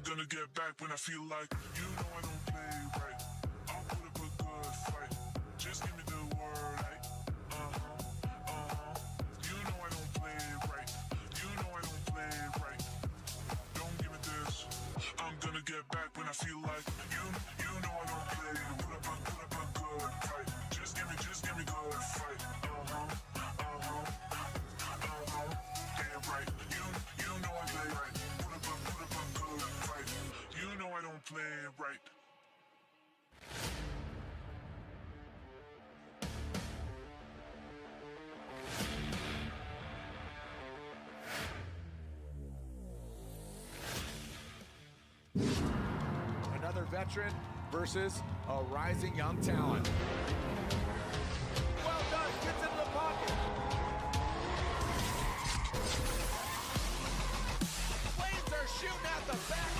gonna get back when I feel like you know I don't play right. I'll put up a good fight. Just give me the word, right? You know I don't play right. You know I don't play right. Don't give me this. I'm gonna get back when I feel like you know I don't play. Put up a good fight. Just give me good fight. Yeah, right. You know I play right. Put up a good fight. You know I don't play right. Another veteran versus a rising young talent. Well done, gets into the pocket. Flames are shooting at the back.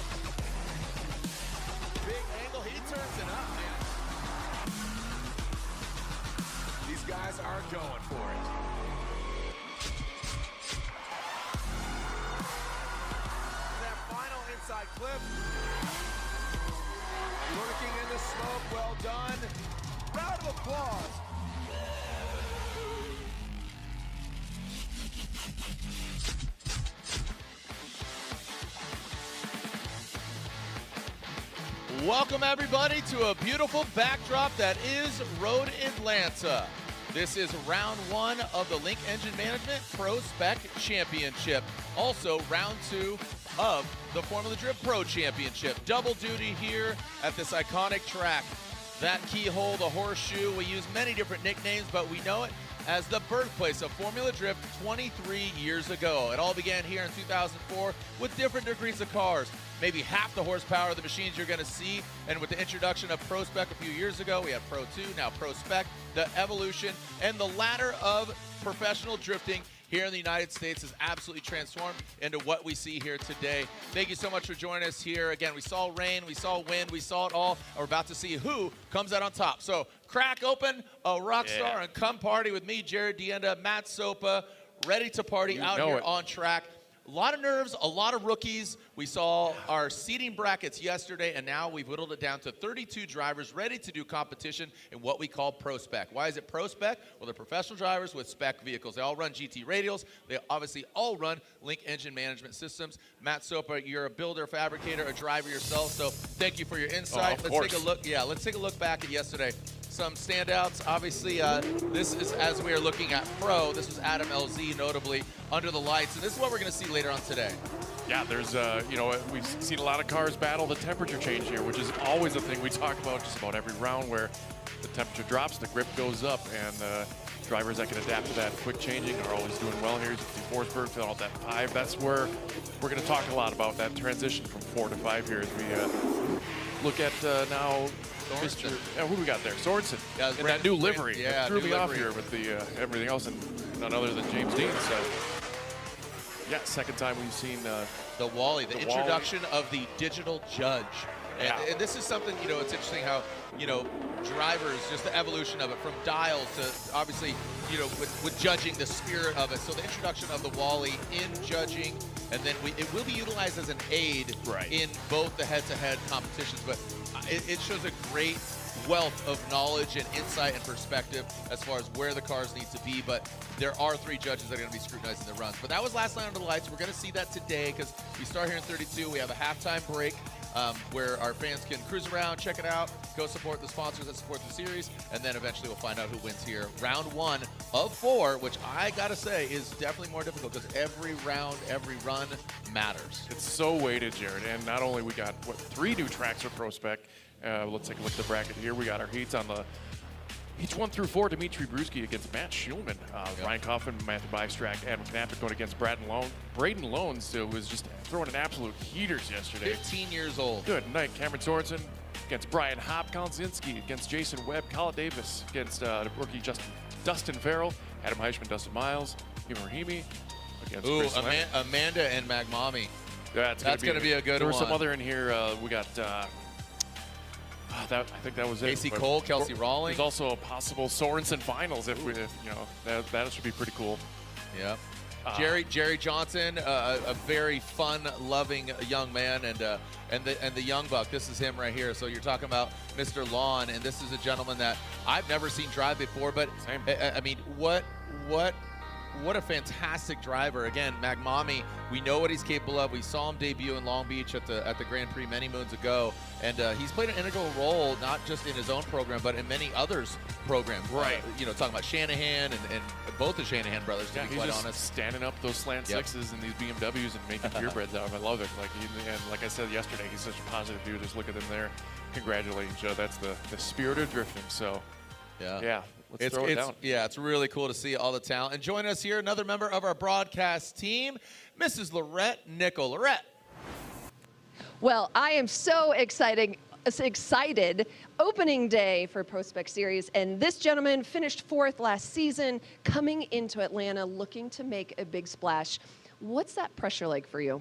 Big angle, he turns it up, man. These guys are going for it. That final inside clip. Lurking in the smoke, well done. Round of applause. Welcome everybody to a beautiful backdrop that is Road Atlanta. This is round one of the Link Engine Management ProSpec Championship. Also round two of the Formula Drift Pro Championship. Double duty here at this iconic track. That keyhole, the horseshoe, we use many different nicknames, but we know it as the birthplace of Formula Drift 23 years ago. It all began here in 2004 with different degrees of cars. Maybe half the horsepower of the machines you're going to see. And with the introduction of ProSpec a few years ago, we had Pro 2, now ProSpec, the evolution and the ladder of professional drifting here in the United States is absolutely transformed into what we see here today. Thank you so much for joining us here. Again, we saw rain, we saw wind, we saw it all. We're about to see who comes out on top. So crack open a rock star and come party with me, Jared Dienda, Matt Sopa, ready to party out here on track. A lot of nerves, a lot of rookies. We saw our seating brackets yesterday, and now we've whittled it down to 32 drivers ready to do competition in what we call ProSpec. Why is it ProSpec? Well, they're professional drivers with spec vehicles. They all run GT radials. They obviously all run Link Engine Management Systems. Matt Sopa, you're a builder, fabricator, a driver yourself, so thank you for your insight. Let's take a look. Yeah, let's take a look back at yesterday. Some standouts. Obviously, this is as we are looking at Pro. This was Adam LZ, notably under the lights, and this is what we're going to see later on today. Yeah, there's, we've seen a lot of cars battle the temperature change here, which is always a thing we talk about just about every round where the temperature drops, the grip goes up, and drivers that can adapt to that quick changing are always doing well here. Forsberg filling out that 5. That's where we're going to talk a lot about that transition from 4 to 5 here as we look at now. Mr. Who we got there? Sorenson. Yeah, in that new livery. Yeah, it threw me off here with the everything else, and none other than James Dean. So, yeah, second time we've seen the Wally, the introduction of the digital judge. And this is something, it's interesting how, drivers, just the evolution of it from dials to obviously, with judging, the spirit of it. So the introduction of the Wally in judging, and then it will be utilized as an aid in both the head-to-head competitions. But it shows a great wealth of knowledge and insight and perspective as far as where the cars need to be. But there are 3 judges that are going to be scrutinizing the runs. But that was last night under the lights. We're going to see that today because we start here in 32. We have a halftime break where our fans can cruise around, check it out, go support the sponsors that support the series, and then eventually we'll find out who wins here. Round 1 of 4, which I got to say is definitely more difficult because every round, every run matters. It's so weighted, Jared. And not only we got, 3 new tracks for ProSpec. Let's take a look at the bracket here. We got our heats on the heats 1 through 4. Dimitri Brutsky against Matt Shulman. Ryan Kaufman, Matthew Bystrak, Adam Kappik going against Braden Loans, who was just throwing in absolute heaters yesterday. 15 years old. Good night. Cameron Sorenson against Brian Hopp. Colin Zilinsky against Jason Webb. Colin Davis against rookie Dustin Frell. Adam Hushman, Dustin Miles. Raheem against Amanda and Magmumi. That's going to be a good one. There was some other in here. We got... I think that was it. Casey Cole, Kelsey Rawlings. There's also a possible Sorenson finals if that should be pretty cool. Yeah. Jerry Johnson, a very fun-loving young man, and the young buck. This is him right here. So you're talking about Mr. Lawn, and this is a gentleman that I've never seen drive before. But I mean, what a fantastic driver. Again, Magmumi, we know what he's capable of. We saw him debut in Long Beach at the Grand Prix many moons ago, and he's played an integral role not just in his own program, but in many others' programs. Right. Talking about Shanahan and both the Shanahan brothers, to be quite just honest. Standing up those slant sixes and these BMWs and making purebreds out of them. I love it. And like I said yesterday, he's such a positive dude. Just look at him there. Congratulating Joe. That's the spirit of drifting. So, yeah. Let's throw it down. Yeah, it's really cool to see all the talent. And join us here, another member of our broadcast team, Mrs. Lorette Nickel. Lorette. Well, I am so excited. Opening day for ProSpec Series, and this gentleman finished 4th last season, coming into Atlanta looking to make a big splash. What's that pressure like for you?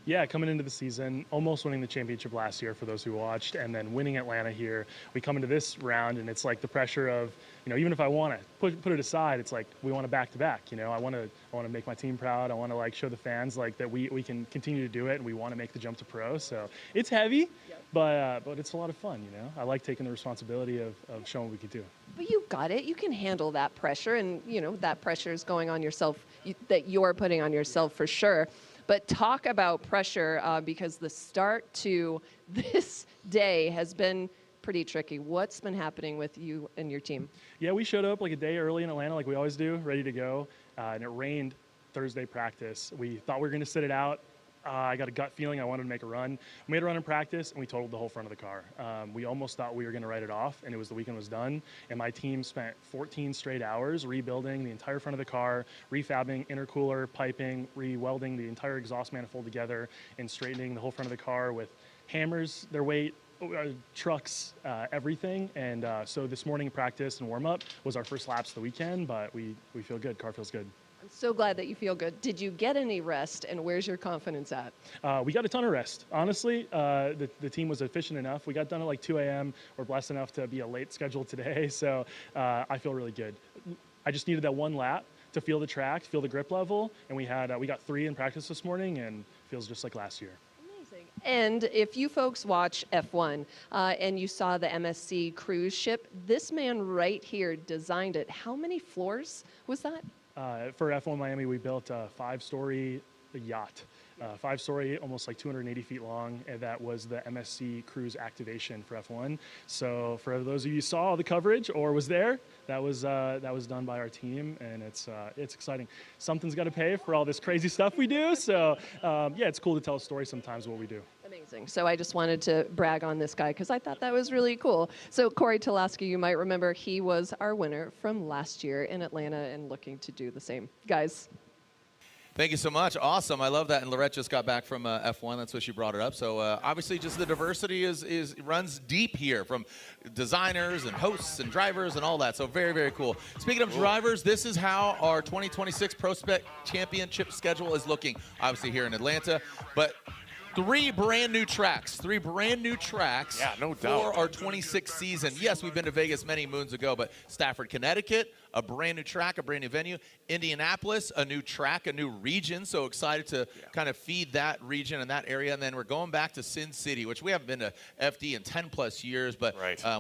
Yeah, coming into the season, almost winning the championship last year for those who watched, and then winning Atlanta here. We come into this round, and it's like the pressure of, even if I want to put it aside, it's like we want to back-to-back. I want to make my team proud. I want to show the fans that we can continue to do it, and we want to make the jump to pro. So it's heavy, but it's a lot of fun. I like taking the responsibility of showing what we can do. But you got it. You can handle that pressure, and that pressure is going on yourself, that you're putting on yourself for sure. But talk about pressure, because the start to this day has been pretty tricky. What's been happening with you and your team? Yeah, we showed up a day early in Atlanta like we always do, ready to go. And it rained Thursday practice. We thought we were going to sit it out. I got a gut feeling I wanted to make a run. We made a run in practice, and we totaled the whole front of the car. We almost thought we were going to write it off, and the weekend was done. And my team spent 14 straight hours rebuilding the entire front of the car, refabbing intercooler, piping, re-welding the entire exhaust manifold together, and straightening the whole front of the car with hammers, their weight, trucks, everything. And so this morning practice and warm-up was our first laps of the weekend, but we feel good. Car feels good. I'm so glad that you feel good. Did you get any rest, and where's your confidence at? We got a ton of rest. Honestly, the team was efficient enough. We got done at 2 a.m. We're blessed enough to be a late schedule today, so I feel really good. I just needed that one lap to feel the track, feel the grip level, and we got 3 in practice this morning, and feels just like last year. Amazing. And if you folks watch F1 and you saw the MSC cruise ship, this man right here designed it. How many floors was that? For F1 Miami, we built a 5-story yacht. 5-story, almost 280 feet long, and that was the MSC cruise activation for F1. So for those of you who saw the coverage or was there, that was done by our team, and it's exciting. Something's got to pay for all this crazy stuff we do. So it's cool to tell a story sometimes what we do. Amazing. So I just wanted to brag on this guy because I thought that was really cool. So Corey Talaska, you might remember, he was our winner from last year in Atlanta and looking to do the same. Guys. Thank you so much. Awesome. I love that. And Lorette just got back from F1. That's what she brought it up. So obviously just the diversity runs deep here, from designers and hosts and drivers and all that. So very, very cool. Speaking of drivers, this is how our 2026 ProSpec Championship schedule is looking, obviously here in Atlanta. But 3 brand new tracks. Yeah, no doubt. For our 26th season. Yes, we've been to Vegas many moons ago, but Stafford, Connecticut, a brand new track, a brand new venue. Indianapolis, a new track, a new region. So excited to kind of feed that region and that area. And then we're going back to Sin City, which we haven't been to FD in 10 plus years, but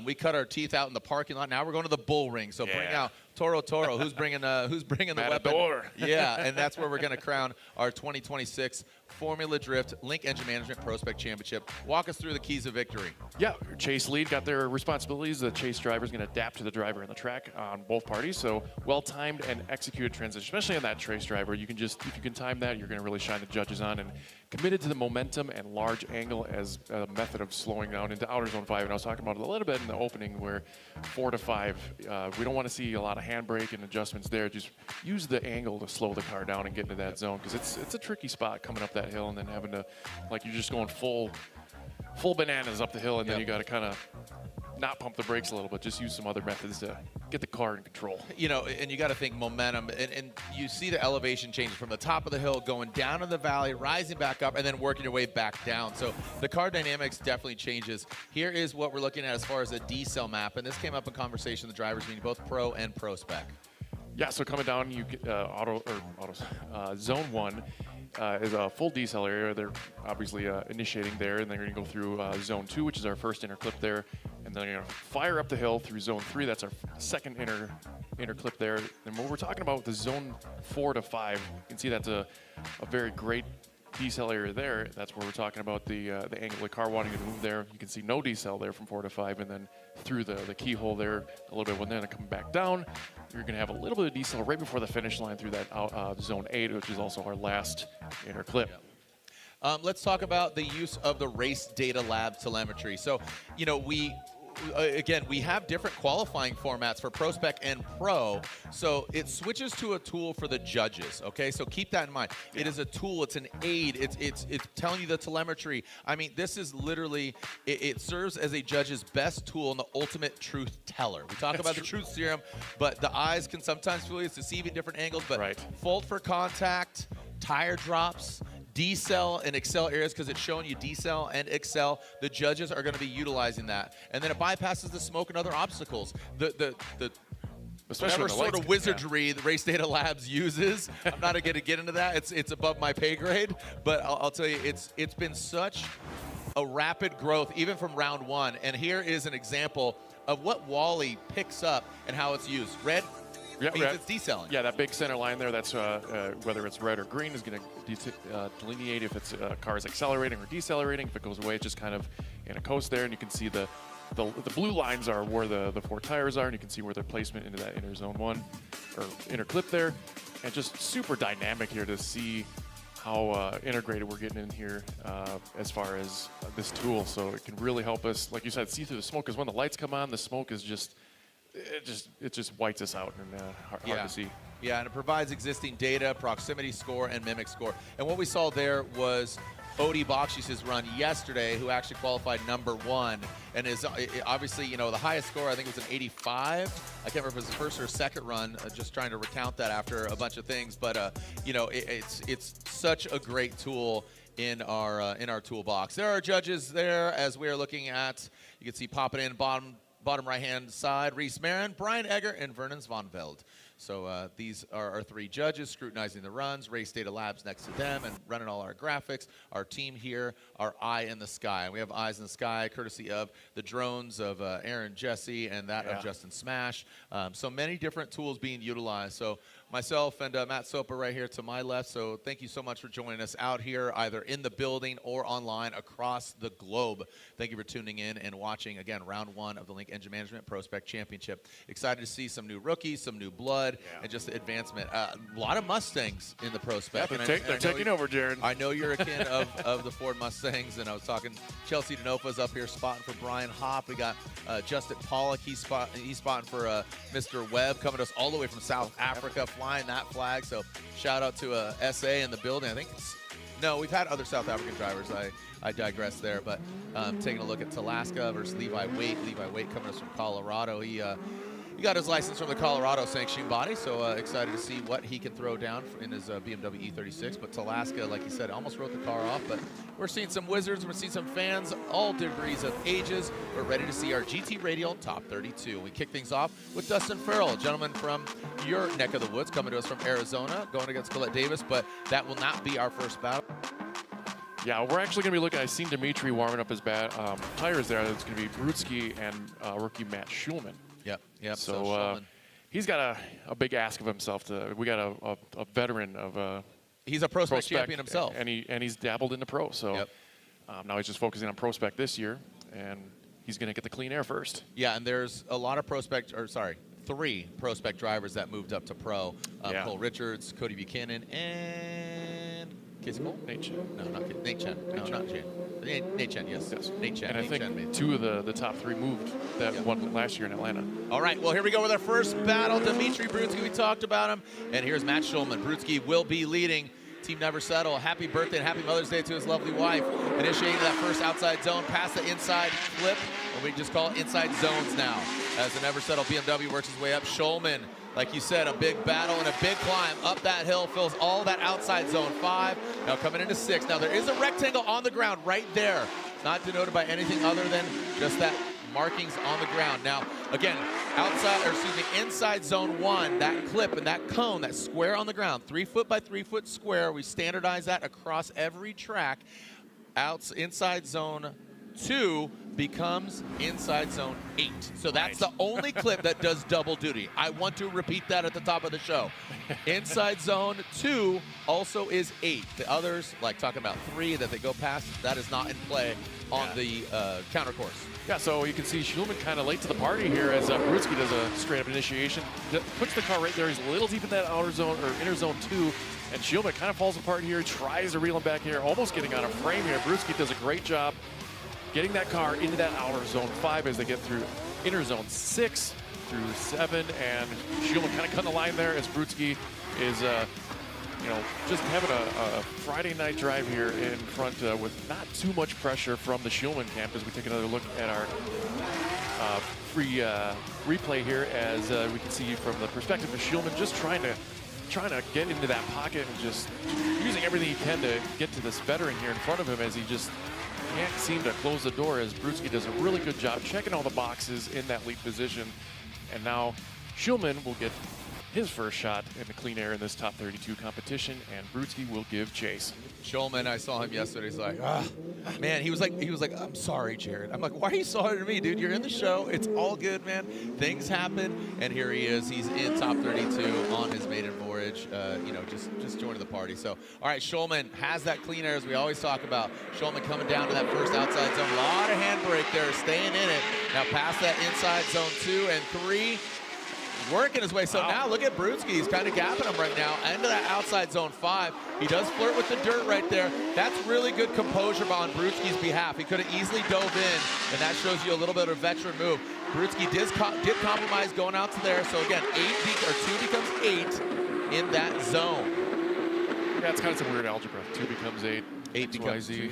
we cut our teeth out in the parking lot. Now we're going to the bull ring. So bring out Toro. Who's bringing the weapon? Yeah, and that's where we're going to crown our 2026 Formula Drift Link Engine Management ProSpec Championship. Walk us through the keys of victory. Yeah, Chase lead got their responsibilities. The Chase driver is going to adapt to the driver in the track on both parties. So well-timed and executed transition, especially on that Chase driver. If you can time that, you're going to really shine the judges on. And committed to the momentum and large angle as a method of slowing down into outer zone 5. And I was talking about it a little bit in the opening, where 4 to 5, we don't want to see a lot of handbrake and adjustments there. Just use the angle to slow the car down and get into that zone, because it's a tricky spot coming up that hill and then having to, you're just going full bananas up the hill, and then you got to kind of not pump the brakes a little bit, just use some other methods to get the car in control. And you got to think momentum, and you see the elevation change from the top of the hill, going down in the valley, rising back up, and then working your way back down. So the car dynamics definitely changes. Here is what we're looking at as far as a D-cell map, and this came up in conversation with the drivers, meaning both Pro and ProSpec. Yeah, so coming down, you get zone 1 is a full decel area. They're obviously initiating there, and they're going to go through zone 2, which is our first inner clip there, and then they're going to fire up the hill through zone 3. That's our second inner clip there. And when we're talking about the zone 4 to 5, you can see that's a very great decel area there. That's where we're talking about the angle of the car wanting to move there. You can see no decel there from 4 to 5, and then through the keyhole there a little bit. When they're coming back down, you're going to have a little bit of decel right before the finish line through that zone 8, which is also our last inner clip. Let's talk about the use of the race data lab telemetry. So, you know, we have different qualifying formats for ProSpec and Pro, so it switches to a tool for the judges, okay? So keep that in mind. It is a tool, it's an aid, it's telling you the telemetry. I mean, this is literally, it serves as a judge's best tool and the ultimate truth teller. We talk about the truth serum, but the eyes can sometimes feel it's deceiving different angles, but fault for contact, tire drops, decel and excel areas, because it's showing you decel and excel. The judges are going to be utilizing that, and then it bypasses the smoke and other obstacles. Whatever sort of wizardry the Race Data Labs uses, I'm not going to get into that. It's above my pay grade, but I'll tell you, it's been such a rapid growth, even from round 1. And here is an example of what Wally picks up and how it's used. Red. Yeah, it's decelling. Yeah, that big center line there, that's whether it's red or green is going to delineate if it's car is accelerating or decelerating. If it goes away, it's just kind of in a coast there, and you can see the blue lines are where the 4 tires are, and you can see where their placement into that inner zone 1 or inner clip there. And just super dynamic here to see how integrated we're getting in here as far as this tool. So it can really help us, like you said, see through the smoke, because when the lights come on, the smoke is just it just whites us out and hard to see. Yeah, and it provides existing data, proximity score, and mimic score. And what we saw there was Odie Bakshis's run yesterday, who actually qualified #1, and is obviously, you know, the highest score, I think it was an 85. I can't remember if it was the first or second run, just trying to recount that after a bunch of things. But, you know, it's such a great tool in our toolbox. There are judges there as we are looking at. You can see popping in bottom right-hand side, Reese Marin, Brian Egger, and Vernon Zvanveld. So these are our 3 judges scrutinizing the runs, Race Data Labs next to them, and running all our graphics. Our team here, our eye in the sky. And we have eyes in the sky, courtesy of the drones of Aaron Jesse and that of Justin Smash. So many different tools being utilized. So myself and Matt Soper right here to my left. So thank you so much for joining us out here, either in the building or online across the globe. Thank you for tuning in and watching, again, round 1 of the Link Engine Management ProSpec Championship. Excited to see some new rookies, some new blood, and just the advancement. A lot of Mustangs in the ProSpec. Yeah, they're taking over, Jared. I know you're a kin of the Ford Mustangs, and I was talking, Chelsea Denofa's up here spotting for Brian Hopp. We got Justin Pollock, he's spotting for Mr. Webb, coming to us all the way from South Africa, flying that flag. So shout out to SA in the building. I think no, we've had other South African drivers. I digress there, but taking a look at Taska versus Levi Waite. Levi Waite coming to us from Colorado. He got his license from the Colorado sanctioning body, so excited to see what he can throw down in his BMW E36. But Taska, like you said, almost wrote the car off. But we're seeing some wizards, we're seeing some fans, all degrees of ages. We're ready to see our GT Radial Top 32. We kick things off with Dustin Frell, a gentleman from your neck of the woods, coming to us from Arizona, going against Colette Davis. But that will not be our first battle. Yeah, we're actually going to be looking. I've seen Dimitri warming up his tires there. It's going to be Brutsky and rookie Matt Shulman. Yep. So he's got a big ask of himself. We got a veteran of. He's a ProSpec champion himself, and he's dabbled in the pro. So now he's just focusing on ProSpec this year, and he's going to get the clean air first. Yeah, and there's a lot of 3 ProSpec drivers that moved up to pro. Cole Richards, Cody Buchanan, and Casey Cole? Nate Chen. No, not Nate Chen. No, not Chen. Nate Chen, yes. Nate Chen. And I think 2 of the top 3 moved that one last year in Atlanta. All right, well, here we go with our first battle. Dimitri Brutsky, we talked about him. And here's Matt Shulman. Brutsky will be leading Team Never Settle. Happy birthday and happy Mother's Day to his lovely wife. Initiating that first outside zone past the inside flip. And we just call it inside zones now. As the Never Settle BMW works his way up. Shulman, like you said, a big battle and a big climb up that hill, fills all that outside zone 5. Now coming into 6. Now there is a rectangle on the ground right there. Not denoted by anything other than just that markings on the ground. Now, again, inside zone 1, that clip and that cone, that square on the ground, 3 foot by 3 foot square. We standardize that across every track. Inside zone 2 becomes inside zone 8. So that's the only clip that does double duty. I want to repeat that at the top of the show. Inside zone 2 also is 8. The others, like talking about 3 that they go past, that is not in play on the counter course. Yeah, so you can see Shulman kind of late to the party here as Brutsky does a straight-up initiation. Puts the car right there. He's a little deep in that outer zone, or inner zone 2. And Shulman kind of falls apart here, tries to reel him back here, almost getting on a frame here. Brutsky does a great job getting that car into that outer zone 5 as they get through inner zone 6 through 7. And Shulman kind of cutting the line there as Brutsky is, just having a Friday night drive here in front with not too much pressure from the Shulman camp as we take another look at our free replay here as we can see from the perspective of Shulman just trying to get into that pocket and just using everything he can to get to this veteran here in front of him as he just can't seem to close the door as Brutsky does a really good job checking all the boxes in that lead position. And now Shulman will get his first shot in the clean air in this top 32 competition, and Brutsky will give chase. Shulman, I saw him yesterday. He's like, man, he was like, I'm sorry, Jared. I'm like, why are you sorry to me, dude? You're in the show. It's all good, man. Things happen, and here he is. He's in top 32 on his maiden voyage. Just joining the party. So, all right, Shulman has that clean air as we always talk about. Shulman coming down to that first outside zone. A lot of handbrake there, staying in it. Now past that inside zone 2 and 3. Working his way. So now look at Brutsky. He's kind of gapping him right now into that outside zone 5. He does flirt with the dirt right there. That's really good composure on Brutsky's behalf. He could have easily dove in, and that shows you a little bit of a veteran move. Brutsky did compromise going out to there. So again, 2 becomes 8 in that zone. Yeah, it's kind of some weird algebra. 2 becomes 8. 8 becomes 2.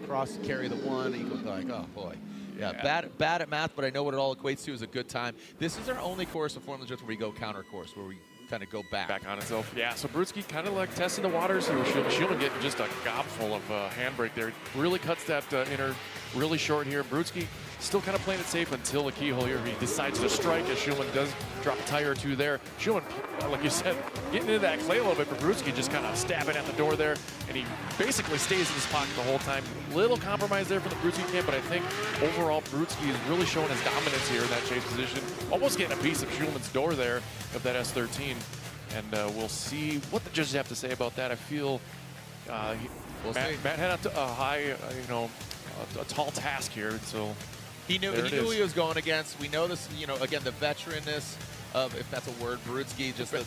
Cross carry the 1 equals like, oh boy. Yeah, bad at math, but I know what it all equates to is a good time. This is our only course of Formula Drift where we go counter course, where we kind of go back on itself. Yeah, so Brutsky kind of like testing the waters here. Shulman getting just a gobful of handbrake there. Really cuts that inner really short here. Brutsky still kind of playing it safe until the keyhole here. He decides to strike as Shulman does drop a tire or 2 there. Shulman, like you said, getting into that clay a little bit, but Brutsky just kind of stabbing at the door there, and he basically stays in his pocket the whole time. Little compromise there from the Brutsky camp, but I think overall Brutsky is really showing his dominance here in that chase position, almost getting a piece of Shulman's door there of that S13, and we'll see what the judges have to say about that. I feel Matt had a high, a tall task here, so. He knew who he was going against. We know this, again, the veteranness of, if that's a word, Brutsky, just the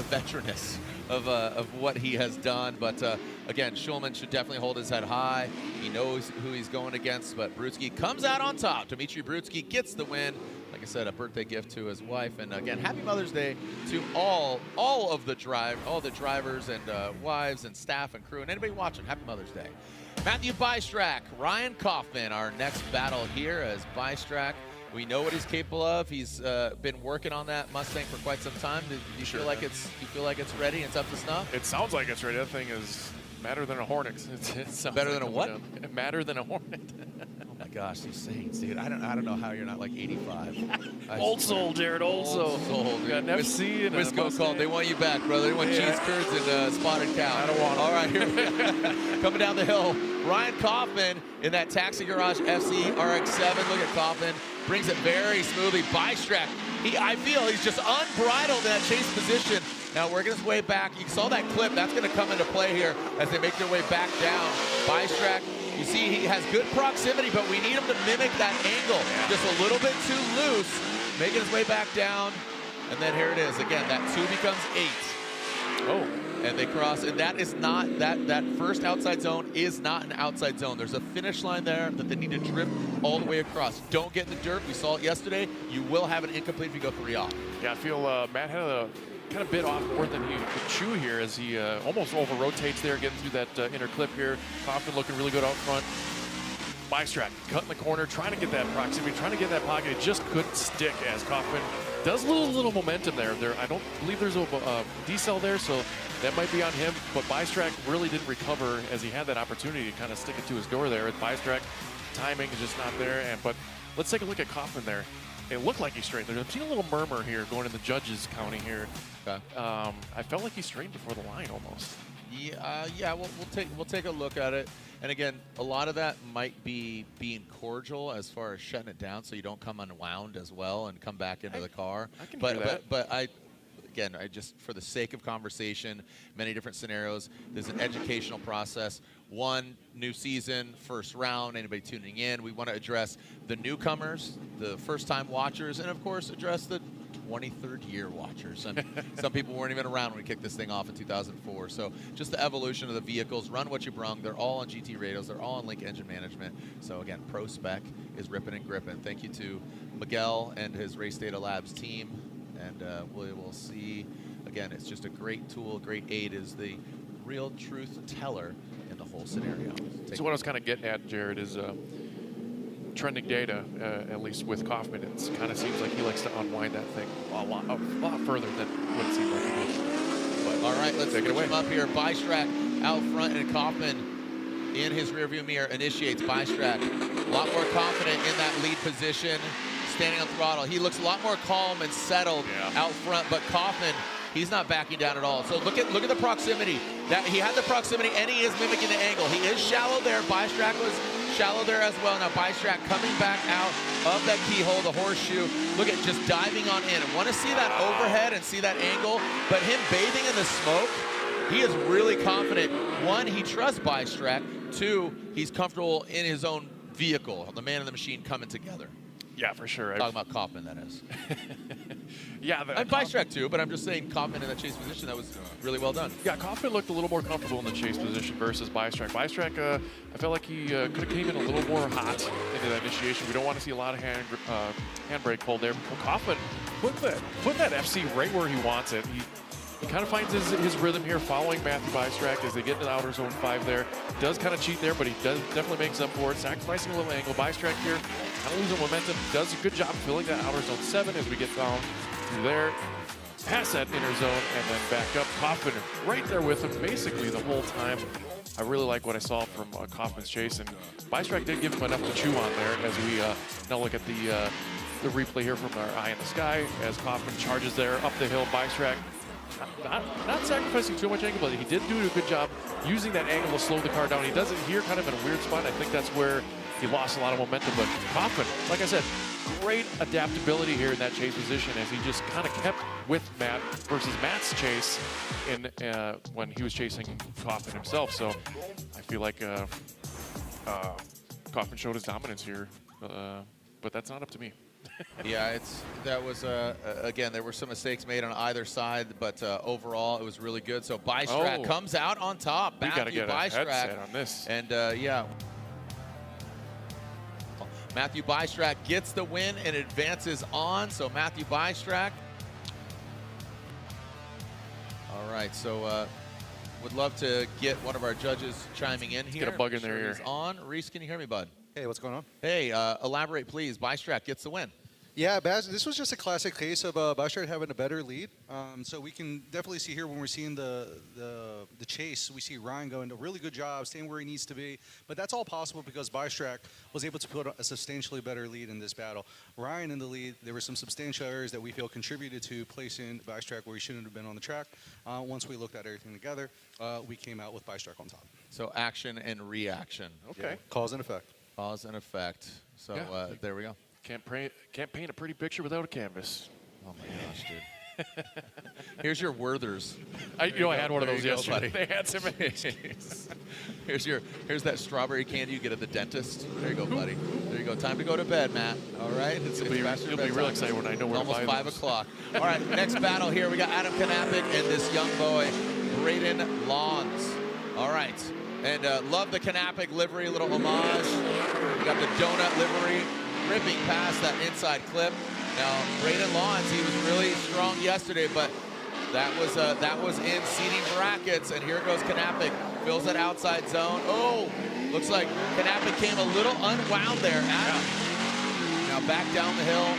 veteranness of what he has done. But again, Shulman should definitely hold his head high. He knows who he's going against, but Brutsky comes out on top. Dmitry Brutsky gets the win. Like I said, a birthday gift to his wife. And again, happy Mother's Day to all the drivers and wives and staff and crew and anybody watching. Happy Mother's Day. Matthew Bystrak, Ryan Kaufman, our next battle here as Bystrak. We know what he's capable of. He's been working on that Mustang for quite some time. Do you feel like it's ready? It's up to snuff? It sounds like it's ready. That thing is madder than a Hornet. It better than a what? Madder than a Hornet. Oh my gosh, these Saints, dude. I don't know how you're not like 85. Old soul, Jared. Old soul. Dude. Got an FC and Wisco called. They want you back, brother. They want cheese curds and spotted cow. I don't want them. All right, here we go. Coming down the hill, Ryan Kaufman in that Taxi Garage FC RX-7. Look at Kaufman. Brings it very smoothly. Bystrak, I feel he's just unbridled in that chase position. Now working his way back. You saw that clip. That's going to come into play here as they make their way back down. Bystrak, you see he has good proximity, but we need him to mimic that angle. Just a little bit too loose. Making his way back down. And then here it is. Again, that 2 becomes 8. Oh. And they cross, and that is not, that first outside zone is not an outside zone. There's a finish line there that they need to drift all the way across. Don't get in the dirt. We saw it yesterday. You will have an incomplete if you go 3 off. Yeah, I feel Matt had a kind of bit off more than he could chew here as he almost over-rotates there, getting through that inner clip here. Kaufman looking really good out front. Bystrak cutting the corner, trying to get that proximity, trying to get that pocket. It just couldn't stick as Kaufman does little momentum there. I don't believe there's a decel there, so that might be on him. But Bystrak really didn't recover as he had that opportunity to kind of stick it to his door there. At Bystrak, timing is just not there. But Let's take a look at Kaufman there. It looked like he straightened. I've seen a little murmur here going in the judges' counting here. Okay. I felt like he straightened before the line almost. Yeah. We'll take a look at it. And again, a lot of that might be being cordial as far as shutting it down, so you don't come unwound as well and come back into the car. I can hear that. But I just, for the sake of conversation, many different scenarios, there's an educational process. One, new season, first round, anybody tuning in. We want to address the newcomers, the first-time watchers, and, of course, address the 23rd year watchers. And some people weren't even around when we kicked this thing off in 2004. So just the evolution of the vehicles, run what you brung. They're all on GT radios. They're all on Link Engine Management. So, again, ProSpec is ripping and gripping. Thank you to Miguel and his Race Data Labs team. And we will see, again, it's just a great tool, great aid, is the real truth teller in the whole scenario. So what I was kind of getting at, Jared, is trending data, at least with Kaufman. It kind of seems like he likes to unwind that thing a lot further than what it seemed like he did. But all right, let's take it away. him up here. Bystrak out front, and Kaufman in his rearview mirror initiates. Bystrak a lot more confident in that lead position, standing on throttle. He looks a lot more calm and settled out front, but Kaufman, he's not backing down at all. So look at the proximity. That he had the proximity, and he is mimicking the angle. He is shallow there. Bystrak was shallow there as well. Now Bystrak coming back out of that keyhole, the horseshoe. Look at just diving on in. I want to see that overhead and see that angle, but him bathing in the smoke, he is really confident. One, he trusts Bystrak. Two, he's comfortable in his own vehicle, the man and the machine coming together. Yeah, for sure. Talking about Kaufman, that is. Yeah, and Bystrak too, but I'm just saying Kaufman in that chase position, that was really well done. Yeah, Kaufman looked a little more comfortable in the chase position versus Bystrak. Bystrak, I felt like he could have came in a little more hot into that initiation. We don't want to see a lot of handbrake pulled there. But Kaufman put that FC right where he wants it. He kind of finds his rhythm here following Matthew Bystrak as they get into the outer zone 5 there. Does kind of cheat there, but he definitely makes up for it. Sacrificing a little angle. Bystrak here kind of losing momentum. Does a good job filling that outer zone 7 as we get down through there. Past that inner zone and then back up. Kaufman right there with him basically the whole time. I really like what I saw from Kaufman's chase, and Bystrak did give him enough to chew on there as we now look at the replay here from our eye in the sky as Kaufman charges there up the hill. Bystrak not sacrificing too much angle, but he did do a good job using that angle to slow the car down. He does it here kind of in a weird spot. I think that's where he lost a lot of momentum, but Kaufman, like I said, great adaptability here in that chase position as he just kind of kept with Matt versus Matt's chase in when he was chasing Kaufman himself. So I feel like Kaufman showed his dominance here, but that's not up to me. Yeah, that was again, there were some mistakes made on either side, but overall it was really good. So Bystrak comes out on top. We got to get a headset on this. And yeah, Matthew Bystrak gets the win and advances on. So Matthew Bystrak. All right, so would love to get one of our judges chiming in here. Get a bug in their ear. He's on. Reese, can you hear me, bud? Hey, what's going on? Hey, elaborate, please. Bystrak gets the win. Yeah, this was just a classic case of Bystrak having a better lead. So we can definitely see here when we're seeing the chase, we see Ryan going a really good job, staying where he needs to be. But that's all possible because Bystrak was able to put a substantially better lead in this battle. Ryan in the lead, there were some substantial errors that we feel contributed to placing Bystrak where he shouldn't have been on the track. Once we looked at everything together, we came out with Bystrak on top. So action and reaction. Okay. Yeah. Cause and effect. Cause and effect. So Yeah. There we go. Can't paint a pretty picture without a canvas. Oh my gosh, dude. Here's your Werthers. I had one of those There you go, yesterday. buddy. They had some. Here's that strawberry candy you get at the dentist. There you go, buddy. There you go. Time to go to bed, Matt. All right. You'll be real excited when I know where to almost buy 5 those. o'clock. All right. Next battle here. We got Adam Kappik and this young boy, Braden Lawns. All right. And love the Kappik livery, little homage. We got the donut livery. Ripping past that inside clip. Now, Braden Lawns, he was really strong yesterday, but that was in seating brackets. And here goes Kappik, fills that outside zone. Oh, looks like Kappik came a little unwound there. Adam. Now back down the hill.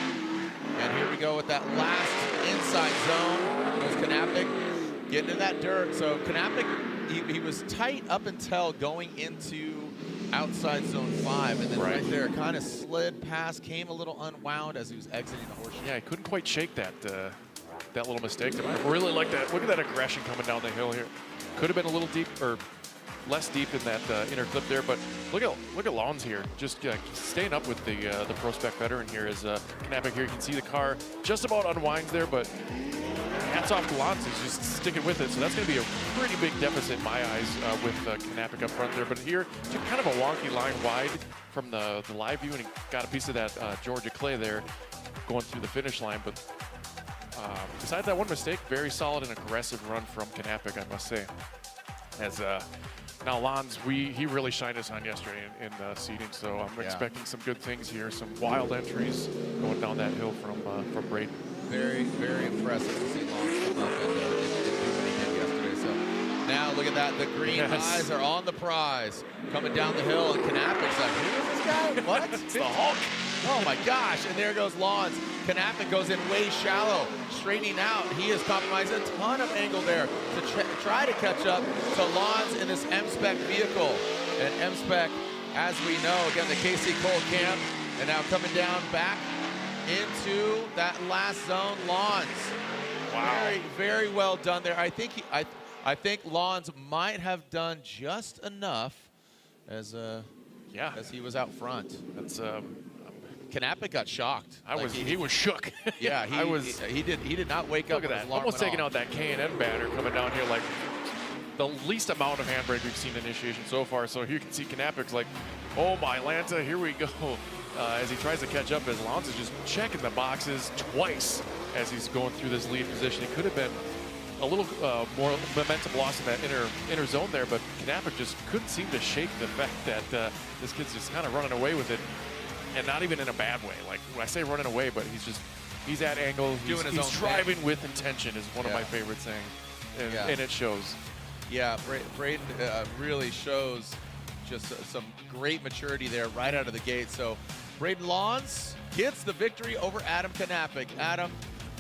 And here we go with that last inside zone. Goes Kappik getting in that dirt. So Kappik, he was tight up until going into outside zone 5, and then right there kind of slid past, came a little unwound as he was exiting the horseshoe. Yeah, he couldn't quite shake that that little mistake. I really like that. Look at that aggression coming down the hill here. Could have been a little deep or less deep in that inner clip there, but look at Lawns here, just staying up with the ProSpec veteran here. As Kappik here, you can see the car just about unwinds there, but hats off to Lawns, he's just sticking with it. So that's going to be a pretty big deficit in my eyes with Kappik up front there. But here, took kind of a wonky line wide from the live view, and he got a piece of that Georgia clay there going through the finish line. But besides that one mistake, very solid and aggressive run from Kappik, I must say. As now Lawns, he really shined us on yesterday in the seating, so I'm expecting some good things here, some wild entries going down that hill from Braden. Very, very impressive to see Lawns come up and do what he did yesterday. So now look at that, the green eyes are on the prize, coming down the hill, and Kappik's like, who is this guy? What? It's the Hulk. Oh my gosh, and there goes Lawns. Kappik goes in way shallow, straightening out. He has compromised a ton of angle there to try to catch up to Lawns in this M-Spec vehicle. And M-Spec, as we know, again, the KC Cole camp, and now coming down back into that last zone, Lawns. Wow. Very, very well done there. I think I think Lawns might have done just enough as he was out front. That's Kappik got shocked. He was shook. Yeah, he did not wake up. Look at that, almost taking out that K&N banner coming down here like the least amount of handbrake we've seen initiation so far. So here you can see Kappik's like, oh my Lanta, here we go. As he tries to catch up, as Lawns is just checking the boxes twice as he's going through this lead position. It could have been a little more momentum loss in that inner zone there, but Kappik just couldn't seem to shake the fact that this kid's just kind of running away with it, and not even in a bad way. Like when I say running away, but he's at angle. He's driving with intention is one of my favorite sayings, and it shows. Yeah, Braden really shows just some great maturity there right out of the gate. So Braden Lawns gets the victory over Adam Kappik. Adam,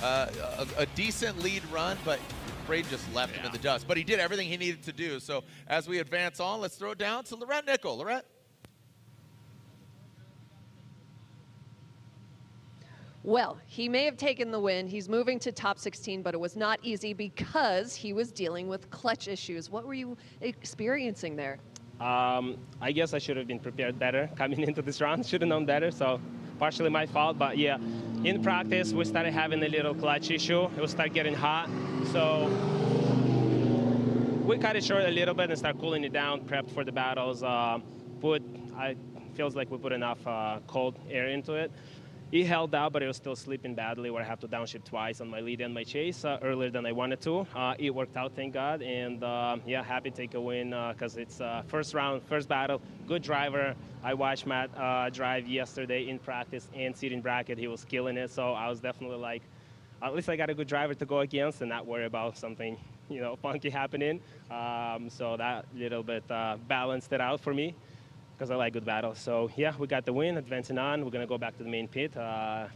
a decent lead run, but Braden just left him in the dust. But he did everything he needed to do. So as we advance on, let's throw it down to Laurent Nickel. Laurent? Well, he may have taken the win. He's moving to top 16, but it was not easy because he was dealing with clutch issues. What were you experiencing there? I guess I should have been prepared better coming into this round. Should have known better, so partially my fault. But yeah, in practice, we started having a little clutch issue. It would start getting hot, so we cut it short a little bit and start cooling it down, prepped for the battles. Feels like we put enough cold air into it. He held out, but it was still sleeping badly, where I have to downshift twice on my lead and my chase earlier than I wanted to. It worked out, thank God, and yeah, happy to take a win because it's first round, first battle. Good driver. I watched Matt drive yesterday in practice and seating bracket. He was killing it, so I was definitely like, at least I got a good driver to go against and not worry about something, funky happening. So that little bit balanced it out for me, because I like good battles. So yeah, we got the win, advancing on. We're gonna go back to the main pit,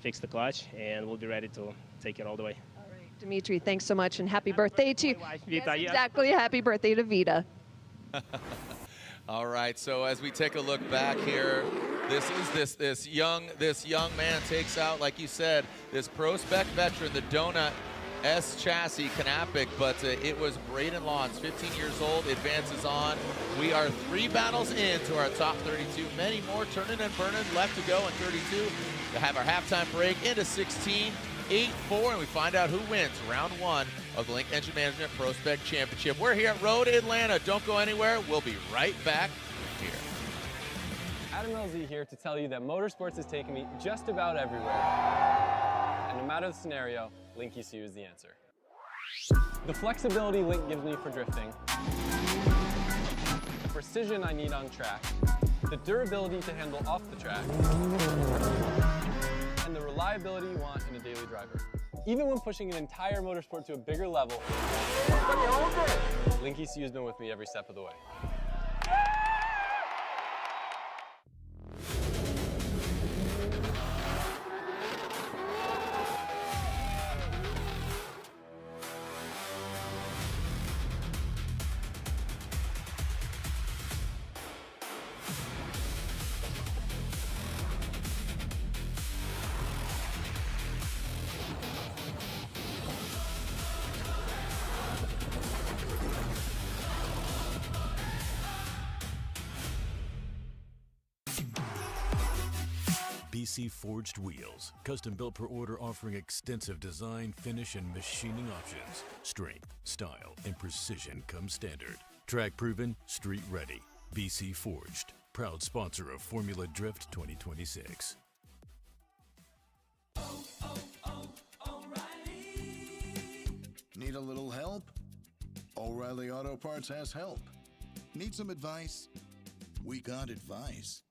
fix the clutch, and we'll be ready to take it all the way. All right, Dimitri, thanks so much, and happy birthday to you. Vita, yes, exactly, happy birthday to Vita. All right, so as we take a look back here, this young man takes out, like you said, this ProSpec veteran, the Donut S chassis Kappik, but it was Braden Lawns, 15 years old, advances on. We are 3 battles into our top 32. Many more turning and burning left to go in 32 to have our halftime break into 16, 8-4, and we find out who wins round 1 of the Link Engine Management ProSpec Championship. We're here at Road Atlanta. Don't go anywhere. We'll be right back here. Adam LZ here to tell you that motorsports has taken me just about everywhere. And no matter the scenario, Link ECU is the answer. The flexibility Link gives me for drifting, the precision I need on track, the durability to handle off the track, and the reliability you want in a daily driver. Even when pushing an entire motorsport to a bigger level, Link ECU has been with me every step of the way. BC Forged wheels, custom built per order, offering extensive design, finish, and machining options. Strength, style, and precision come standard. Track proven, street ready. BC Forged, proud sponsor of Formula Drift 2026. Need a little help? O'Reilly Auto Parts has help. Need some advice? We got advice.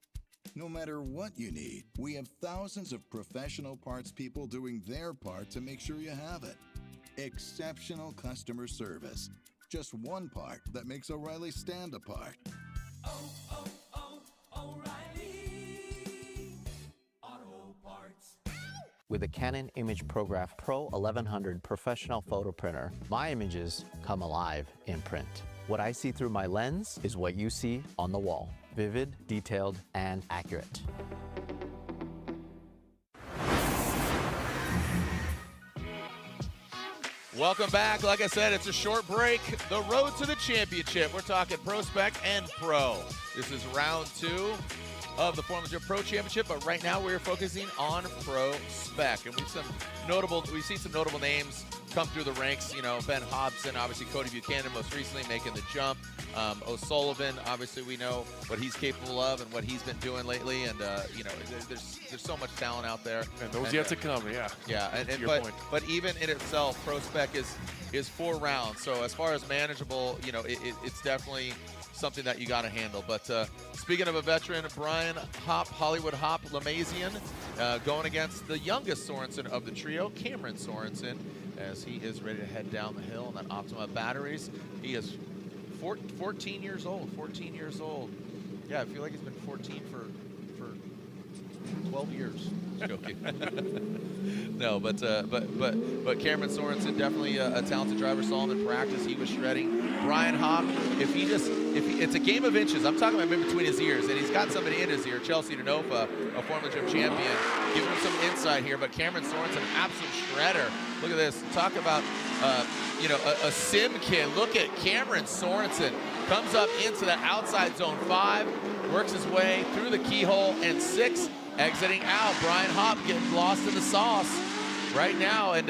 No matter what you need, we have thousands of professional parts people doing their part to make sure you have it. Exceptional customer service. Just one part that makes O'Reilly stand apart. O'Reilly Auto Parts. With the Canon ImageProGraph Pro 1100 professional photo printer, my images come alive in print. What I see through my lens is what you see on the wall. Vivid, detailed, and accurate. Welcome back. Like I said, it's a short break. The road to the championship. We're talking ProSpec and Pro. This is round 2 of the Formula Pro Championship, but right now we're focusing on ProSpec. And we've seen some notable names come through the ranks. You know, Ben Hobson, obviously Cody Buchanan, most recently making the jump. O'Sullivan, obviously we know what he's capable of and what he's been doing lately. And you know, there's so much talent out there. And those yet to come, yeah. Yeah, but even in itself, ProSpec is 4 rounds. So as far as manageable, you know, it's definitely something that you got to handle. But speaking of a veteran, Brian Hoplamazian, going against the youngest Sorenson of the trio, Cameron Sorenson, as he is ready to head down the hill on that Optima batteries. He is 14 years old. 14 years old. Yeah, I feel like he's been 14 for 12 years. Joking. No, but Cameron Sorenson, definitely a talented driver. Saw him in practice. He was shredding. Brian Hop, it's a game of inches. I'm talking about in between his ears, and he's got somebody in his ear, Chelsea Denofa, a Formula Gym champion, giving him some insight here. But Cameron Sorenson, absolute shredder. Look at this. Talk about you know, a sim kid. Look at Cameron Sorenson. Comes up into the outside zone 5, works his way through the keyhole, and 6 exiting out. Brian Hop getting lost in the sauce right now, and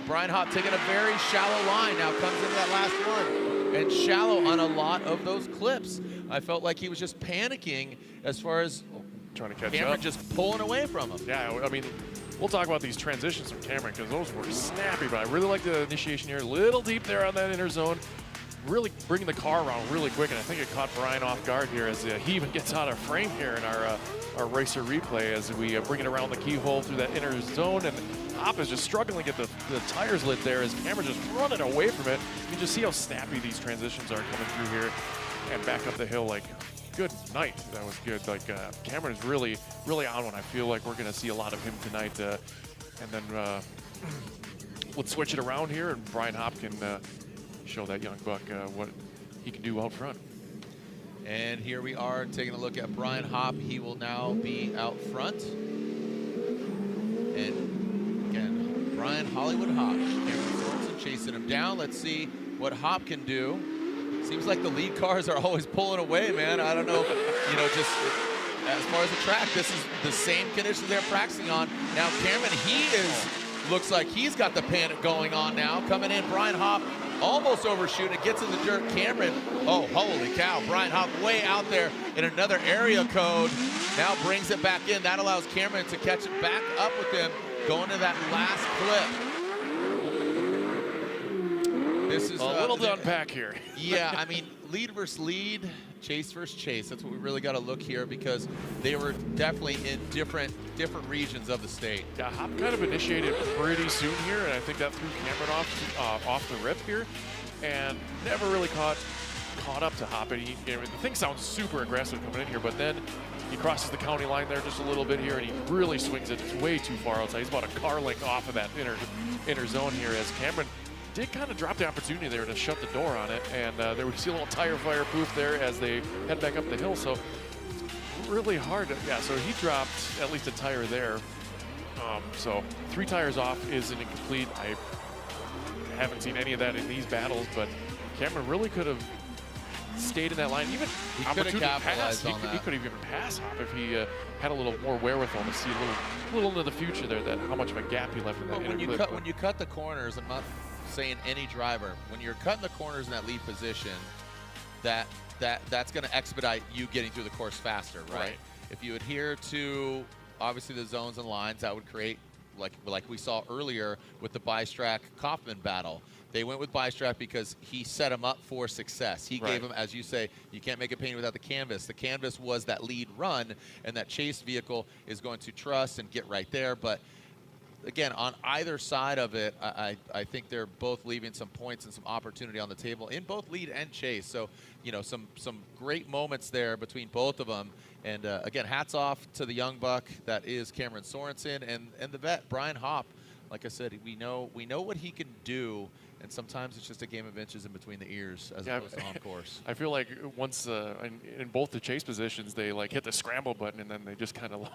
Brian Hop taking a very shallow line now, comes into that last one, and shallow on a lot of those clips. I felt like he was just panicking as far as trying to catch Cameron up, just pulling away from him. Yeah, I mean, we'll talk about these transitions from Cameron because those were snappy, but I really like the initiation here. A little deep there on that inner zone. Really bringing the car around really quick, and I think it caught Brian off guard here as he even gets out of frame here in our racer replay as we bring it around the keyhole through that inner zone, and Hop is just struggling to get the tires lit there as Cameron just running away from it. You can just see how snappy these transitions are coming through here and back up the hill. Like, good night. That was good. Like, Cameron is really, really on one. I feel like we're going to see a lot of him tonight. And then let's switch it around here, and Brian Hop can show that young buck what he can do out front. And here we are taking a look at Brian Hop. He will now be out front. And again, Brian Hollywood Hop. Cameron Sorenson chasing him down. Let's see what Hop can do. Seems like the lead cars are always pulling away, man. I don't know, you know, just as far as the track, this is the same conditions they're practicing on. Now Cameron, looks like he's got the panic going on now. Coming in, Brian Hop almost overshooting. It gets in the dirt. Cameron, oh, holy cow. Brian Hop way out there in another area code. Now brings it back in. That allows Cameron to catch it back up with him going to that last clip. This is a little to unpack here. Yeah, I mean, lead versus lead, chase versus chase. That's what we really got to look here because they were definitely in different regions of the state. Yeah, Hop kind of initiated pretty soon here, and I think that threw Cameron off the rip here, and never really caught up to Hop. And the thing sounds super aggressive coming in here, but then he crosses the county line there just a little bit here, and he really swings it just way too far outside. He's about a car length off of that inner zone here as Cameron did kind of drop the opportunity there to shut the door on it, and there we see a little tire fire poof there as they head back up the hill. So it's really hard to, yeah, so he dropped at least a tire there. So 3 tires off is an incomplete. I haven't seen any of that in these battles, but Cameron really could have stayed in that line, even he could have capitalized on that. He could have even passed Hop if he had a little more wherewithal to see a little into the future there, that how much of a gap he left in that Well, inner clip. when you cut the corners, I'm not saying any driver, when you're cutting the corners in that lead position, that's going to expedite you getting through the course faster, right? If you adhere to obviously the zones and lines, that would create, like we saw earlier with the Bystrak Kaufman battle. They went with Bystrak because he set him up for success. He gave him, as you say, you can't make a paint without the canvas. The canvas was that lead run, and that chase vehicle is going to trust and get right there. But again, on either side of it, I think they're both leaving some points and some opportunity on the table in both lead and chase. So, you know, some great moments there between both of them. And again, hats off to the young buck that is Cameron Sorenson and the vet Brian Hopp. Like I said, we know what he can do, and sometimes it's just a game of inches in between the ears as opposed to on course. I feel like once in both the chase positions, they like hit the scramble button, and then they just kind of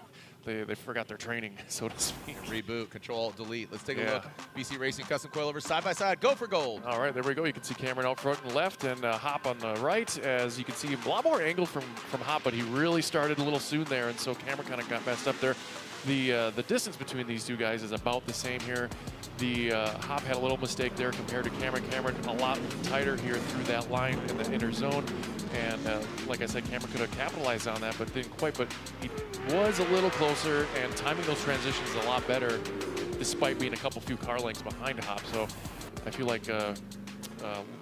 they forgot their training, so to speak. Reboot, Control, Alt, Delete. Let's take a look. BC Racing custom coilovers side by side. Go for gold. All right, there we go. You can see Cameron out front and left, and Hop on the right. As you can see, a lot more angle from Hop, but he really started a little soon there, and so Cameron kind of got messed up there. The distance between these two guys is about the same here. The Hop had a little mistake there compared to Cameron. Cameron a lot tighter here through that line in the inner zone. And like I said, Cameron could have capitalized on that, but didn't quite. But he was a little closer and timing those transitions a lot better, despite being a few car lengths behind Hop. So I feel like the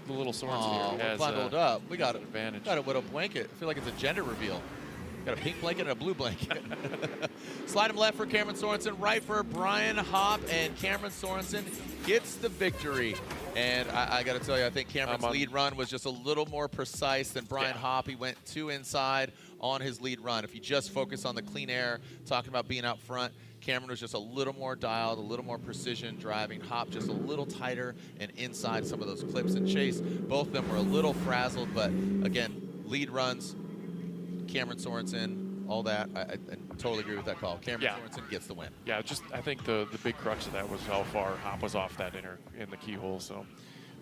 little Sorenson here has bundled up. We got an advantage. Got a widow blanket. I feel like it's a gender reveal. Got a pink blanket and a blue blanket. Slide him left for Cameron Sorenson, right for Brian Hopp, and Cameron Sorenson gets the victory. And I got to tell you, I think Cameron's lead run was just a little more precise than Brian Hopp. He went too inside on his lead run. If you just focus on the clean air, talking about being out front, Cameron was just a little more dialed, a little more precision driving. Hopp just a little tighter and inside some of those clips and chase. Both of them were a little frazzled, but again, lead runs, Cameron Sorenson, all that. I totally agree with that call. Cameron Sorenson gets the win. Yeah, just I think the big crux of that was how far Hop was off that inner in the keyhole. So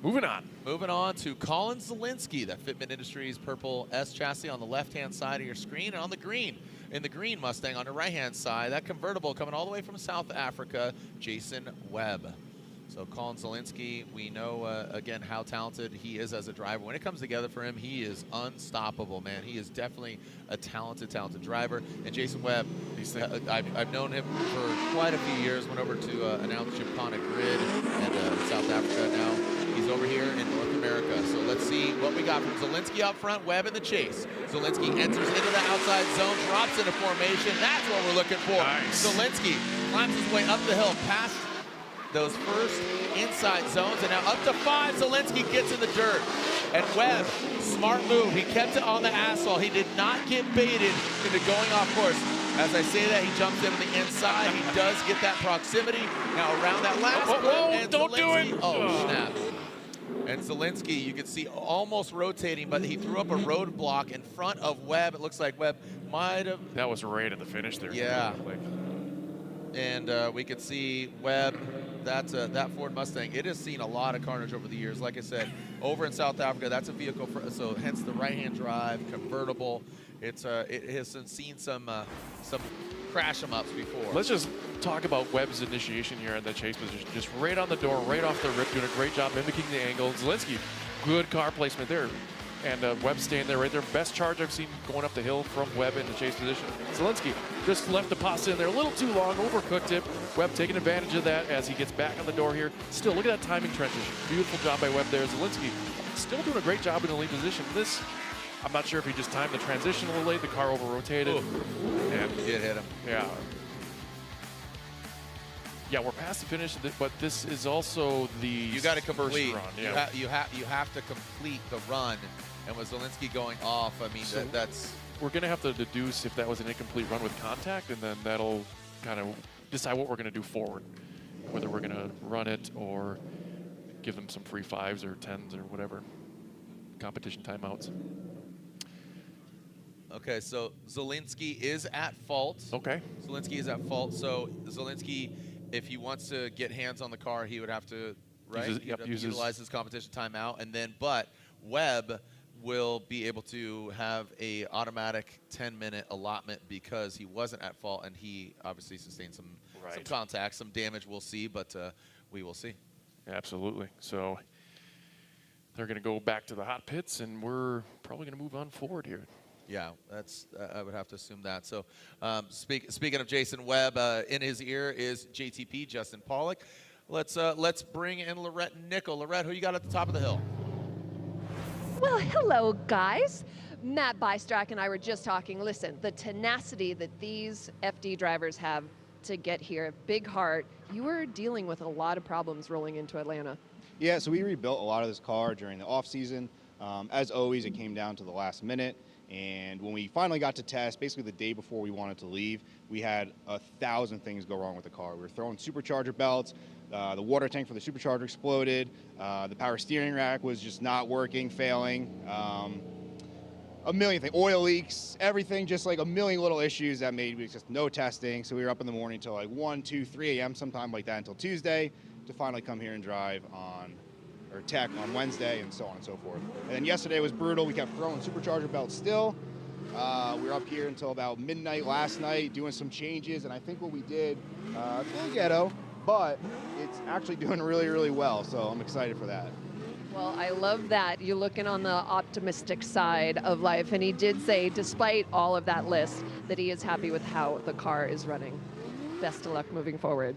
moving on. Moving on to Colin Zilinsky, that Fitment Industries purple S chassis on the left-hand side of your screen, and on the green, in the green Mustang on the right-hand side, that convertible coming all the way from South Africa, Jason Webb. So Colin Zilinsky, we know, again, how talented he is as a driver. When it comes together for him, he is unstoppable, man. He is definitely a talented driver. And Jason Webb, I've known him for quite a few years. Went over to announce Gymkhana Grid in South Africa. Now he's over here in North America. So let's see what we got from Zilinsky up front, Webb in the chase. Zilinsky enters into the outside zone, drops into formation. That's what we're looking for. Nice. Zilinsky climbs his way up the hill, past those first inside zones, and now up to 5, Zilinsky gets in the dirt. And Webb, smart move, he kept it on the asphalt. He did not get baited into going off course. As I say that, he jumps in on the inside. He does get that proximity. Now around that last and don't Zilinsky, do it. Oh, snap. And Zilinsky, you can see almost rotating, but he threw up a roadblock in front of Webb. It looks like Webb might have. That was right at the finish there. Yeah. And we could see Webb, that Ford Mustang, it has seen a lot of carnage over the years. Like I said, over in South Africa, that's a vehicle, so hence the right-hand drive, convertible. It has seen some crash em ups before. Let's just talk about Webb's initiation here in the chase position. Just right on the door, right off the rip, doing a great job mimicking the angle. Zilinsky, good car placement there. And Webb staying there right there. Best charge I've seen going up the hill from Webb in the chase position. Zilinsky just left the pasta in there a little too long, overcooked it. Webb taking advantage of that as he gets back on the door here. Still, look at that timing transition. Beautiful job by Webb there. Zilinsky still doing a great job in the lead position. This, I'm not sure if he just timed the transition a little late. The car over-rotated. And he did hit him. Yeah. Yeah, we're past the finish, but this is also the you got to complete. First run. Yeah. You have to complete the run. And with Zilinsky going off, I mean, so that's... We're going to have to deduce if that was an incomplete run with contact, and then that'll kind of decide what we're going to do forward, whether we're going to run it or give them some free 5s or 10s or whatever, competition timeouts. Okay, so Zilinsky is at fault. Okay. Zilinsky is at fault, so Zilinsky, if he wants to get hands on the car, he would have to, right? Utilize his competition timeout, and then, but Webb will be able to have a automatic 10-minute allotment because he wasn't at fault and he obviously sustained some contact, some damage. We'll see, but we will see. Absolutely. So they're going to go back to the hot pits, and we're probably going to move on forward here. Yeah, that's I would have to assume that. So speaking of Jason Webb, in his ear is JTP, Justin Pollock. Let's bring in Lorette Nickel. Lorette, who you got at the top of the hill? Well, hello, guys. Matt Bystrak and I were just talking. Listen, the tenacity that these FD drivers have to get here, big heart. You were dealing with a lot of problems rolling into Atlanta. Yeah, so we rebuilt a lot of this car during the off season. As always, it came down to the last minute. And when we finally got to test, basically the day before we wanted to leave, we had 1,000 things go wrong with the car. We were throwing supercharger belts. The water tank for the supercharger exploded. The power steering rack was just not working, failing. A million things, oil leaks, everything, just like a million little issues that made just no testing. So we were up in the morning till like 1, 2, 3 a.m., sometime like that until Tuesday to finally come here and drive or tech on Wednesday and so on and so forth. And then yesterday was brutal. We kept throwing supercharger belts still. We were up here until about midnight last night doing some changes, and I think what we did, it's a little ghetto, but it's actually doing really, really well, so I'm excited for that. Well, I love that. You're looking on the optimistic side of life, and he did say, despite all of that list, that he is happy with how the car is running. Best of luck moving forward.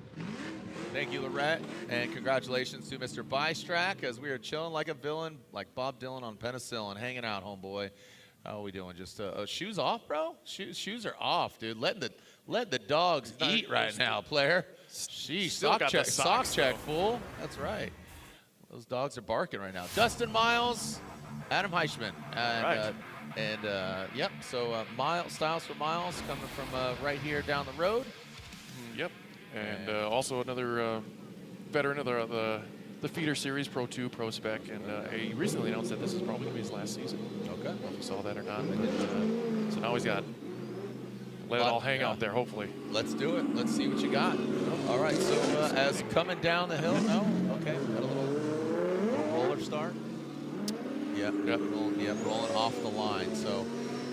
Thank you, Lorette, and congratulations to Mr. Bystrak as we are chilling like a villain, like Bob Dylan on penicillin, hanging out, homeboy. How are we doing? Just shoes off, bro? Shoes are off, dude. Let the dogs eat right now, player. Sheesh, sock check, fool. That's right. Those dogs are barking right now. Dustin Miles, Adam Hushman, yep. So Styles for Miles coming from right here down the road. Yep. And also another veteran of the feeder series, Pro 2, ProSpec, and he recently announced that this is probably going to be his last season. Okay. I don't know if you saw that or not. So now he's got let it all hang out there, hopefully. Let's do it. Let's see what you got. All right, so as coming down the hill, okay, got a little roller start. Yep. Rolling off the line. So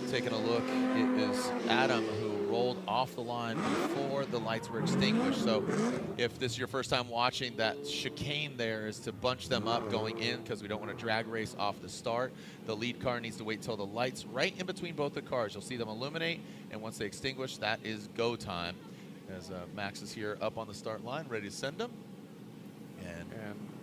taking a look, it is Adam who rolled off the line before the lights were extinguished. So if this is your first time watching, that chicane there is to bunch them up going in because we don't want to drag race off the start. The lead car needs to wait till the lights right in between both the cars. You'll see them illuminate, and once they extinguish, that is go time. As Max is here up on the start line, ready to send them. And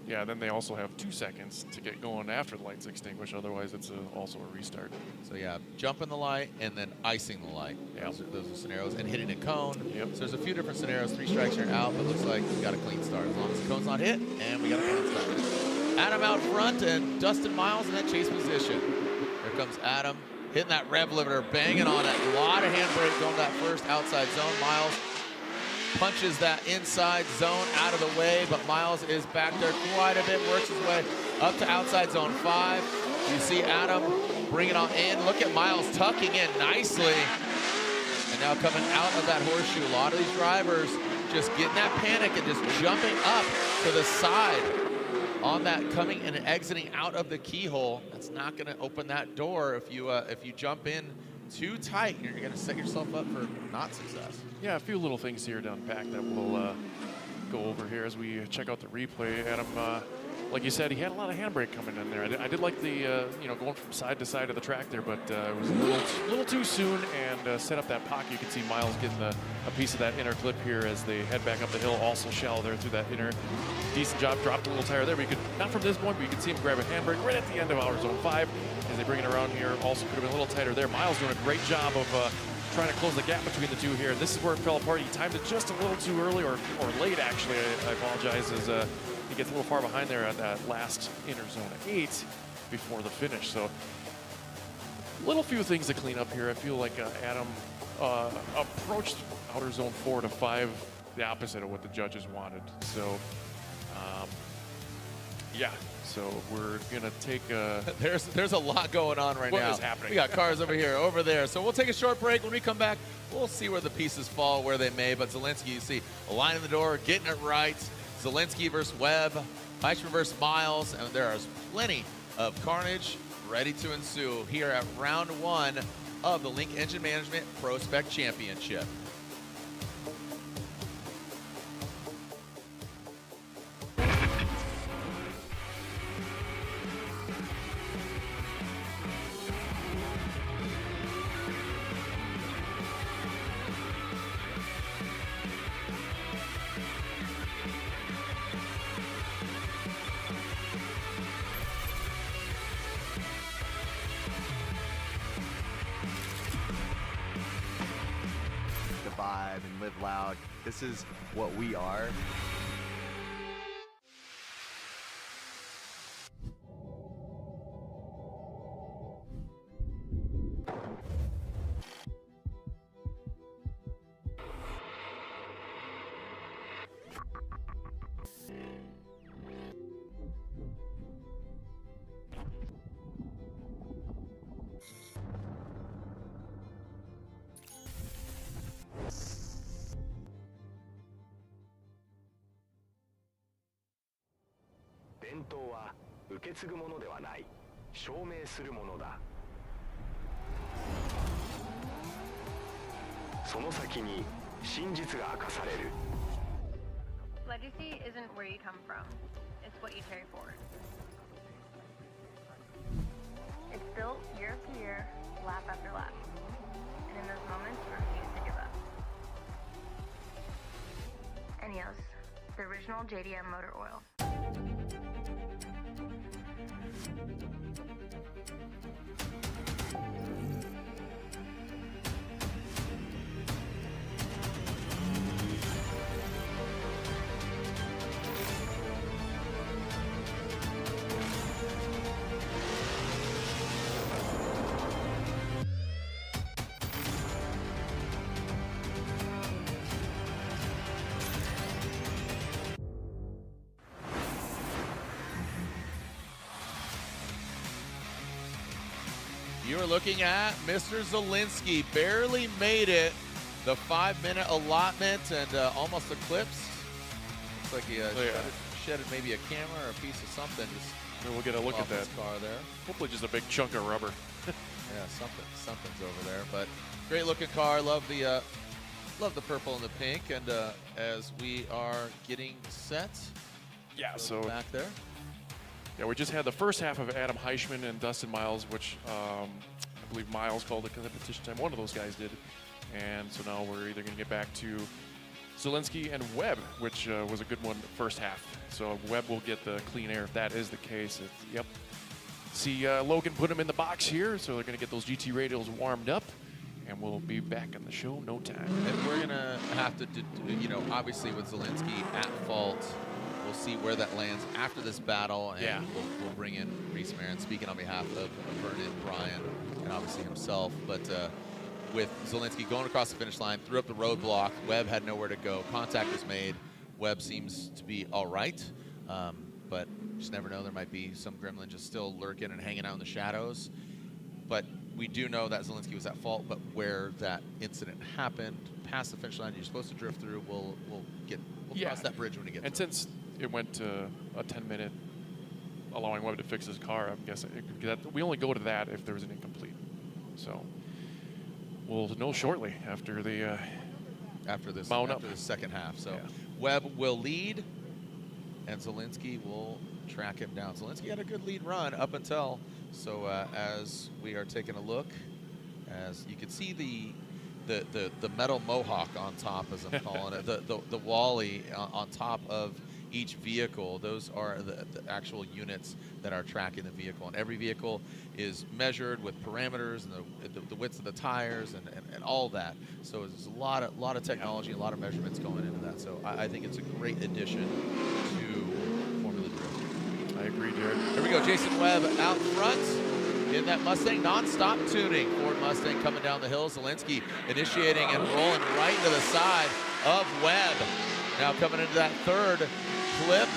yeah, then they also have 2 seconds to get going after the lights extinguish. Otherwise, it's also a restart. So yeah, jumping the light and then icing the light. Yep. Those are scenarios. And hitting a cone. Yep. So there's a few different scenarios. 3 strikes, you're out, but looks like we got a clean start. As long as the cone's not hit, and we got a clean start. Adam out front and Dustin Miles in that chase position. Here comes Adam, hitting that rev limiter, banging on it. A lot of handbrake going that first outside zone. Miles punches that inside zone out of the way, but Miles is back there quite a bit, works his way up to outside zone 5. You see Adam bringing on in. Look at Miles tucking in nicely. And now coming out of that horseshoe. A lot of these drivers just getting that panic and just jumping up to the side on that coming and exiting out of the keyhole. That's not going to open that door if you jump in too tight. You're going to set yourself up for not success. Yeah, a few little things here down back that we'll go over here as we check out the replay. Adam, like you said, he had a lot of handbrake coming in there. I did like the, going from side to side of the track there, but it was a little too soon and set up that pocket. You can see Miles getting a piece of that inner clip here as they head back up the hill, also shallow there through that inner. Decent job, dropped a little tire there, but you could, not from this point, but you could see him grab a handbrake right at the end of outer zone 5 as they bring it around here. Also could have been a little tighter there. Miles doing a great job of trying to close the gap between the two here. This is where it fell apart. He timed it just a little too early, or late actually. I apologize, as he gets a little far behind there at that last inner zone 8 before the finish. So little few things to clean up here. I feel like Adam approached outer zone 4 to 5 the opposite of what the judges wanted. So yeah. So we're gonna take a. There's a lot going on right now. What is happening? We got cars over here, over there. So we'll take a short break. When we come back, we'll see where the pieces fall, where they may. But Zilinsky, you see, a line in the door, getting it right. Zilinsky versus Webb, Hushman versus Miles, and there is plenty of carnage ready to ensue here at round 1 of the Link Engine Management ProSpec Championship. Vibe and live loud. This is what we are. Legacy isn't where you come from, it's what you carry forward. It's built year after year, lap after lap, and in those moments you refuse to give up. Enios, the original JDM motor oil. You're looking at Mr. Zilinsky, barely made it the 5-minute allotment and almost eclipsed. Looks like he shedded maybe a camera or a piece of something. Maybe we'll get a look at that car there. Hopefully just a big chunk of rubber. Yeah, something's over there. But great looking car. Love the purple and the pink. And as we are getting set, so back there. Yeah, we just had the first half of Adam Hushman and Dustin Miles, which I believe Miles called the competition time. One of those guys did. And so now we're either going to get back to Zilinsky and Webb, which was a good one first half. So Webb will get the clean air if that is the case. Yep. See Logan put him in the box here, so they're going to get those GT radials warmed up. And we'll be back on the show no time. And we're going to have to, obviously with Zilinsky at fault, we'll see where that lands after this battle, and we'll bring in Reese Marin, speaking on behalf of Vernon, Brian, and obviously himself. But with Zilinsky going across the finish line, threw up the roadblock, Webb had nowhere to go. Contact was made. Webb seems to be all right, but you just never know. There might be some gremlin just still lurking and hanging out in the shadows. But we do know that Zilinsky was at fault, but where that incident happened, past the finish line, you're supposed to drift through. We'll cross that bridge when we get and to since it went to a 10-minute, allowing Webb to fix his car, I'm guessing we only go to that if there was an incomplete. So we'll know shortly after the after the second half. So Webb will lead, and Zilinsky will track him down. Zilinsky had a good lead run up until. So as we are taking a look, as you can see the metal mohawk on top, as I'm calling it, the Wally on top of each vehicle, those are the actual units that are tracking the vehicle. And every vehicle is measured with parameters and the widths of the tires and all that. So there's a lot of technology, a lot of measurements going into that. So I think it's a great addition to Formula Drift. I agree, Jared. Here we go, Jason Webb out front in that Mustang, non-stop tuning. Ford Mustang coming down the hill. Zilinsky initiating and rolling right to the side of Webb. Now coming into that third flip,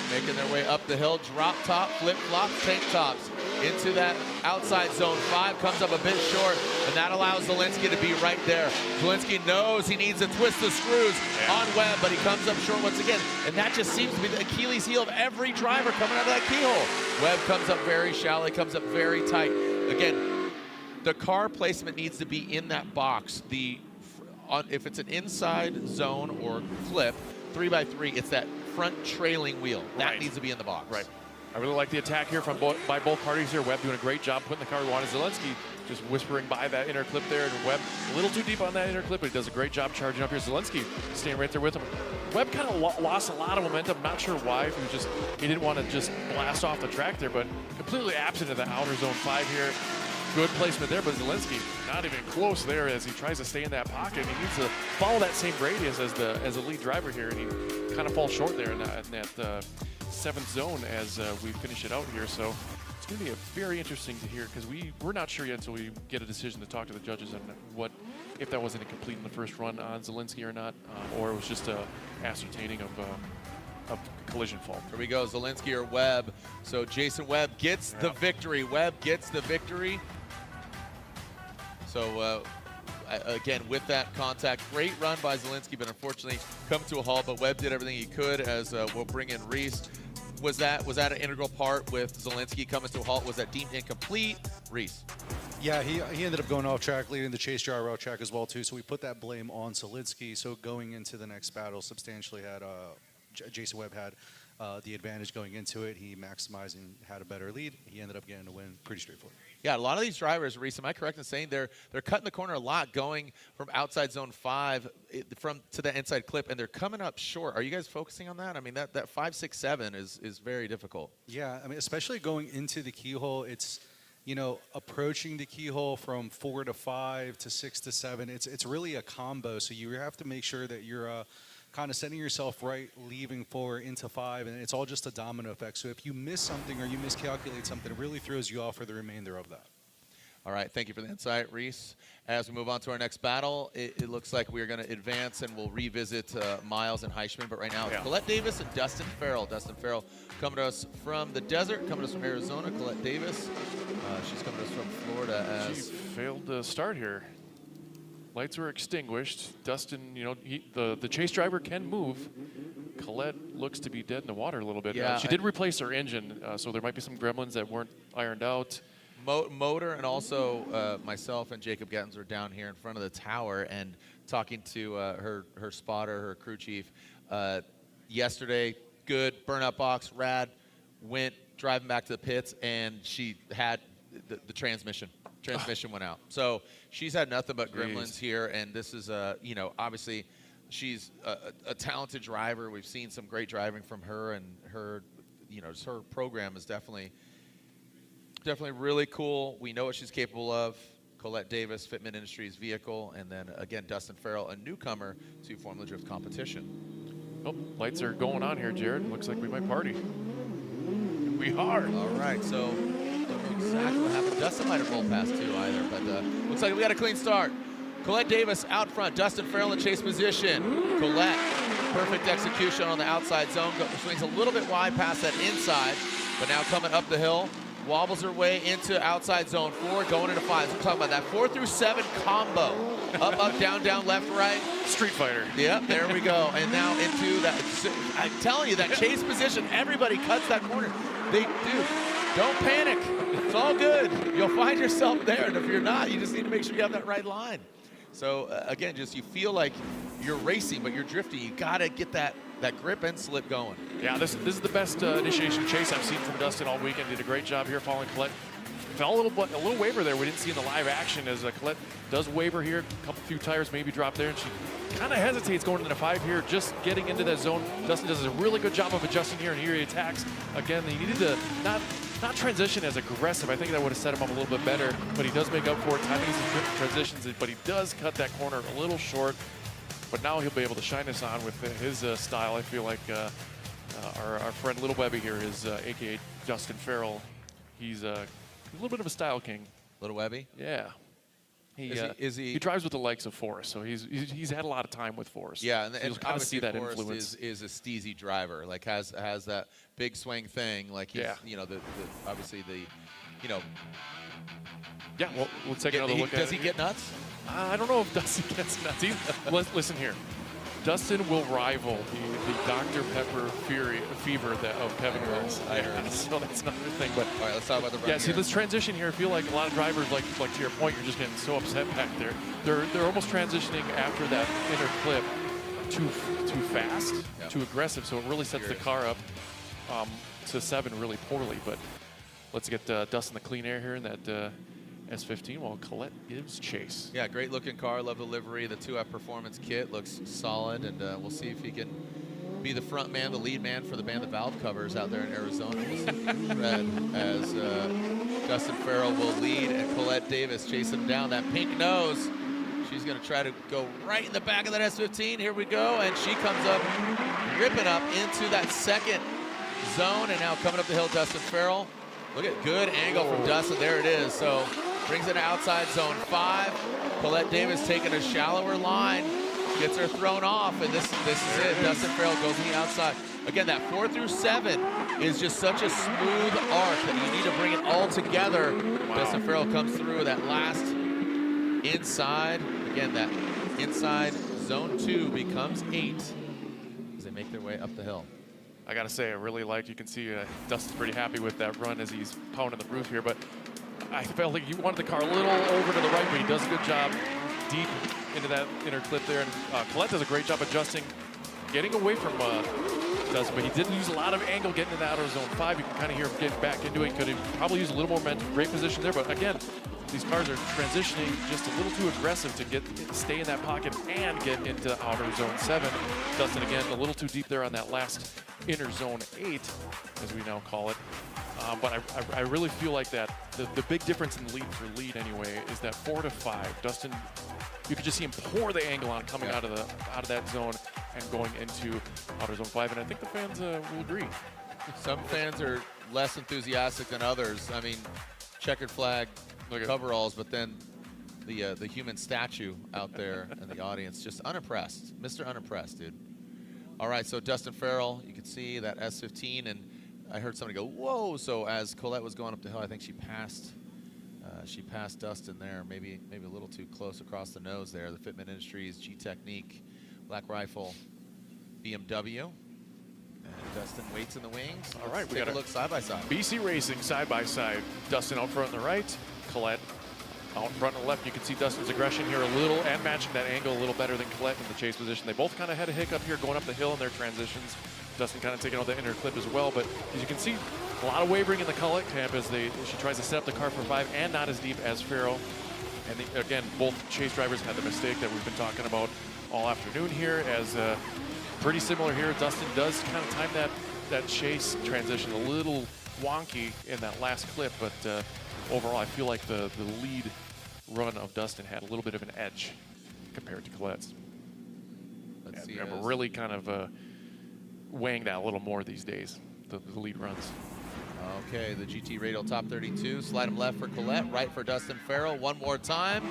making their way up the hill, drop top, flip flop, tank tops. into that outside zone 5, comes up a bit short, and that allows Zilinsky to be right there. Zilinsky knows he needs to twist the screws on Webb, but he comes up short once again, and that just seems to be the Achilles heel of every driver coming out of that keyhole. Webb comes up very shallow, he comes up very tight. Again, the car placement needs to be in that box. If it's an inside zone or flip, 3x3, it's that front trailing wheel. That needs to be in the box. Right. I really like the attack here by both parties here. Webb doing a great job putting the car we wanted. Zilinsky just whispering by that inner clip there, and Webb a little too deep on that inner clip, but he does a great job charging up here. Zilinsky staying right there with him. Webb kind of lost a lot of momentum. Not sure why. If he didn't want to just blast off the track there, but completely absent of the outer zone 5 here. Good placement there, but Zilinsky not even close there as he tries to stay in that pocket. He needs to follow that same radius as the lead driver here, and he kind of falls short there in that 7th zone as we finish it out here. So it's going to be very interesting to hear, because we're not sure yet until we get a decision to talk to the judges on if that wasn't complete in the first run on Zilinsky or not, or it was just ascertaining of collision fault. Here we go, Zilinsky or Webb. So Jason Webb gets the victory. Webb gets the victory. So again, with that contact, great run by Zilinsky, but unfortunately come to a halt. But Webb did everything he could, as we'll bring in Reese. Was that an integral part with Zilinsky coming to a halt? Was that deemed incomplete? Reese. Yeah, he ended up going off track, leading the chase gyro track as well too. So we put that blame on Zilinsky. So going into the next battle, substantially had Jason Webb had the advantage going into it. He maximized and had a better lead. He ended up getting a win pretty straightforward. Yeah, a lot of these drivers, Reese, am I correct in saying they're cutting the corner a lot, going from outside zone 5 to the inside clip, and they're coming up short. Are you guys focusing on that? I mean, that 5, 6, 7 is very difficult. Yeah, I mean, especially going into the keyhole, it's, approaching the keyhole from 4 to 5 to 6 to 7. It's really a combo, so you have to make sure that you're kind of setting yourself right, leaving 4 into 5, and it's all just a domino effect. So if you miss something or you miscalculate something, it really throws you off for the remainder of that. All right, thank you for the insight, Reese. As we move on to our next battle, it looks like we're going to advance, and we'll revisit Miles and Hushman. But right now, it's Colette Davis and Dustin Farrell. Dustin Farrell coming to us from the desert, coming to us from Arizona. Colette Davis, she's coming to us from Florida. She failed to start here. Lights were extinguished. Dustin, the chase driver can move. Colette looks to be dead in the water a little bit. Yeah, she did replace her engine, so there might be some gremlins that weren't ironed out. Motor, and also myself and Jacob Gettens were down here in front of the tower and talking to her spotter, her crew chief. Yesterday, good burnout box, rad. Went driving back to the pits, and she had the transmission. Transmission went out. So she's had nothing but gremlins here, and this is, obviously she's a talented driver. We've seen some great driving from her, and her, just her program is definitely really cool. We know what she's capable of. Colette Davis, Fitment Industries vehicle, and then again Dustin Farrell, a newcomer to Formula Drift competition. Oh, lights are going on here, Jared. Looks like we might party. We are. All right, so don't know exactly what happened. Dustin might have rolled past too either, but looks like we got a clean start. Colette Davis out front, Dustin Farrell in chase position. Colette, perfect execution on the outside zone. Swings a little bit wide past that inside, but now coming up the hill. Wobbles her way into outside zone 4, going into 5. We're talking about that 4 through 7 combo. Up, down, left, right. Street Fighter. Yep, there we go. And now into that, I'm telling you, that chase position, everybody cuts that corner. They do. Don't panic. It's all good. You'll find yourself there. And if you're not, you just need to make sure you have that right line. So, again, just you feel like you're racing, but you're drifting. You got to get that grip and slip going. Yeah, this is the best initiation chase I've seen from Dustin all weekend. Did a great job here following Colette. Fell a little waver there we didn't see in the live action, as Colette does waver here. A few tires maybe drop there, and she kind of hesitates going into 5 here, just getting into that zone. Dustin does a really good job of adjusting here, and here he attacks. Again, he needed to not transition as aggressive. I think that would have set him up a little bit better, but he does make up for it, timing his transitions, but he does cut that corner a little short. But now he'll be able to shine us on with his style. I feel like our friend Little Webby here is a.k.a. Dustin Farrell. He's a little bit of a style king. Little Webby? Yeah. He drives with the likes of Forrest, so he's had a lot of time with Forrest. Yeah, and, so you'll kind of see that Forrest influence. is a steezy driver, like has that big swing thing, like he's obviously the Yeah, well, we'll take another look at it. Does he get nuts? I don't know if Dustin gets nuts. Listen here. Dustin will rival the Dr. Pepper fever of Kevin Wills. I heard. So that's another thing. But all right, let's talk about the run. Yeah, see this transition here. I feel like a lot of drivers, like to your point, you're just getting so upset back there. They're almost transitioning after that inner clip too fast, too aggressive. So it really sets the car up to 7 really poorly. But let's get Dustin the clean air here in that S15 while Colette gives chase. Yeah, great looking car. Love the livery. The 2F Performance kit looks solid, and we'll see if he can be the front man, the lead man for the band, the Valve Covers out there in Arizona. We'll see red as Dustin Farrell will lead, and Colette Davis chasing him down. That pink nose. She's going to try to go right in the back of that S15. Here we go, and she comes up, ripping up into that second zone, and now coming up the hill, Dustin Farrell. Look at good angle from Dustin. There it is. So brings it outside zone 5. Colette Davis taking a shallower line, gets her thrown off, and this is it. Dustin Farrell goes to the outside. Again, that 4 through 7 is just such a smooth arc that you need to bring it all together. Wow. Dustin Farrell comes through that last inside. Again, that inside zone 2 becomes 8 as they make their way up the hill. I gotta say, I really like. You can see Dustin's pretty happy with that run as he's pounding the roof here. But I felt like he wanted the car a little over to the right, but he does a good job deep into that inner clip there. And Colette does a great job adjusting, getting away from Dustin, but he didn't use a lot of angle getting into outer zone 5. You can kind of hear him getting back into it. Could have probably used a little more momentum. Great position there, but again, these cars are transitioning just a little too aggressive to stay in that pocket and get into outer zone 7. Dustin again a little too deep there on that last inner zone 8, as we now call it. But I really feel like that the big difference in the lead for lead anyway is that 4 to 5. Dustin, you could just see him pour the angle on coming out of that zone and going into outer zone 5, and I think the fans will agree. Some fans are less enthusiastic than others. I mean, checkered flag coveralls, but then the human statue out there in the audience just unimpressed. Mr. Unimpressed, dude. All right, so Dustin Farrell, you can see that S15, and I heard somebody go, whoa. So as Colette was going up the hill, I think she passed Dustin there, maybe a little too close across the nose there. The Fitment Industries G-Technique Black Rifle BMW. And Dustin waits in the wings. All right, we got got a look side by side. BC Racing side by side. Dustin out front on the right, Colette out in front on the left. You can see Dustin's aggression here a little and matching that angle a little better than Colette in the chase position. They both kind of had a hiccup here going up the hill in their transitions. Dustin kind of taking out the inner clip as well, but as you can see, a lot of wavering in the Colette camp as she tries to set up the car for 5 and not as deep as Farrell. And again, both chase drivers had the mistake that we've been talking about all afternoon here, as pretty similar here. Dustin does kind of time that chase transition a little wonky in that last clip, but overall I feel like the lead run of Dustin had a little bit of an edge compared to Colette's. Let's see. I'm really kind of weighing that a little more these days, the lead runs. Okay, the GT Radial Top 32. Slide him left for Colette, right for Dustin Farrell. One more time,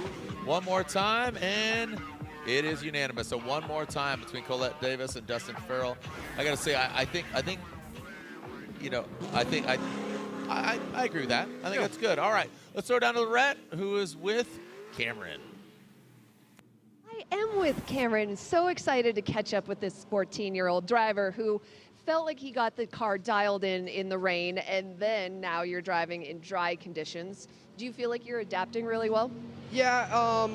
and it is unanimous. So one more time between Colette Davis and Dustin Farrell. I gotta say, I think, you know, I agree with that. I think that's good. All right, let's throw it down to Lorette, who is with Cameron. I am with Cameron. So excited to catch up with this 14-year-old driver who felt like he got the car dialed in the rain, and then now you're driving in dry conditions. Do you feel like you're adapting really well? Yeah,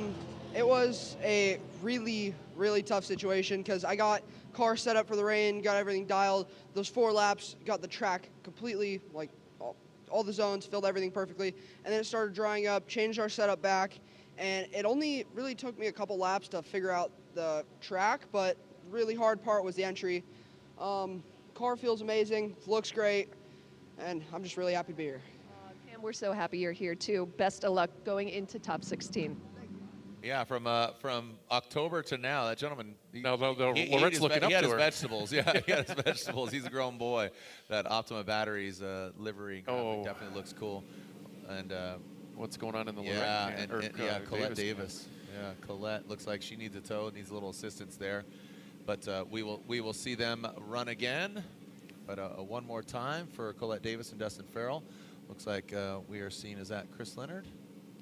it was a really, really tough situation because I got car set up for the rain, got everything dialed. Those 4 laps, got the track completely, like all the zones, filled everything perfectly. And then it started drying up, changed our setup back, and it only really took me a couple laps to figure out the track, but the really hard part was the entry. Car feels amazing, looks great, and I'm just really happy to be here. Cam, we're so happy you're here too. Best of luck going into top 16. Yeah, from October to now, that gentleman. Lorette's looking up to her. He had his vegetables. Yeah, he had his vegetables. He's a grown boy. That Optima Batteries livery definitely looks cool. And what's going on in the yeah, Lorraine and Colette Davis. Yeah, Colette looks like she needs a tow, needs a little assistance there. But we will see them run again. But one more time for Colette Davis and Dustin Farrell. Looks like we are seeing, is that Chris Leonard?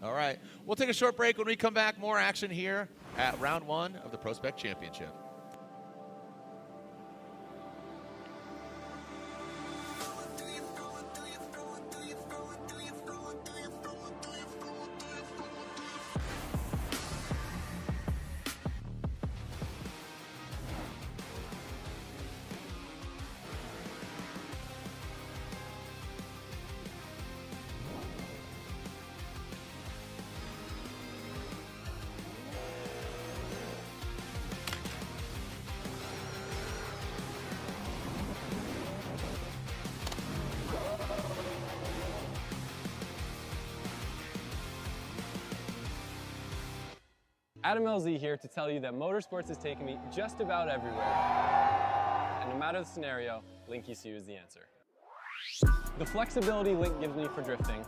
All right, we'll take a short break. When we come back, more action here at round 1 of the ProSpec Championship. Adam LZ here to tell you that motorsports has taken me just about everywhere. And no matter the scenario, Link ECU is the answer. The flexibility Link gives me for drifting,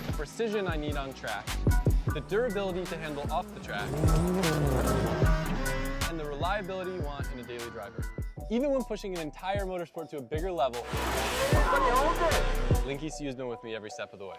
the precision I need on track, the durability to handle off the track, and the reliability you want in a daily driver. Even when pushing an entire motorsport to a bigger level, Link ECU has been with me every step of the way.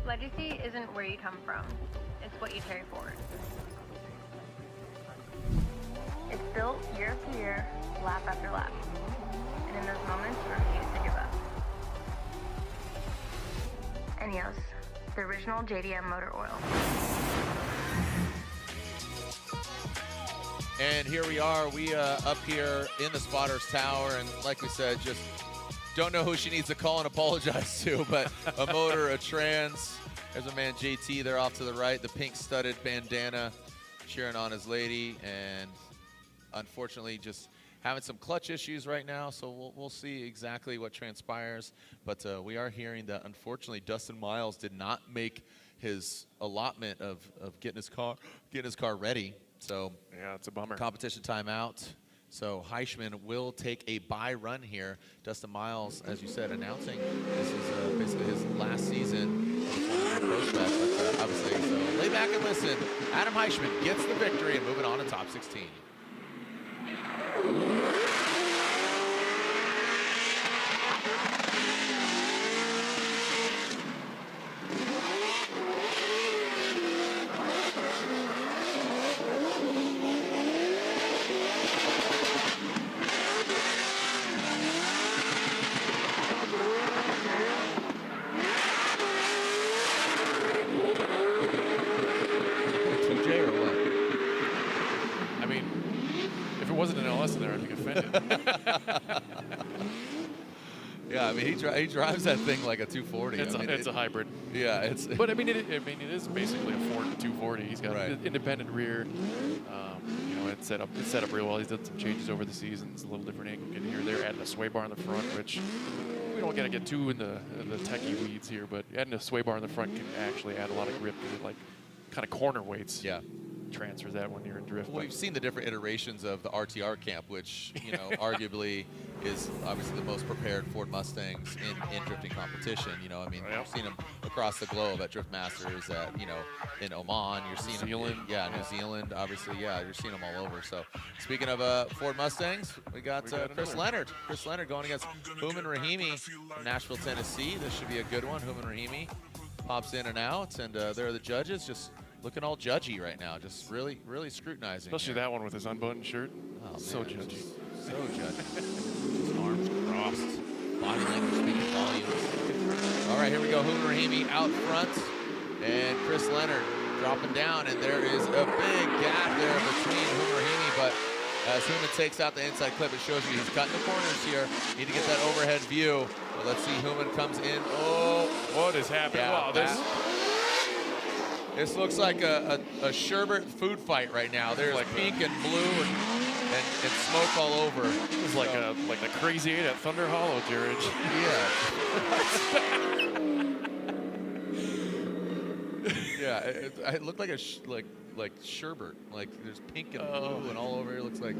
Legacy isn't where you come from, it's what you carry forward. It's built year after year, lap after lap. And in those moments, you refuse to give up. ENEOS, the original JDM motor oil. And here we are, up here in the Spotters Tower, and like we said, just don't know who she needs to call and apologize to, but a motor, a trans. There's a man, JT, there off to the right, the pink studded bandana, cheering on his lady, and unfortunately just having some clutch issues right now, so we'll see exactly what transpires. But we are hearing that unfortunately Dustin Miles did not make his allotment of getting his car ready. So yeah, it's a bummer. Competition timeout. So Hushman will take a bye run here. Dustin Miles, as you said, announcing this is basically his last season of the ProSpec. But obviously, so lay back and listen. Adam Hushman gets the victory and moving on to top 16. Yeah, I mean he drives that thing like a 240. It's a hybrid. Yeah, it's. But I mean it is basically a Ford 240. He's got an independent rear. You know, it's set up real well. He's done some changes over the season. It's a little different angle in here. They're adding a sway bar in the front, which we don't gotta get too in the techie weeds here, but adding a sway bar in the front can actually add a lot of grip because it like kind of corner weights. Yeah. Transfers that when you're in drift. Well, we've seen the different iterations of the RTR camp, which, you know, arguably is obviously the most prepared Ford Mustangs in drifting competition. You know, I mean, you've seen them across the globe at Drift Masters, at, you know, in Oman, you're seeing New Zealand. New Zealand, obviously, you're seeing them all over. So speaking of Ford Mustangs, we got Chris Leonard. Chris Leonard going against Hushman Rahimi from Nashville, Tennessee. This should be a good one. Hushman Rahimi pops in and out, and there are the judges just looking all judgy right now, just really, really scrutinizing. Especially that one with his unbuttoned shirt. Oh, so man, judgy. So judgy. His arms crossed, body language speaking volumes. All right, here we go. Human Raheem out front, and Chris Leonard dropping down, and there is a big gap there between Human Raheem, but as Human takes out the inside clip, it shows you he's cutting the corners here. Need to get that overhead view. But let's see, Human comes in. Oh, what is happening? yeah, Wow, this looks like a sherbet food fight right now. There's like pink and blue and smoke all over. It's like the Crazy 8 at Thunder Hollow, Jared. Yeah. Yeah, it looked like like sherbet. Like there's pink and blue and all over. It looks like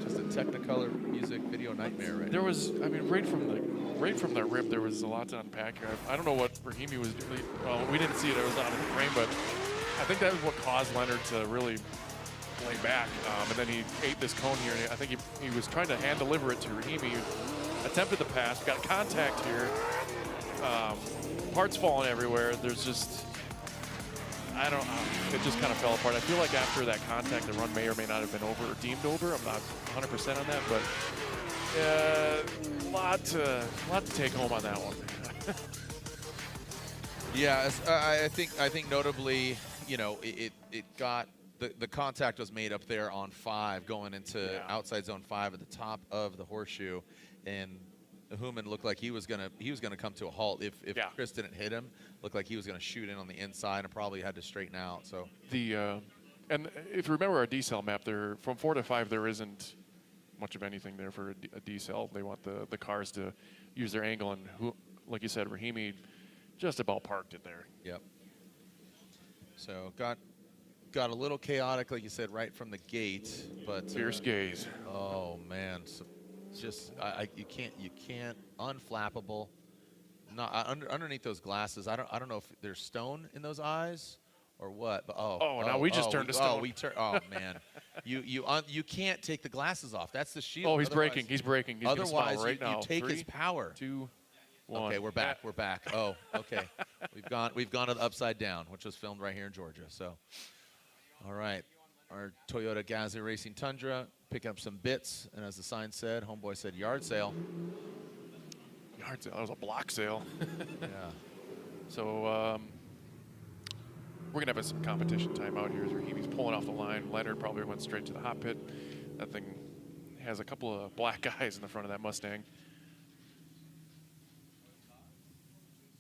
just a Technicolor music video nightmare right There now. was, I mean, right from the rip, there was a lot to unpack here. I don't know what Raheem was doing. Well, we didn't see it. It was out of the frame, but I think that was what caused Leonard to really lay back. And then he ate this cone here. And I think he was trying to hand deliver it to Raheem. He attempted the pass, got contact here. Parts falling everywhere. There's just, I don't know. It just kind of fell apart. I feel like after that contact, the run may or may not have been over or deemed over. I'm not 100% on that, but a lot to take home on that one. Yeah, I think notably, you know, it got the contact was made up there on 5 going into outside zone 5 at the top of the horseshoe, and Human looked like he was gonna come to a halt if Chris didn't hit him. Looked like he was gonna shoot in on the inside and probably had to straighten out. So and if you remember our decel map, there from 4 to 5 there isn't much of anything there for a decel. They want the cars to use their angle, and like you said, Rahimi just about parked it there. Yep. So got a little chaotic, like you said, right from the gate, but fierce gaze. Oh man, so just you can't unflappable. Not underneath those glasses. I don't know if there's stone in those eyes or what. But now we just turned to stone. Oh man, you can't take the glasses off. That's the shield. Oh, he's breaking. He's breaking. He's otherwise, right now. You take 3, his power. 2, 1. Okay, we're back. We're back. Oh, okay. We've gone to the upside down, which was filmed right here in Georgia. So, all right, our Toyota Gazoo Racing Tundra picking up some bits, and as the sign said, homeboy said yard sale. Yard sale. That was a block sale. Yeah. So we're gonna have some competition time out here as Rahimi's pulling off the line. Leonard probably went straight to the hot pit. That thing has a couple of black guys in the front of that Mustang.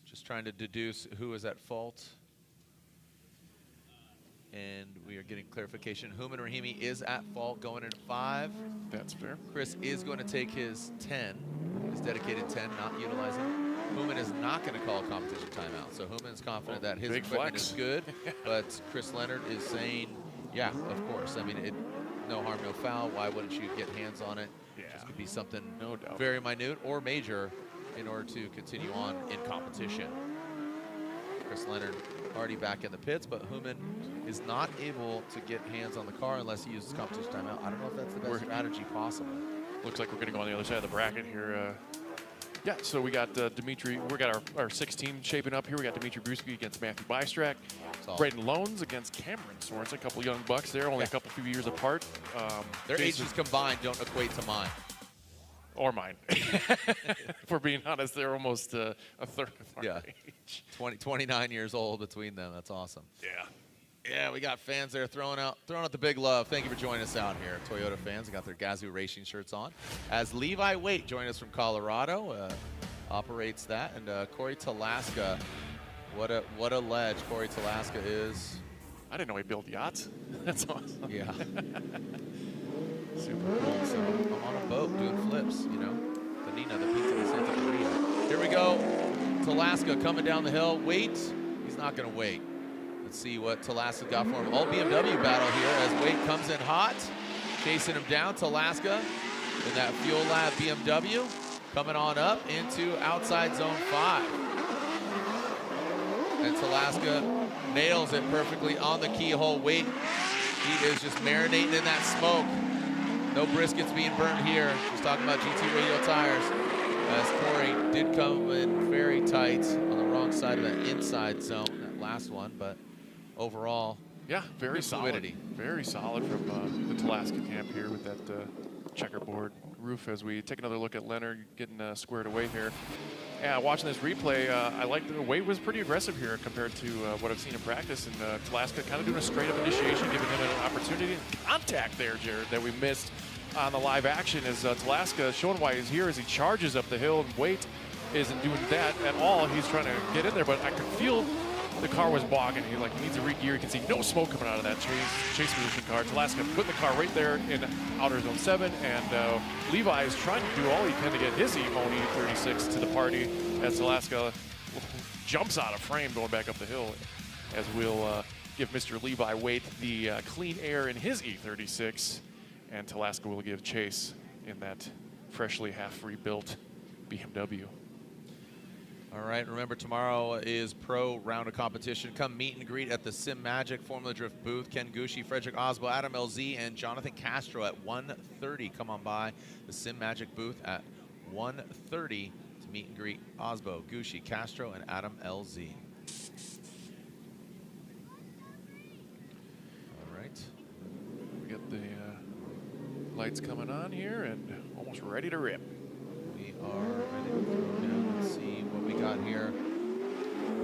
Just trying to deduce who is at fault. And we are getting clarification. Human Rahimi is at fault going into 5. That's fair. Chris is going to take his 10, his dedicated 10, not utilizing. Human is not going to call a competition timeout. So Human is confident that his equipment is good, but Chris Leonard is saying, yeah, of course. I mean, no harm, no foul. Why wouldn't you get hands on it? Yeah. This could be something no doubt. Very minute or major in order to continue on in competition. Chris Leonard already back in the pits, but Human is not able to get hands on the car unless he uses competition timeout. I don't know if that's the best strategy possible. Looks like we're going to go on the other side of the bracket here. Yeah, so we got Dimitri. We got our 16 shaping up here. We got Dimitri Brutsky against Matthew Bystrak. Braden Loans against Cameron Sorenson. A couple young bucks there, only a couple few years apart. Their ages combined don't equate to mine. Or mine. If we're being honest, they're almost a third of our age. 29 years old between them. That's awesome. Yeah. Yeah, we got fans there throwing out the big love. Thank you for joining us out here. Toyota fans got their Gazoo Racing shirts on. As Levi Waite joined us from Colorado, operates that, and Corey Talaska, what a ledge Corey Talaska is. I didn't know he built yachts. That's awesome. Yeah. Super cool. So I'm on a boat doing flips, you know. The Nina, the Pizza, the Santa Maria. Here we go. Talaska coming down the hill. Wait. He's not going to wait. Let's see what Talaska got for him. All BMW battle here as Wade comes in hot. Chasing him down. Talaska in that Fuel Lab BMW. Coming on up into outside zone 5. And Talaska nails it perfectly on the keyhole. Wade, he is just marinating in that smoke. No briskets being burnt here. Just talking about GT radial tires. As Corey did come in very tight on the wrong side of that inside zone, that last one, but overall, yeah, very solid. Fluidity. Very solid from the Talaska camp here with that checkerboard roof as we take another look at Leonard getting squared away here. Yeah, watching this replay, I like the Wade was pretty aggressive here compared to what I've seen in practice. And Taska kind of doing a straight-up initiation, giving him an opportunity and contact there, Jared, that we missed on the live action. As Taska showing why he's here as he charges up the hill, and Wade isn't doing that at all. He's trying to get in there, but I could feel the car was bogging. He needs to re-gear. You can see no smoke coming out of that chase position car. Taska putting the car right there in outer zone 7, and Levi is trying to do all he can to get his Only 36 to the party as Taska jumps out of frame going back up the hill, as we'll give Mr. Levi Wade the clean air in his E36, and Taska will give chase in that freshly half-rebuilt BMW. All right, remember tomorrow is pro round of competition. Come meet and greet at the Sim Magic Formula Drift booth. Ken Gushi, Frederick Osbo, Adam LZ, and Jonathan Castro at 1:30. Come on by the Sim Magic booth at 1:30 to meet and greet Osbo, Gushi, Castro, and Adam LZ. All right. We got the lights coming on here and almost ready to rip. We are ready to go down. Let's see what we got here.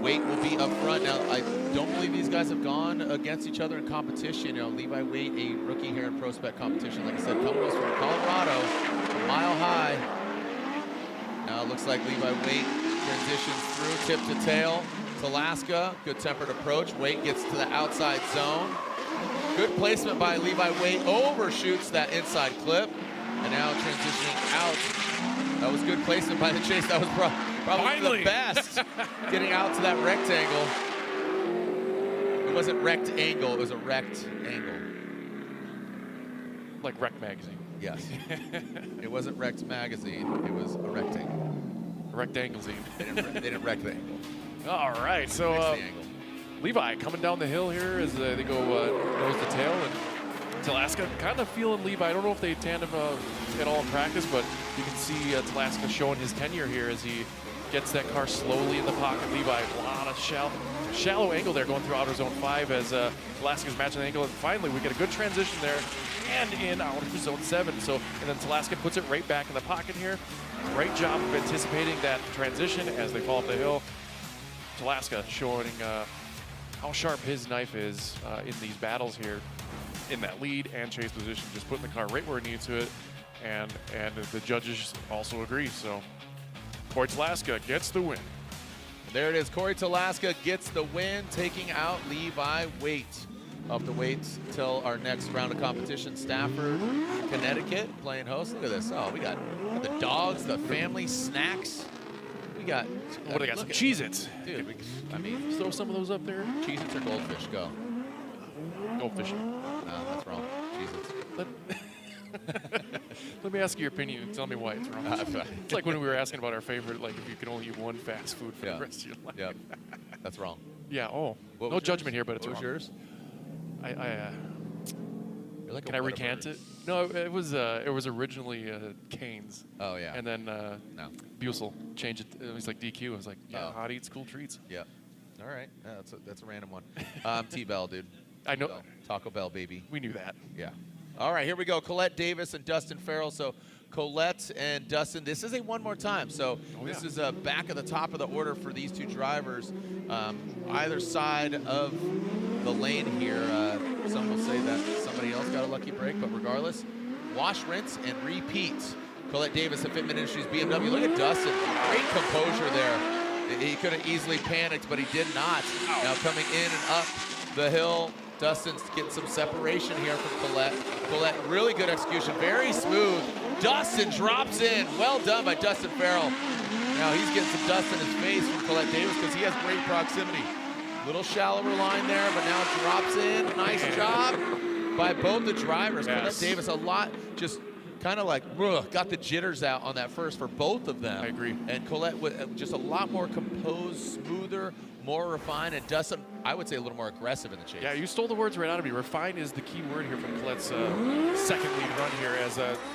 Wade will be up front. Now, I don't believe these guys have gone against each other in competition. You know, Levi Wade, a rookie here in ProSpec competition. Like I said, coming to us from Colorado, a mile high. Now it looks like Levi Wade transitions through tip to tail. Taska, good tempered approach. Wade gets to the outside zone. Good placement by Levi Wade. Overshoots that inside clip. And now transitioning out. That was good placement by the chase. That was probably the best. Getting out to that rectangle. It wasn't rectangle, it was a rectangle. Like Rec Magazine. Yes. It wasn't Rec Magazine, it was a rectangle. A rectangle-zine. They didn't rectangle. All right, so Levi coming down the hill here as they go nose to tail, and Taska kind of feeling Levi. I don't know if they tandem at all in practice, but you can see Taska showing his tenure here as he gets that car slowly in the pocket. Levi, a lot of shallow angle there going through outer zone 5 as Taska's matching the angle. And finally, we get a good transition there and in outer zone 7. So, and then Taska puts it right back in the pocket here. Great job of anticipating that transition as they fall up the hill. Taska showing how sharp his knife is in these battles here, in that lead and chase position, just putting the car right where it needs to it, and the judges also agree. So Corey Taska gets the win. There it is. Corey Taska gets the win, taking out Levi Wade. I'll have to wait till our next round of competition. Stafford, Connecticut, playing host. Look at this. Oh, we got the dogs, the family snacks. We got. What do they got? Some Cheez-Its. Dude, I mean, throw some of those up there. Cheez-Its or goldfish? Go. Goldfish. No, that's wrong. Cheez-Its. Let me ask you your opinion and tell me why it's wrong. It's like when we were asking about our favorite, like if you could only eat one fast food for the rest of your life. Yep. That's wrong. Yeah, oh. What no judgment here, but it's wrong. What was yours? Like can I recant it? No, it was originally Cane's. Oh, yeah. And then no. Busel changed it. It was like DQ. I was like, yeah, hot eats cool treats. Yeah. All right. Yeah, that's a random one. T-Bell, dude. I know. Taco Bell, baby. We knew that. Yeah. All right, here we go. Colette Davis and Dustin Farrell. So Colette and Dustin, this is a one more time. So this is back at the top of the order for these two drivers. Either side of the lane here. Some will say that somebody else got a lucky break, but regardless, wash, rinse, and repeat. Colette Davis of Fitment Industries BMW. Look at Dustin. Great composure there. He could have easily panicked, but he did not. Now coming in and up the hill, Dustin's getting some separation here from Colette. Colette, really good execution, very smooth. Dustin drops in. Well done by Dustin Farrell. Now he's getting some dust in his face from Colette Davis because he has great proximity. Little shallower line there, but now it drops in. Nice job by both the drivers. Yes. Colette Davis, a lot, just kind of like, got the jitters out on that first for both of them. I agree. And Colette with just a lot more composed, smoother, more refined, and Dustin, I would say, a little more aggressive in the chase. Yeah, you stole the words right out of me. Refined is the key word here from Colette's second lead run here,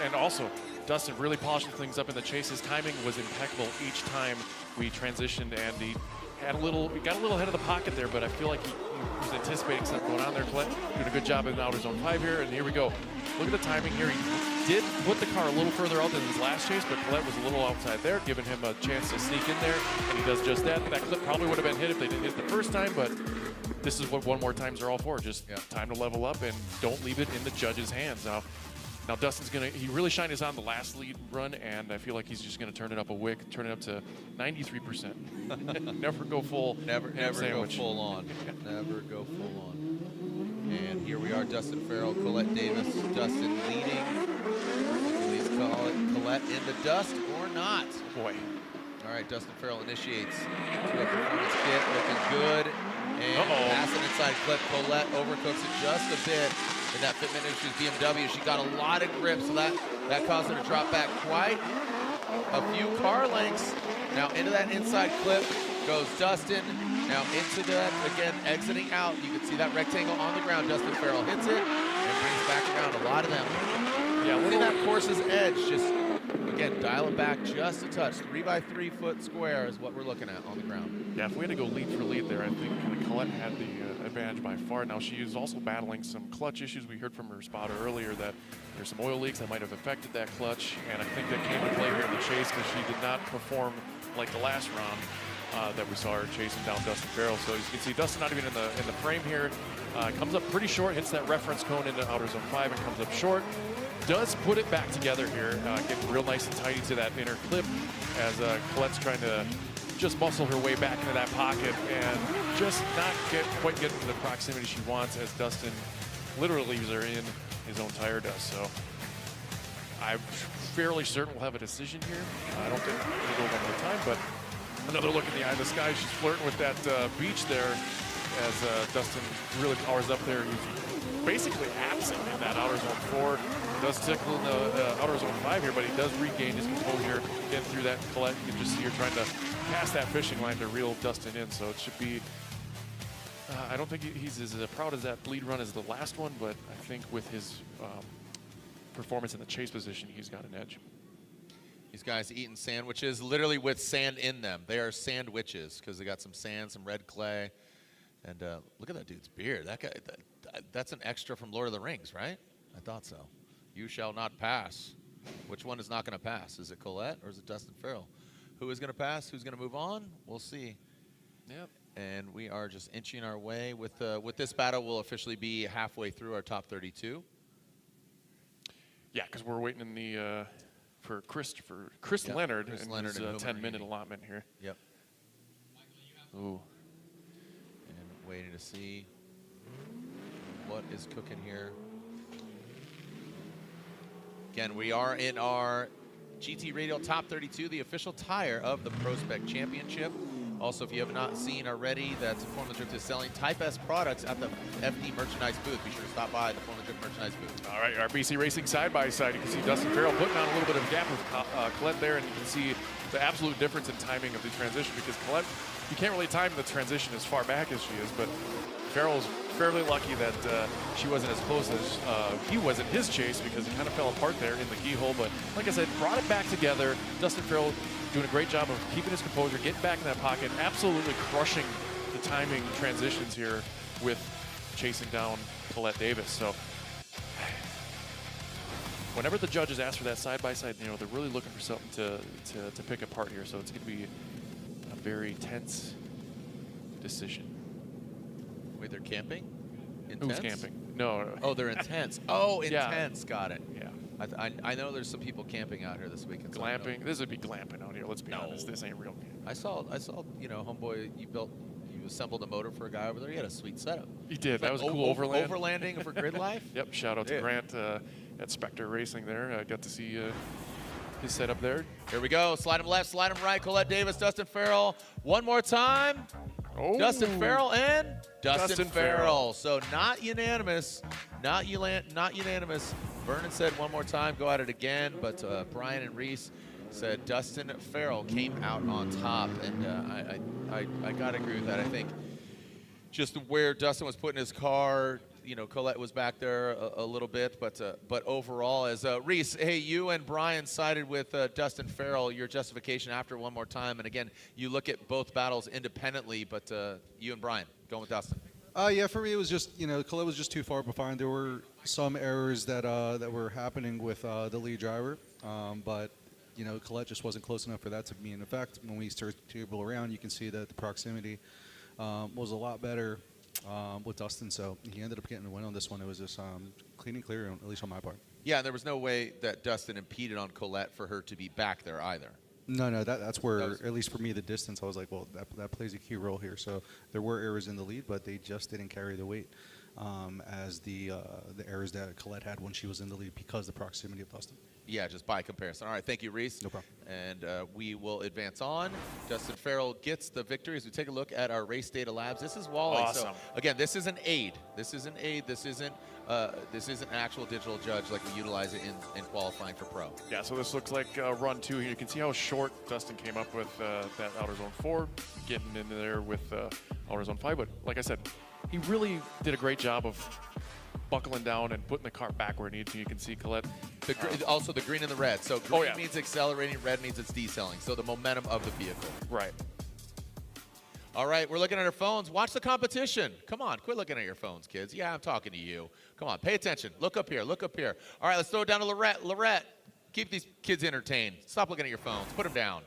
and also Dustin really polishing things up in the chase. His timing was impeccable each time we transitioned, and he got a little ahead of the pocket there, but I feel like he was anticipating something going on there. Colette doing a good job in outer zone 5 here, and here we go. Look at the timing here. He did put the car a little further out than his last chase, but Colette was a little outside there, giving him a chance to sneak in there, and he does just that. That clip probably would have been hit if they didn't hit the first time, but this is what one more times are all for. Just time to level up and don't leave it in the judge's hands. Now Dustin's he really shined his on the last lead run, and I feel like he's just gonna turn it up a wick, turn it up to 93%. Never go full. Never go full on. Never go full on. And here we are, Dustin Farrell, Colette Davis, Dustin leading. Please call it Colette in the dust or not. Boy. All right, Dustin Farrell initiates to a performance kit, looking good. And passing inside clip, Colette overcooks it just a bit. In that Fitment Industries BMW, she got a lot of grip, so that caused her to drop back quite a few car lengths. Now into that inside clip goes Dustin. Now into that, again, exiting out. You can see that rectangle on the ground. Dustin Farrell hits it and brings back around a lot of them. Yeah, in that course's edge, just, again, dial it back just a touch. 3x3 foot square is what we're looking at on the ground. Yeah, if we had to go lead for lead there, I think Colette had the advantage by far. Now, she is also battling some clutch issues. We heard from her spotter earlier that there's some oil leaks that might have affected that clutch, and I think that came into play here in the chase because she did not perform like the last round that we saw her chasing down Dustin Farrell. So as you can see, Dustin not even in the frame here. Comes up pretty short, hits that reference cone into outer zone 5 and comes up short. Does put it back together here, getting real nice and tidy to that inner clip as Colette's trying to just muscle her way back into that pocket and just not quite get to the proximity she wants as Dustin literally leaves her in his own tire dust. So I'm fairly certain we'll have a decision here. I don't think we'll go one more time, but another look in the eye of the sky. She's flirting with that beach there as Dustin really powers up there. He's basically absent in that outer zone 4. Does tickle in the outer zone 5 here, but he does regain his composure, getting through that Colette. You can just see her trying to pass that fishing line to reel Dustin in. So it should be, I don't think he's as proud as that lead run as the last one, but I think with his performance in the chase position, he's got an edge. These guys eating sandwiches, literally with sand in them. They are sandwiches because they got some sand, some red clay. And look at that dude's beard. That guy, that's an extra from Lord of the Rings, right? I thought so. You shall not pass. Which one is not going to pass? Is it Colette or is it Dustin Farrell? Who is going to pass? Who's going to move on? We'll see. Yep. And we are just inching our way. With this battle, we'll officially be halfway through our top 32. Yeah, because we're waiting in the for Chris Leonard and Leonard his 10-minute allotment here. Yep. Ooh. And waiting to see what is cooking here. Again, we are in our GT Radio Top 32, the official tire of the ProSpec Championship. Also, if you have not seen already, that Formula Drift is selling Type S products at the FD merchandise booth. Be sure to stop by the Formula Drift merchandise booth. All right, our BC Racing side-by-side. You can see Dustin Farrell putting on a little bit of a gap with Colette there, and you can see the absolute difference in timing of the transition because Colette, you can't really time the transition as far back as she is, but Farrell's fairly lucky that she wasn't as close as he was in his chase because he kind of fell apart there in the key hole. But like I said, brought it back together. Dustin Farrell doing a great job of keeping his composure, getting back in that pocket, absolutely crushing the timing transitions here with chasing down Colette Davis. So whenever the judges ask for that side-by-side, you know, they're really looking for something to pick apart here. So it's going to be a very tense decision. Wait, they're camping? Intense? Who's camping? No. Oh, they're intense. Oh, Yeah. intense. Got it. Yeah. I know there's some people camping out here this weekend. So Glamping. This would be glamping out here. Let's be honest. This ain't real camping. I saw, you know, homeboy, you assembled a motor for a guy over there. He had a sweet setup. He did. That was a cool overland. Overlanding for Grid Life. Yep. Shout out to Grant at Spectre Racing there. I got to see his setup there. Here we go. Slide him left, slide him right. Colette Davis, Dustin Farrell. One more time. Oh. Dustin Farrell and Dustin Farrell. So not unanimous. Not unanimous. Vernon said one more time, go at it again. But Brian and Reese said Dustin Farrell came out on top. And I got to agree with that. I think just where Dustin was putting his car, you know, Colette was back there a little bit. But overall, as Reese, hey, you and Brian sided with Dustin Farrell. Your justification after one more time. And again, you look at both battles independently, but you and Brian going with Dustin. Yeah, for me it was just, Colette was just too far behind. There were some errors that were happening with the lead driver, but Colette just wasn't close enough for that to be in effect. When we start to table around, you can see that the proximity was a lot better with Dustin, so he ended up getting the win on this one. It was just clean and clear, at least on my part. Yeah, and there was no way that Dustin impeded on Colette for her to be back there either. No, that's where, at least for me, the distance, I was like, well, that plays a key role here. So there were errors in the lead, but they just didn't carry the weight as the errors that Colette had when she was in the lead because of the proximity of Dustin. Yeah, just by comparison. All right, thank you, Reese. No problem. And we will advance on. Justin Farrell gets the victory as we take a look at our race data labs. This is Wally. Awesome. So again, this is an aid. This is an aid. This isn't actual digital judge like we utilize it in qualifying for pro. Yeah, so this looks like run 2 here. You can see how short Dustin came up with that outer zone 4, getting in there with outer zone 5. But like I said, he really did a great job of buckling down and putting the car back where it needed to. You can see Colette. Also the green and the red. So green means accelerating, red means it's decelerating. So the momentum of the vehicle. Right. All right, we're looking at our phones. Watch the competition. Come on, quit looking at your phones, kids. Yeah, I'm talking to you. Come on, pay attention. Look up here, look up here. All right, let's throw it down to Lorette. Lorette, keep these kids entertained. Stop looking at your phones. Put them down.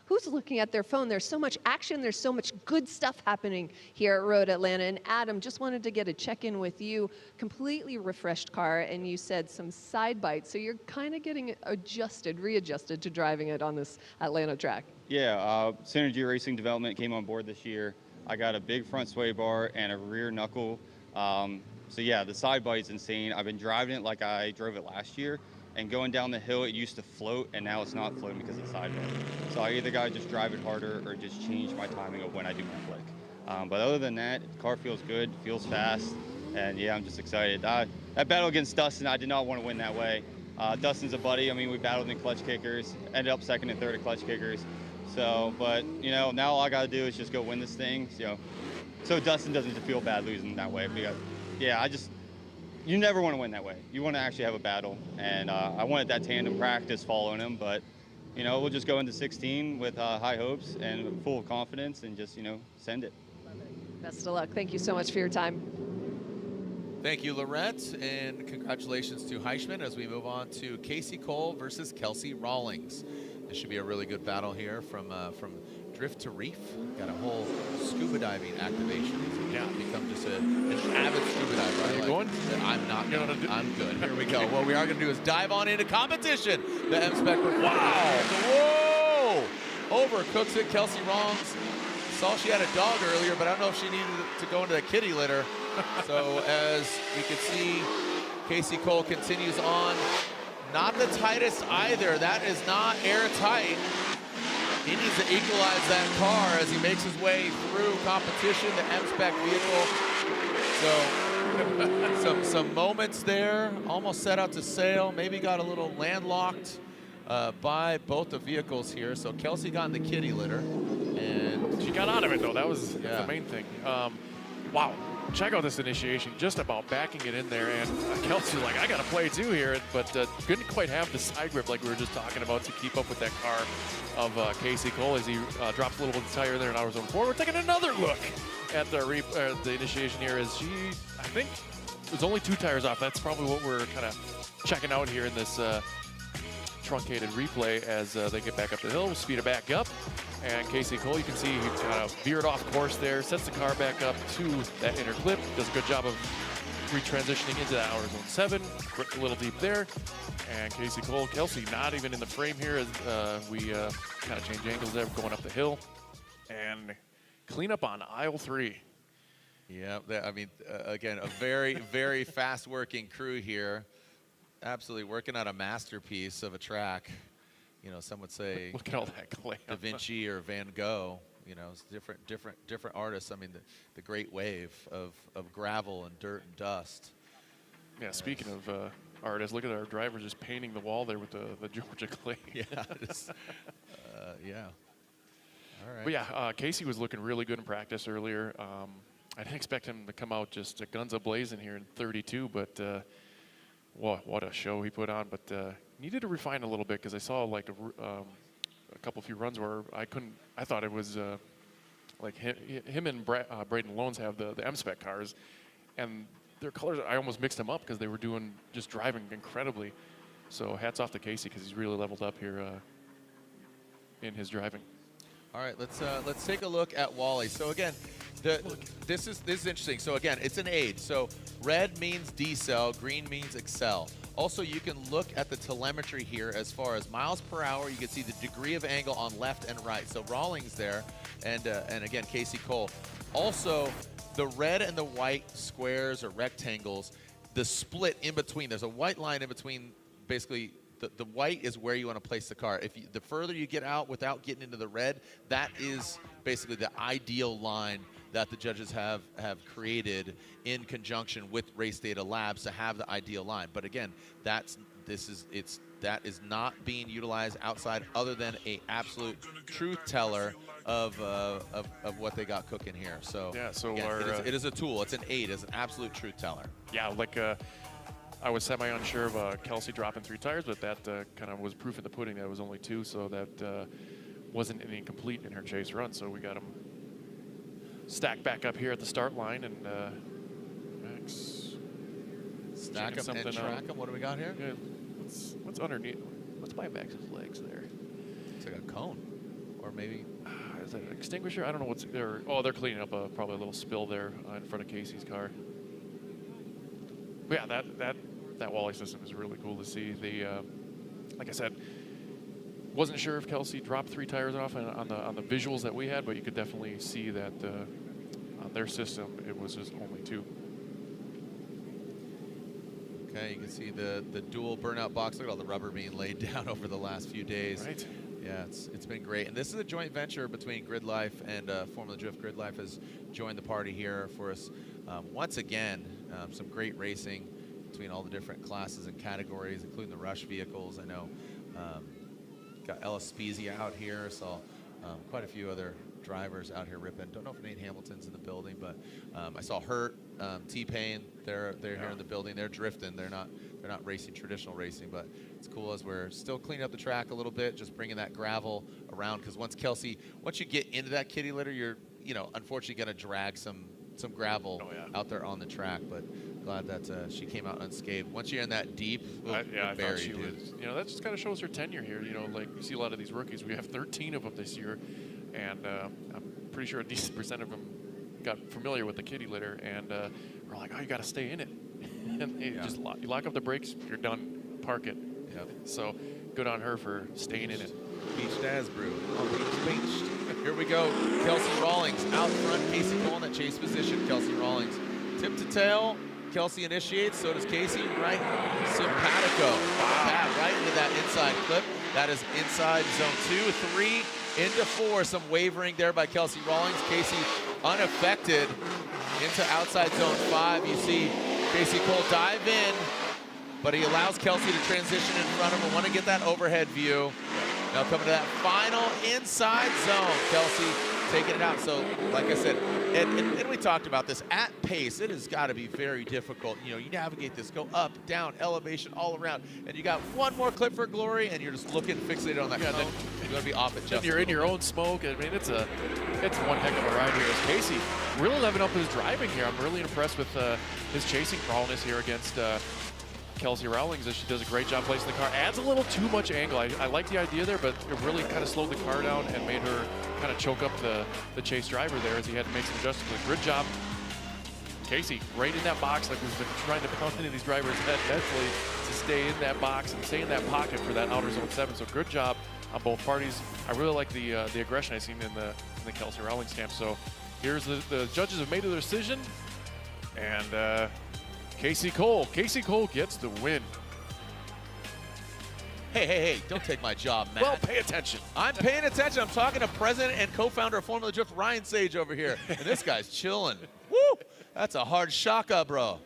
Who's looking at their phone? There's so much action. There's so much good stuff happening here at Road Atlanta. And Adam, just wanted to get a check-in with you. Completely refreshed car, and you said some side bites. So you're kind of getting readjusted to driving it on this Atlanta track. Yeah, Synergy Racing Development came on board this year. I got a big front sway bar and a rear knuckle. So yeah, the side bite's insane. I've been driving it like I drove it last year. And going down the hill, it used to float, and now it's not floating because of the side bar. So I either got to just drive it harder or just change my timing of when I do my flick. But other than that, the car feels good, feels fast, and yeah, I'm just excited. That battle against Dustin, I did not want to win that way. Dustin's a buddy. I mean, we battled in clutch kickers, ended up second and third at clutch kickers. So, but now all I got to do is just go win this thing, so Dustin doesn't feel bad losing that way. Because, yeah, you never want to win that way. You want to actually have a battle, and I wanted that tandem practice following him, but we'll just go into 16 with high hopes and full of confidence and just send it. Best of luck. Thank you so much for your time. Thank you, Lorette, and congratulations to Hushman as we move on to Casey Cole versus Kelsey Rawlings. This should be a really good battle here from drift to reef. Got a whole scuba diving activation. Yeah, become just an avid scuba diver. Are you going? I'm not. I'm good. Here we go. What we are going to do is dive on into competition. The M-Spec. Wow! Whoa! Overcooks it. Kelsey Rawlings. Saw she had a dog earlier, but I don't know if she needed to go into the kitty litter. So as we can see, Casey Cole continues on. Not the tightest either. That is not airtight. He needs to equalize that car as he makes his way through competition, the M-Spec vehicle. So some moments there, almost set out to sail, maybe got a little landlocked by both the vehicles here. So Kelsey got in the kitty litter. And she got out of it, though. That was the main thing. Wow. Check out this initiation, just about backing it in there, and Kelsey's like, I got to play too here, but couldn't quite have the side grip like we were just talking about to keep up with that car of Casey Cole as he drops a little bit of the tire there in outer zone 4. We're taking another look at the initiation here as she, I think, was only 2 tires off. That's probably what we're kind of checking out here in this truncated replay as they get back up the hill. We'll speed it back up. And Casey Cole, you can see he kind of veered off course there, sets the car back up to that inner clip, does a good job of retransitioning into that outer zone 7, a little deep there. And Casey Cole, Kelsey not even in the frame here as we kind of change angles there, going up the hill. And clean up on aisle 3. Yeah, I mean, again, a very, very fast-working crew here. Absolutely working on a masterpiece of a track. Some would say, look at all that glam. Da Vinci or Van Gogh. It's different artists. I mean, the great wave of gravel and dirt and dust. Yeah. Speaking of artists, look at our driver just painting the wall there with the Georgia clay. Yeah. Yeah. All right. But yeah, Casey was looking really good in practice earlier. I didn't expect him to come out just guns a-blazing here in 32, but what a show he put on. But needed to refine a little bit because I saw like a few runs where I thought it was like him and Braden Lones have the M-Spec cars, and their colors, I almost mixed them up because they were just driving incredibly. So hats off to Casey because he's really leveled up here in his driving. All right, let's take a look at Wally. So again, this is interesting. So again, it's an aid. So red means decel, green means excel. Also, you can look at the telemetry here as far as miles per hour. You can see the degree of angle on left and right. So Rawlings there, and again, Casey Cole. Also, the red and the white squares or rectangles, the split in between. There's a white line in between. Basically, the white is where you want to place the car. The further you get out without getting into the red, that is basically the ideal line that the judges have created in conjunction with Race Data Labs to have the ideal line. But again, that is not being utilized outside other than a absolute truth teller of what they got cooking here. So yeah, so again, it is a tool. It's an aid. It's an absolute truth teller. Yeah, like I was semi-unsure of Kelsey dropping 3 tires, but that kind of was proof in the pudding that it was only 2, so that wasn't any incomplete in her chase run. So we got them stacked back up here at the start line, and Max stack them and track them. What do we got here? Yeah, what's underneath? What's by Max's legs there? It's like a cone, or maybe is that an extinguisher? I don't know what's there. Oh, they're cleaning up probably a little spill there in front of Casey's car. But yeah, that Wally system is really cool to see. Like I said, wasn't sure if Kelsey dropped 3 tires off on the visuals that we had, but you could definitely see that on their system it was just only 2. Okay, you can see the dual burnout box. Look at all the rubber being laid down over the last few days. Right. Yeah, it's been great. And this is a joint venture between Grid Life and Formula Drift. Grid Life has joined the party here for us once again. Some great racing between all the different classes and categories, including the rush vehicles. I know got Ellis Spezia out here. Saw quite a few other drivers out here ripping. Don't know if Nate Hamilton's in the building, but I saw Hurt, T-Pain. They're here in the building. They're drifting. They're not racing traditional racing, but it's cool as we're still cleaning up the track a little bit, just bringing that gravel around. Because once you get into that kitty litter, you're unfortunately going to drag some gravel out there on the track. But glad that she came out unscathed. Once you're in that deep, I thought she was. That just kind of shows her tenure here. Like you see a lot of these rookies. We have 13 of them this year, and I'm pretty sure a decent percent of them got familiar with the kitty litter, and we're like, oh, you got to stay in it. And you just you lock up the brakes, you're done. Park it. Yep. So good on her for staying in it. Beached as brew. Beached. Here we go. Kelsey Rawlings out front. Casey Cole in that chase position. Kelsey Rawlings tip to tail. Kelsey initiates. So does Casey. Right. Simpatico. Wow. Right into that inside clip. That is inside zone 2, 3 into 4. Some wavering there by Kelsey Rawlings. Casey unaffected into outside zone 5. You see Casey Cole dive in, but he allows Kelsey to transition in front of him. Want to get that overhead view. Now coming to that final inside zone. Kelsey taking it out. So, like I said, and we talked about this, at pace, it has got to be very difficult. You navigate this, go up, down, elevation, all around, and you got one more clip for glory, and you're just looking fixated on that cone. You're going to be off it just you're in your own smoke. I mean, it's one heck of a ride here. As Casey really living up his driving here. I'm really impressed with his chasing prowess here against Kelsey Rawlings, as she does a great job placing the car. Adds a little too much angle. I like the idea there, but it really kind of slowed the car down and made her kind of choke up the chase driver there as he had to make some adjustments. Good job, Casey, right in that box like we've been trying to pound into these drivers' head mentally to stay in that box and stay in that pocket for that outer zone 7. So good job on both parties. I really like the aggression I've seen in the Kelsey Rawlings camp. So here's the judges have made their decision, and Casey Cole gets the win. Hey, don't take my job, Matt. Well, pay attention. I'm paying attention. I'm talking to president and co-founder of Formula Drift, Ryan Sage, over here. And this guy's chilling. Woo! That's a hard shaka, bro.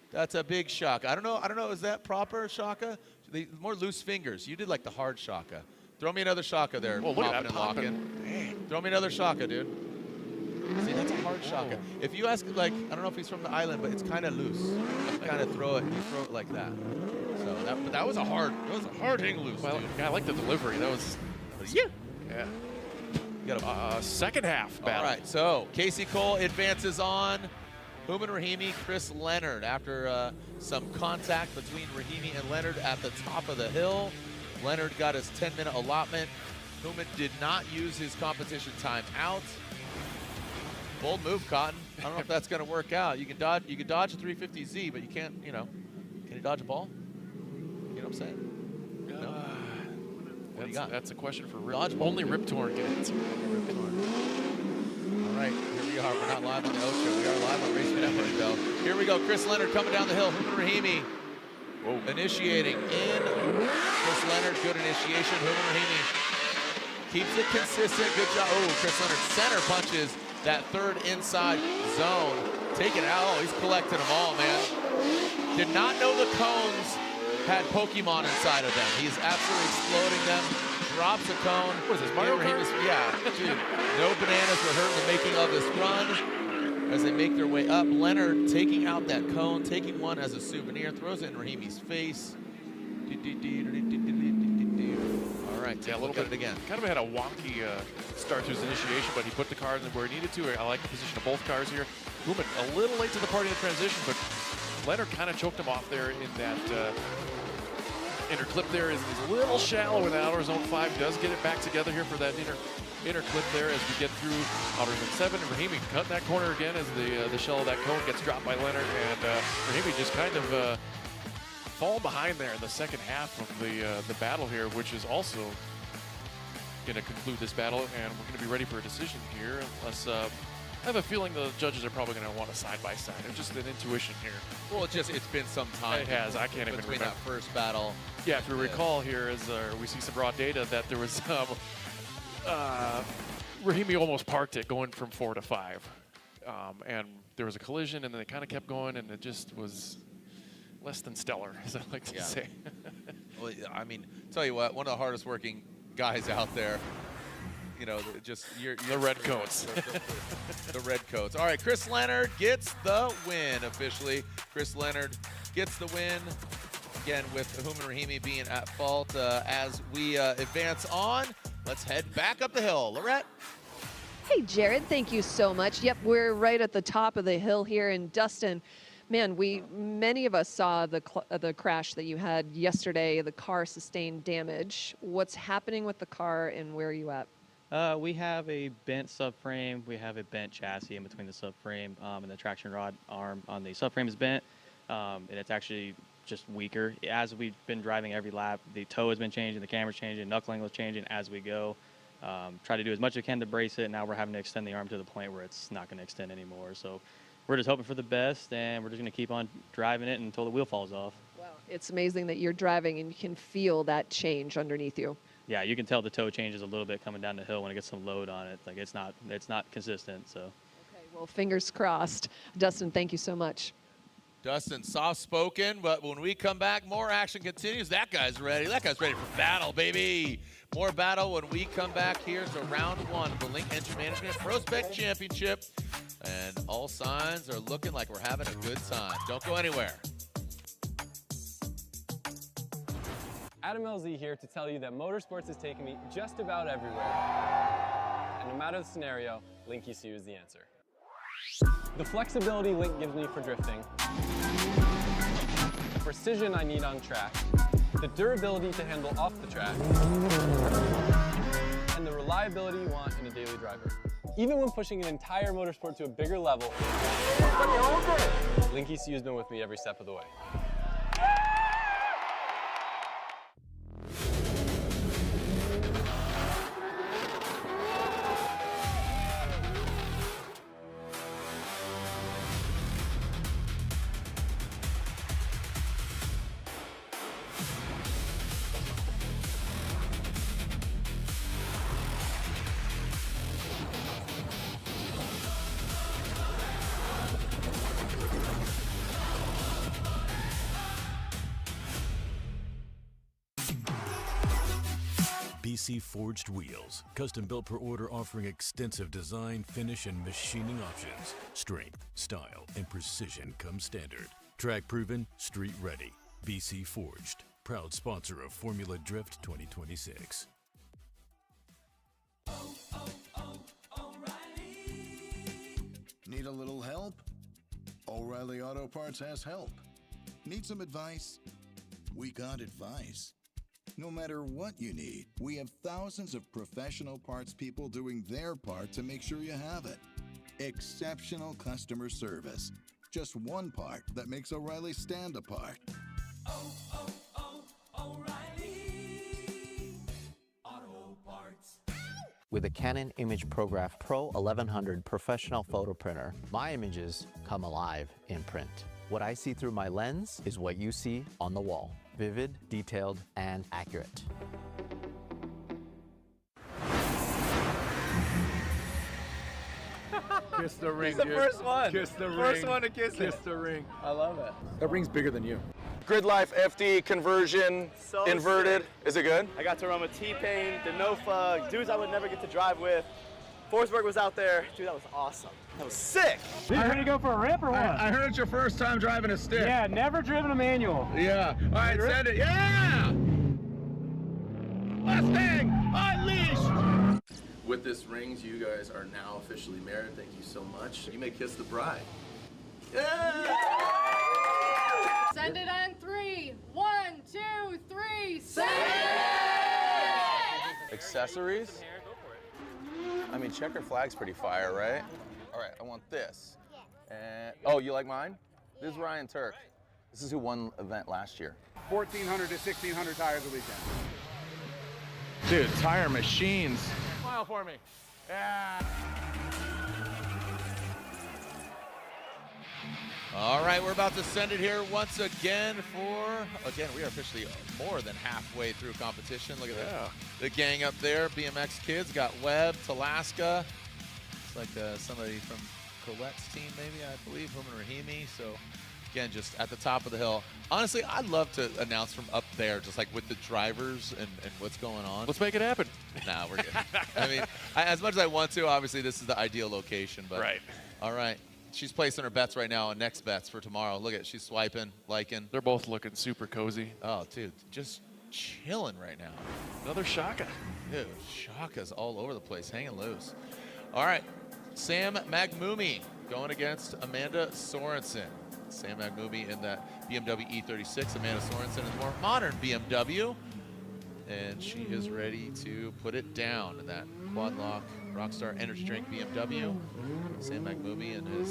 That's a big shaka. I don't know, is that proper shaka? More loose fingers. You did like the hard shaka. Throw me another shaka there. Well, look at that popping. Dang. Throw me another shaka, dude. See, that's a hard shaka. If you ask, I don't know if he's from the island, but it's kind of loose. You kind of throw it like that. So that was a hard hang loose. Well, dude. yeah, I like the delivery. That was yeah. Yeah. You got a second half battle. All right, so Casey Cole advances on. Human Rahimi, Chris Leonard. After some contact between Rahimi and Leonard at the top of the hill, Leonard got his 10-minute allotment. Human did not use his competition time out. Bold move, Cotton. I don't know if that's going to work out. You can dodge a 350Z, but you can't, you know, can you dodge a ball? You know what I'm saying? No? What do you got? That's a question for Rip. Dodge ball. Only Rip Torn can answer. All right, here we are. We're not live on the Ocho. We are live on Racing Network, though. Here we go. Chris Leonard coming down the hill. Human Rahimi initiating in. Chris Leonard, good initiation. Human Rahimi keeps it consistent. Good job. Oh, Chris Leonard center punches that third inside zone. Take it out. Oh, he's collecting them all, man. Did not know the cones had Pokemon inside of them. He's absolutely exploding them. Drops a cone. What is this, Mario Kart? Yeah, dude. No bananas were hurt in the making of this run as they make their way up. Leonard taking out that cone, taking one as a souvenir, throws it in Rahimi's face. All right, yeah, a little bit. It again. Kind of had a wonky start to his initiation, but he put the cars in where he needed to. I like the position of both cars here. Human a little late to the party in the transition, but Leonard kind of choked him off there in that inner clip there. Is a little shallow in the outer zone 5. Does get it back together here for that inner clip there as we get through outer zone 7. And Raheem cutting that corner again as the shell of that cone gets dropped by Leonard, and Raheem just kind of fall behind there in the second half of the battle here, which is also going to conclude this battle, and we're going to be ready for a decision here unless I have a feeling the judges are probably going to want a side-by-side. It's just an intuition here. Well, it's been some time. It has. I can't even remember. Between that first battle. Yeah, if you recall here, as we see some raw data, that there was Rahimi almost parked it going from 4 to 5. And there was a collision, and then they kind of kept going, and it just was less than stellar, as I like to say. Well, I mean, tell you what, one of the hardest working guys out there. You know, just the red coats. The red coats. All right, Chris Leonard gets the win officially. Chris Leonard gets the win. Again, with Human Rahimi being at fault. As we advance on, let's head back up the hill. Lorette. Hey, Jared, thank you so much. Yep, we're right at the top of the hill here in Dustin. Man, many of us saw the crash that you had yesterday. The car sustained damage. What's happening with the car, and where are you at? We have a bent subframe. We have a bent chassis in between the subframe and the traction rod arm on the subframe is bent, and it's actually just weaker. As we've been driving every lap, the toe has been changing, the camera's changing, knuckle angle is changing as we go. Try to do as much as we can to brace it. Now we're having to extend the arm to the point where it's not going to extend anymore. So we're just hoping for the best, and we're just going to keep on driving it until the wheel falls off. Wow, it's amazing that you're driving and you can feel that change underneath you. Yeah, you can tell the toe changes a little bit coming down the hill when it gets some load on it. Like it's not consistent. So. Okay, well, fingers crossed. Dustin, thank you so much. Dustin, soft-spoken, but when we come back, more action continues. That guy's ready. That guy's ready for battle, baby. More battle when we come back here to round 1 of the Link Engine Management ProSpec Championship. And all signs are looking like we're having a good time. Don't go anywhere. Adam LZ here to tell you that motorsports is taking me just about everywhere. And no matter the scenario, Link ECU is the answer. The flexibility Link gives me for drifting, the precision I need on track, the durability to handle off the track, and the reliability you want in a daily driver. Even when pushing an entire motorsport to a bigger level, Link ECU has been with me every step of the way. BC Forged Wheels, custom built per order, offering extensive design, finish, and machining options. Strength, style, and precision come standard. Track proven, street ready. BC Forged, proud sponsor of Formula Drift 2026. Need a little help? O'Reilly Auto Parts has help. Need some advice? We got advice. No matter what you need, we have thousands of professional parts people doing their part to make sure you have it. Exceptional customer service. Just one part that makes O'Reilly stand apart. O'Reilly Auto Parts. With a Canon ImagePrograph Pro 1100 professional photo printer, my images come alive in print. What I see through my lens is what you see on the wall. Vivid, detailed, and accurate. Kiss the ring, He's the dude. first one. Kiss the ring. First one to kiss it. Kiss the ring. I love it. That ring's bigger than you. Grid Life FD conversion, So inverted. sick. Is it good? I got to run with T-Pain, Denofa, dudes I would never get to drive with. Forsberg was out there. Dude, that was awesome. That was sick. You ready to go for a rip or what? I heard it's your first time driving a stick. Yeah, never driven a manual. Yeah. All right, send it. Yeah! Mustang unleashed! With this rings, you guys are now officially married. Thank you so much. You may kiss the bride. Send it on 3. 1, 2, 3. Send it! Accessories? I mean, checker flag's pretty fire, right? All right, I want this. And oh, you like mine? This is Ryan Turk. This is who won the event last year. 1,400 to 1,600 tires a weekend. Dude, tire machines. Smile for me. Yeah. All right, we're about to send it here once again we are officially more than halfway through competition. Look at that. The gang up there, BMX kids, got Webb, Taska. It's like somebody from Colette's team, maybe, I believe, him and Raheem. So, again, just at the top of the hill. Honestly, I'd love to announce from up there, just like with the drivers and what's going on. Let's make it happen. Nah, we're good. I mean, as much as I want to, obviously this is the ideal location. But right. All right. She's placing her bets right now on next bets for tomorrow. Look at it. She's swiping, liking. They're both looking super cozy. Oh, dude, just chilling right now. Another Shaka. Dude, Shaka's all over the place, hanging loose. All right, Sam Magmumi going against Amanda Sorenson. Sam Magmumi in that BMW E36. Amanda Sorenson is more modern BMW. And she is ready to put it down in that quad lock Rockstar Energy Drink BMW. Sam Magmumi and his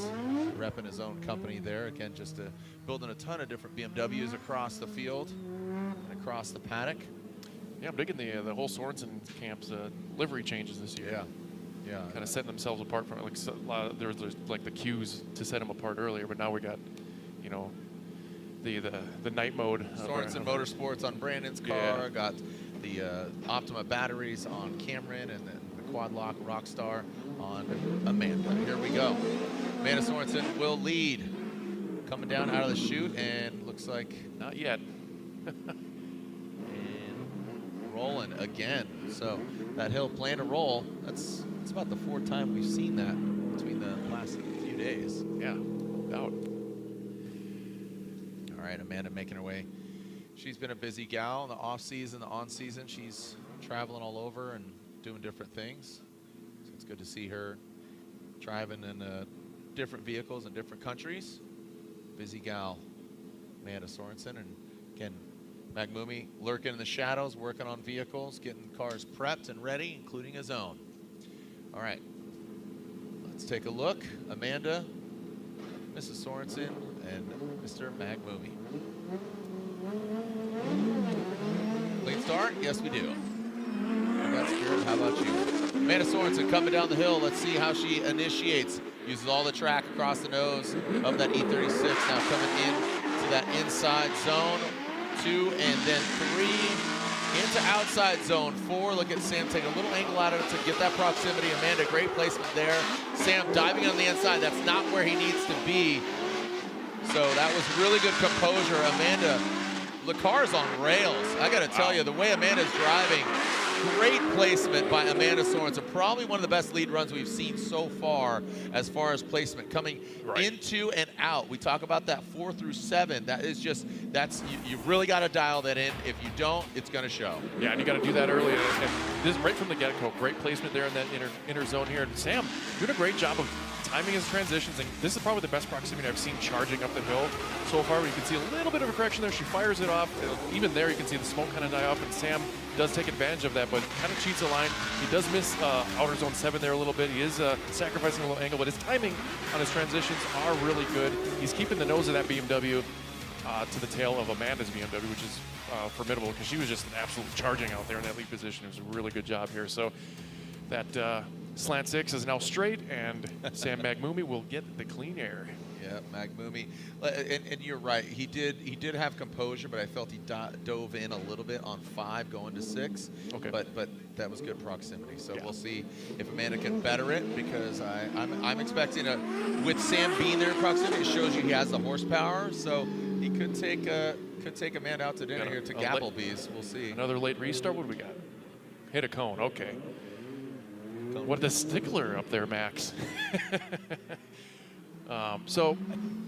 repping his own company there. Again, just building a ton of different BMWs across the field and across the paddock. Yeah, I'm digging the whole Sorenson camp's livery changes this year. Yeah. Kind of setting themselves apart from like there's like the cues to set them apart earlier, but now we got, you know, the night mode. Sorenson Motorsports on Brandon's car. Got the Optima batteries on Cameron, and then the quad lock Rockstar on Amanda. Here we go. Amanda Sorenson will lead. Coming down out of the chute, and looks like not yet. And rolling again. So that hill planned to roll. It's about the 4th time we've seen that between the last few days. Yeah, no doubt. All right, Amanda making her way. She's been a busy gal in the off season, the on season. She's traveling all over and doing different things. So it's good to see her driving in different vehicles in different countries. Busy gal, Amanda Sorenson. And again, Magmumi lurking in the shadows, working on vehicles, getting cars prepped and ready, including his own. All right, let's take a look. Amanda, Mrs. Sorenson, and Mr. Magmumi. Clean start? Yes, we do. I got Spirit. How about you? Amanda Sorenson coming down the hill. Let's see how she initiates. Uses all the track across the nose of that E36. Now coming in to that inside zone. 2 and then 3 into outside zone 4. Look at Sam take a little angle out of it to get that proximity. Amanda, great placement there. Sam diving on the inside. That's not where he needs to be. So that was really good composure. Amanda, the car's on rails. I got to tell you, the way Amanda's driving, great placement by Amanda Sorenson. Probably one of the best lead runs we've seen so far as placement coming into and out. We talk about that 4 through 7. That is just, you really got to dial that in. If you don't, it's going to show. Yeah, and you got to do that early. And this right from the get-go, great placement there in that inner zone here. And Sam doing a great job of timing his transitions, and this is probably the best proximity I've seen charging up the hill so far. You can see a little bit of a correction there. She fires it off. Even there, you can see the smoke kind of die off, and Sam does take advantage of that, but kind of cheats the line. He does miss outer zone 7 there a little bit. He is sacrificing a little angle, but his timing on his transitions are really good. He's keeping the nose of that BMW to the tail of Amanda's BMW, which is formidable because she was just absolute charging out there in that lead position. It was a really good job here. So that slant 6 is now straight, and Sam Magmumi will get the clean air. Yeah, Magmumi, and you're right. He did have composure, but I felt he dove in a little bit on 5 going to 6. Okay. But that was good proximity. So we'll see if Amanda can better it, because I'm expecting with Sam being there in proximity, it shows you he has the horsepower. So he could take Amanda out to dinner here to Gapplebee's. We'll see. Another late restart. What do we got? Hit a cone. Okay. What the stickler up there, Max. So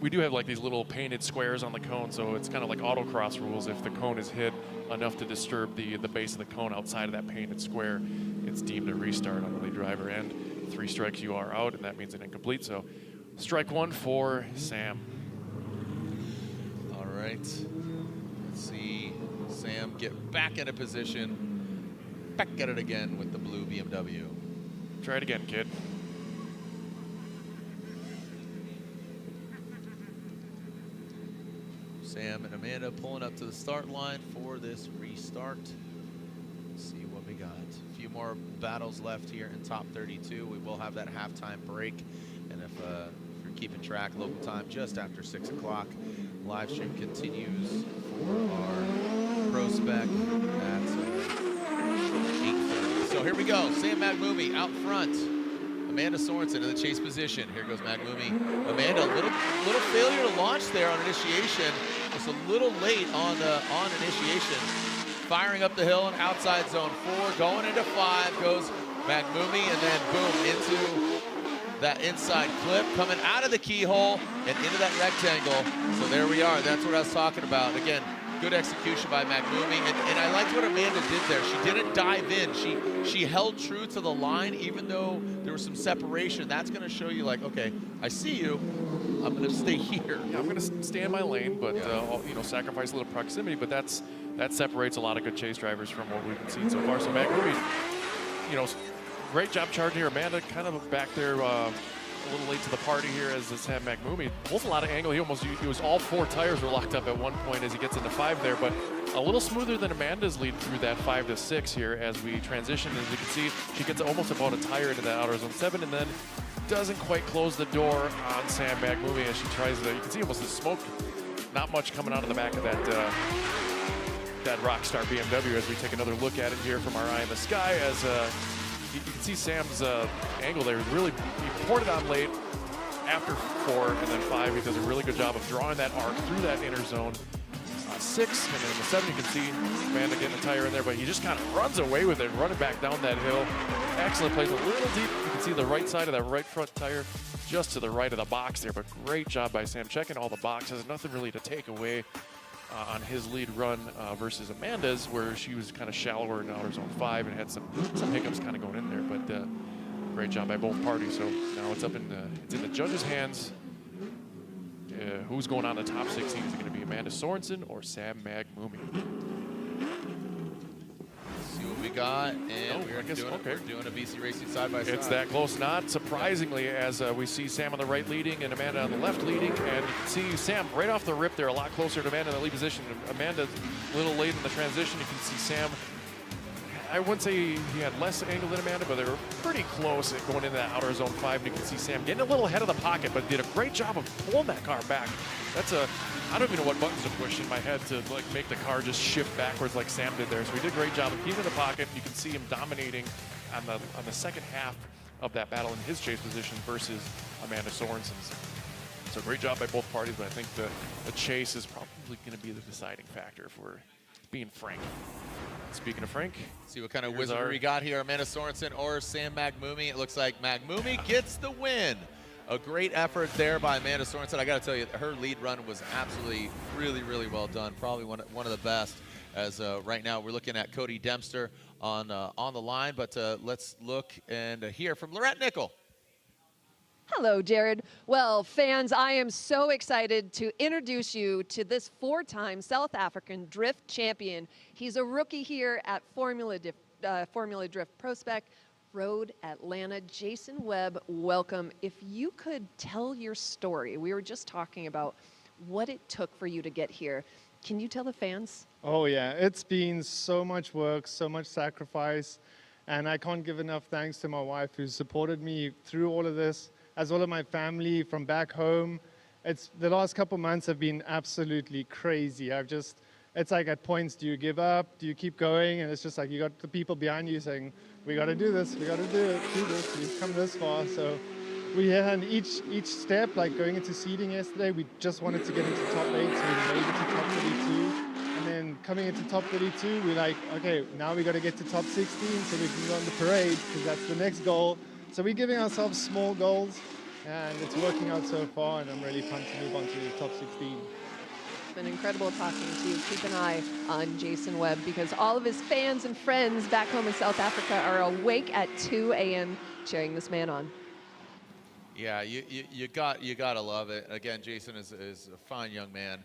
we do have like these little painted squares on the cone, so it's kind of like autocross rules. If the cone is hit enough to disturb the base of the cone outside of that painted square, it's deemed a restart on the lead driver, and 3 strikes you are out, and that means an incomplete. So strike 1 for Sam. All right, let's see Sam get back into position, back at it again with the blue BMW. Try it again, kid. Sam and Amanda pulling up to the start line for this restart. Let's see what we got. A few more battles left here in top 32. We will have that halftime break. And if you're keeping track, local time just after 6 o'clock. Live stream continues for our ProSpec at 8:30. So here we go. Sam Magmumi out front. Amanda Sorenson in the chase position. Here goes Magmumi. Amanda, a little failure to launch there on initiation. Just a little late on initiation. Firing up the hill and outside zone 4. Going into 5 goes Magmumi, and then boom, into that inside clip. Coming out of the keyhole and into that rectangle. So there we are. That's what I was talking about. Again, good execution by Magmumi, and I liked what Amanda did there. She didn't dive in. She held true to the line, even though there was some separation. That's going to show you, like, okay, I see you. I'm going to stay here. Yeah, I'm going to stay in my lane, but sacrifice a little proximity. But that separates a lot of good chase drivers from what we've seen so far. So Magmumi, great job charging here. Amanda kind of back there. A little late to the party here as this had Magmumi. Pulls a lot of angle. He was all 4 tires were locked up at one point as he gets into 5 there, but a little smoother than Amanda's lead through that 5 to 6 here as we transition. As you can see, she gets almost about a tire into that outer zone 7 and then doesn't quite close the door on Sam Magmumi as she tries to, you can see almost the smoke, not much coming out of the back of that Rockstar BMW as we take another look at it here from our eye in the sky as you can see Sam's angle there. Really, he poured it on late after 4 and then 5. He does a really good job of drawing that arc through that inner zone. 6 and then the 7, you can see Amanda getting a tire in there, but he just kind of runs away with it, running back down that hill. Excellent place, a little deep. You can see the right side of that right front tire just to the right of the box there, but great job by Sam checking all the boxes. Nothing really to take away on his lead run versus Amanda's, where she was kind of shallower in outer zone 5 and had some hiccups kind of going in there, but great job by both parties. So now it's in the judges' hands. Who's going on the top 16? Is it going to be Amanda Sorenson or Sam Magmumi? See what we got, and we're doing a BC Racing side-by-side. It's that close, not surprisingly, as we see Sam on the right leading and Amanda on the left leading, and you can see Sam right off the rip there, a lot closer to Amanda in the lead position. Amanda a little late in the transition. You can see Sam, I wouldn't say he had less angle than Amanda, but they were pretty close at going into that outer zone 5, and you can see Sam getting a little ahead of the pocket, but did a great job of pulling that car back. I don't even know what buttons to push in my head to make the car just shift backwards like Sam did there. So he did a great job of keeping the pocket. You can see him dominating on the second half of that battle in his chase position versus Amanda Sorenson's. So great job by both parties, but I think the chase is probably going to be the deciding factor if we're being frank. Speaking of Frank, see what kind of wizardry we got here. Amanda Sorenson or Sam Magmumi. It looks like Magmumi gets the win. A great effort there by Amanda Sorenson. I got to tell you, her lead run was absolutely really, really well done. Probably one of the best. As right now we're looking at Cody Dempster on the line, but let's look and hear from Lorette Nickel. Hello, Jared. Well, fans, I am so excited to introduce you to this 4-time South African drift champion. He's a rookie here at Formula Drift ProSpec Road Atlanta. Jason Webb, welcome. If you could tell your story, we were just talking about what it took for you to get here. Can you tell the fans? Oh yeah, it's been so much work, so much sacrifice, and I can't give enough thanks to my wife who supported me through all of this, as well as my family from back home. The last couple months have been absolutely crazy. It's like at points, do you give up? Do you keep going? And it's just like you got the people behind you saying, we got to do this, we got to do this, we've come this far. So we had each step, like going into seeding yesterday, we just wanted to get into top 8, so we made it to top 32. And then coming into top 32, we're like, okay, now we got to get to top 16 so we can go on the parade, because that's the next goal. So we're giving ourselves small goals, and it's working out so far, and I'm really pumped to move on to the top 16. It's been incredible talking to you. Keep an eye on Jason Webb, because all of his fans and friends back home in South Africa are awake at 2 a.m. cheering this man on. Yeah, you gotta love it. Again, Jason is a fine young man.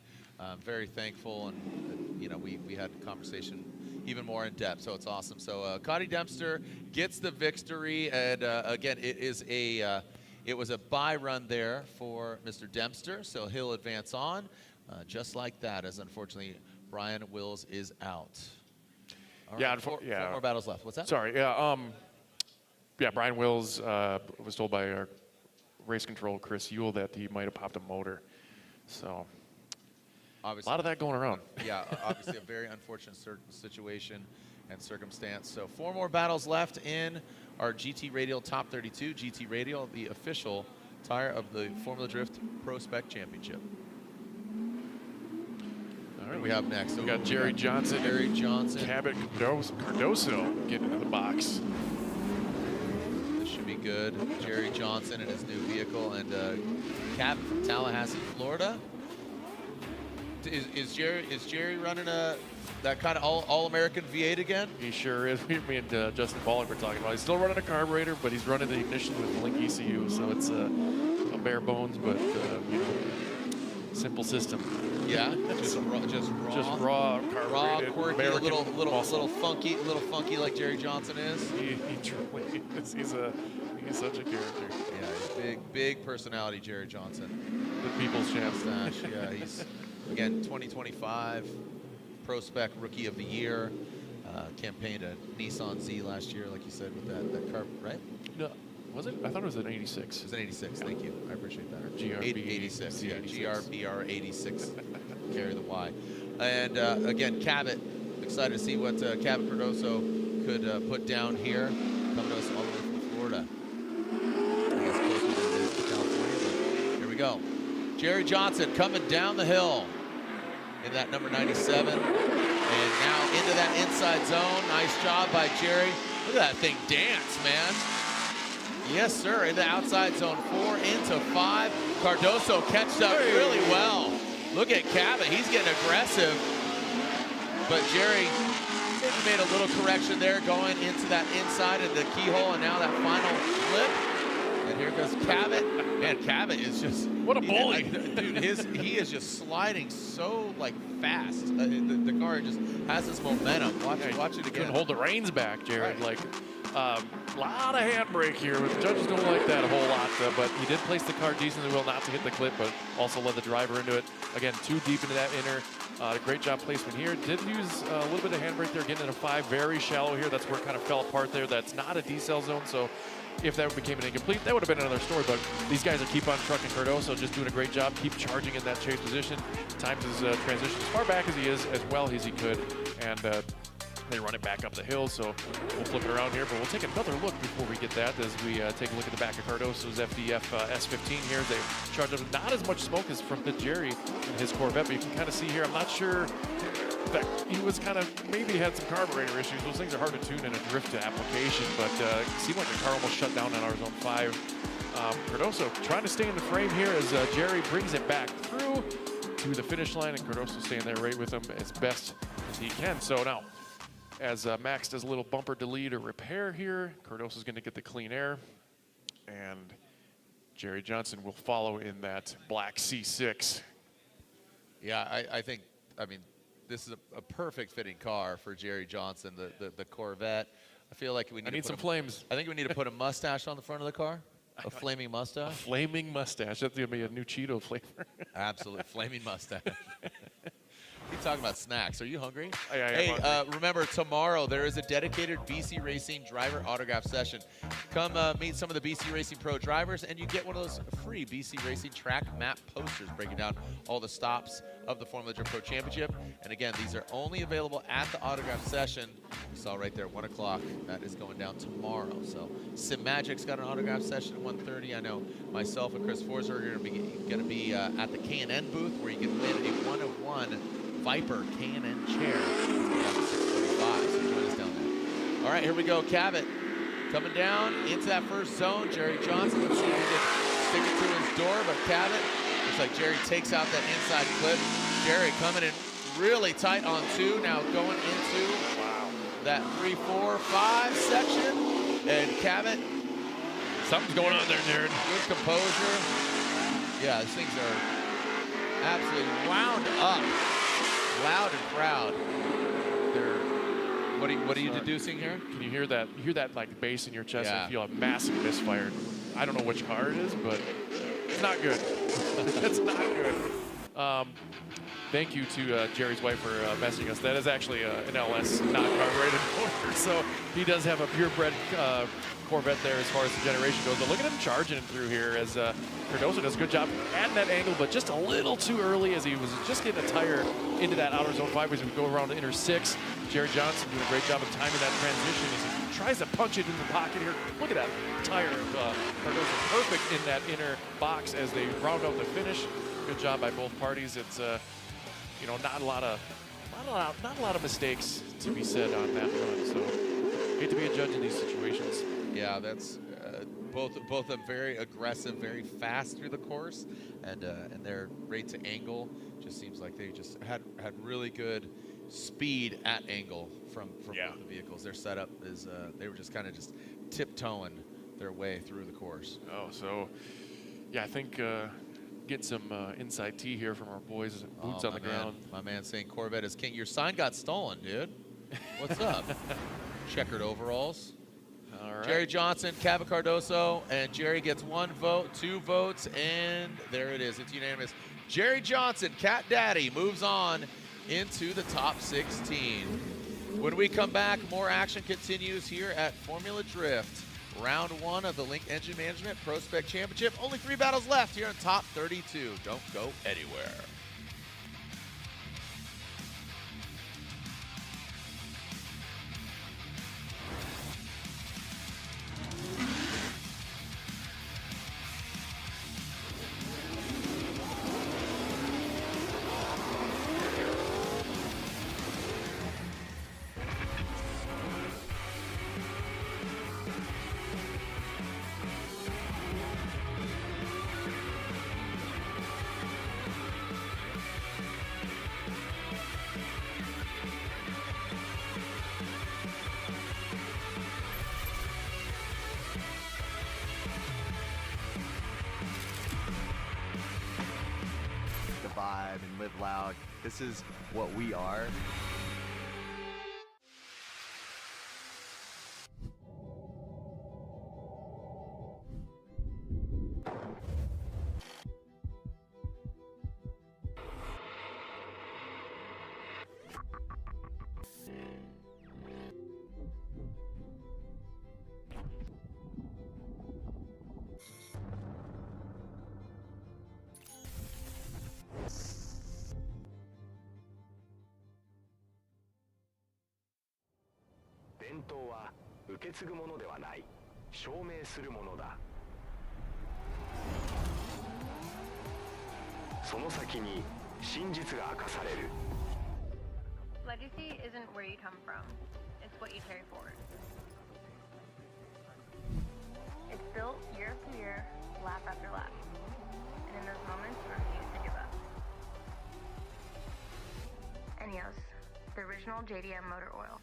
Very thankful, and you know we had a conversation even more in depth, so it's awesome. So Cody Dempster gets the victory, and again, it was a bye run there for Mr. Dempster, so he'll advance on just like that, as unfortunately Brian Wills is out. All Yeah, right, four more battles left. What's that? Sorry, yeah, Brian Wills was told by our race control Chris Ewell that he might have popped a motor, so obviously, a lot of that going around. Yeah, obviously a very unfortunate situation and circumstance. So 4 more battles left in our GT Radial Top 32. GT Radial, the official tire of the Formula Drift ProSpec Championship. All right, we have next. We got Jerry Johnson. Kappik, Cardoso getting into the box. This should be good. Jerry Johnson in his new vehicle, and Cap from Tallahassee, Florida. Is Jerry running that kind of all-American V8 again? He sure is. Me and Justin Pollack were talking about. He's still running a carburetor, but he's running the ignition with Link ECU, so it's a bare bones, but you know, simple system. Yeah, just raw carbureted, quirky, a little funky like Jerry Johnson is. He truly is. He's such a character. Yeah, he's big personality, Jerry Johnson. The people's champ. Yeah, he's again 2025 ProSpec Rookie of the Year. Campaigned a Nissan Z last year, like you said, with that car, right? No, was it? I thought it was an 86. It was an 86. Yeah. Thank you. I appreciate that. GRB 86. Yeah, GRBR 86. Carry the Y. And again, Cabot. Excited to see what Cabot Cardoso could put down here. Coming to us all the way from Florida. I guess closer than it is to California, but here we go. Jerry Johnson coming down the hill in that number 97. And now into that inside zone. Nice job by Jerry. Look at that thing dance, man. Yes, sir. In the outside zone 4 into 5. Cardoso catched up really well. Look at Cabot. He's getting aggressive. But Jerry made a little correction there going into that inside of the keyhole, and now that final flip. And here goes Cabot. Man, Cabot is just... What a bully. Dude, he is just sliding so, like, fast. The car just has this momentum. Watch it again. Couldn't hold the reins back, Jared. Right. Like, lot of handbrake here. The judges don't like that a whole lot, but he did place the car decently well not to hit the clip, but also led the driver into it. Again, too deep into that inner. Great job placement here. Did use a little bit of handbrake there, getting into 5. Very shallow here. That's where it kind of fell apart there. That's not a decel zone, so if that became an incomplete, that would have been another story, but these guys are keep on trucking Cardoso, just doing a great job, keep charging in that chase position, times his transition as far back as he is, as well as he could, and they run it back up the hill, so we'll flip it around here, but we'll take another look before we get that as we take a look at the back of Cardoso's FDF S15 here. They charged up not as much smoke as from Jerry in his Corvette, but you can kind of see here, I'm not sure that he was kind of, maybe had some carburetor issues. Those things are hard to tune in a drift application, but it seemed like the car almost shut down on our zone 5. Cardoso trying to stay in the frame here as Jerry brings it back through to the finish line, and Cardoso staying there right with him as best as he can. So now, as Max does a little bumper delete or repair here, Cardoso's going to get the clean air, and Jerry Johnson will follow in that black C6. Yeah, I think, I mean, this is a perfect fitting car for Jerry Johnson, the Corvette. I feel like we need some flames. I think we need to put a mustache on the front of the car. A flaming mustache. A flaming mustache. That's going to be a new Cheeto flavor. Absolutely. Flaming mustache. He's talking about snacks. Are you hungry? Hey, remember, tomorrow there is a dedicated BC Racing driver autograph session. Come meet some of the BC Racing Pro drivers, and you get one of those free BC Racing track map posters breaking down all the stops of the Formula Drift Pro Championship. And again, these are only available at the autograph session. You saw right there, 1 o'clock. That is going down tomorrow. So Sim Magic's got an autograph session at 1:30. I know myself and Chris Forza are going to be at the K&N booth, where you can win a 1-of-1 Viper K&N chair. It's going down to 6:45, so join us down there. All right, here we go. Cabot coming down into that first zone. Jerry Johnson, let's see if he can stick it to his door, but Cabot, looks like Jerry takes out that inside clip. Jerry coming in really tight on 2, now going into that 3, 4, 5 section. And Cabot, something's going on there, Jared. Good composure. Yeah, these things are absolutely wound up. Loud and proud. What are you deducing here? Can you hear that? You hear that like bass in your chest Yeah. and feel a massive misfire. I don't know which car it is, but it's not good. It's not good. Thank you to Jerry's wife for messaging us. That is actually an LS, not carbureted motor. So he does have a purebred Corvette there as far as the generation goes. But look at him charging him through here as Cardoso does a good job at that angle, but just a little too early as he was just getting a tire into that outer zone 5 as we go around to inner 6. Jerry Johnson doing a great job of timing that transition as he tries to punch it in the pocket here. Look at that tire of Cardoso, perfect in that inner box as they round out the finish. Good job by both parties. It's you know, not a lot of mistakes to be said on that run. So hate to be a judge in these situations. Yeah, that's both of them very aggressive, very fast through the course, and their rate to angle just seems like they just had really good speed at angle from both the vehicles. Their setup is they were just kind of just tiptoeing their way through the course. Oh, so yeah, I think get some inside tea here from our boys, boots on the ground. My man saying Corvette is king. Your sign got stolen, dude. What's up? Checkered overalls. All right. Jerry Johnson, Cabot Cardoso, and Jerry gets 1 vote, 2 votes, and there it is. It's unanimous. Jerry Johnson, Cat Daddy, moves on into the top 16. When we come back, more action continues here at Formula Drift. Round 1 of the Link Engine Management ProSpec Championship. Only 3 battles left here on top 32. Don't go anywhere. And live loud. This is what we are. Legacy isn't where you come from, it's what you carry forward. It's built year after year, lap after lap, and in those moments you refuse to give up. Enios, the original JDM motor oil.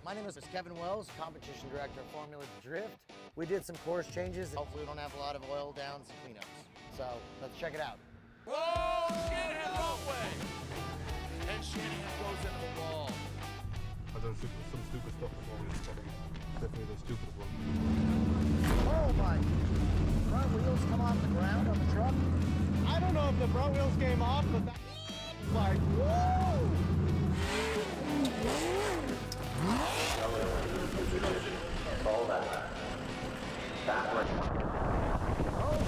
My name is Kevin Wells, competition director of Formula Drift. We did some course changes. Hopefully we don't have a lot of oil downs and cleanups. So let's check it out. Whoa, Shanahan wrong way. And Shanahan goes into the wall. I've done some stupid stuff before. Definitely the stupidest one. Oh my, front wheels come off the ground on the truck? I don't know if the front wheels came off, but that like, woo!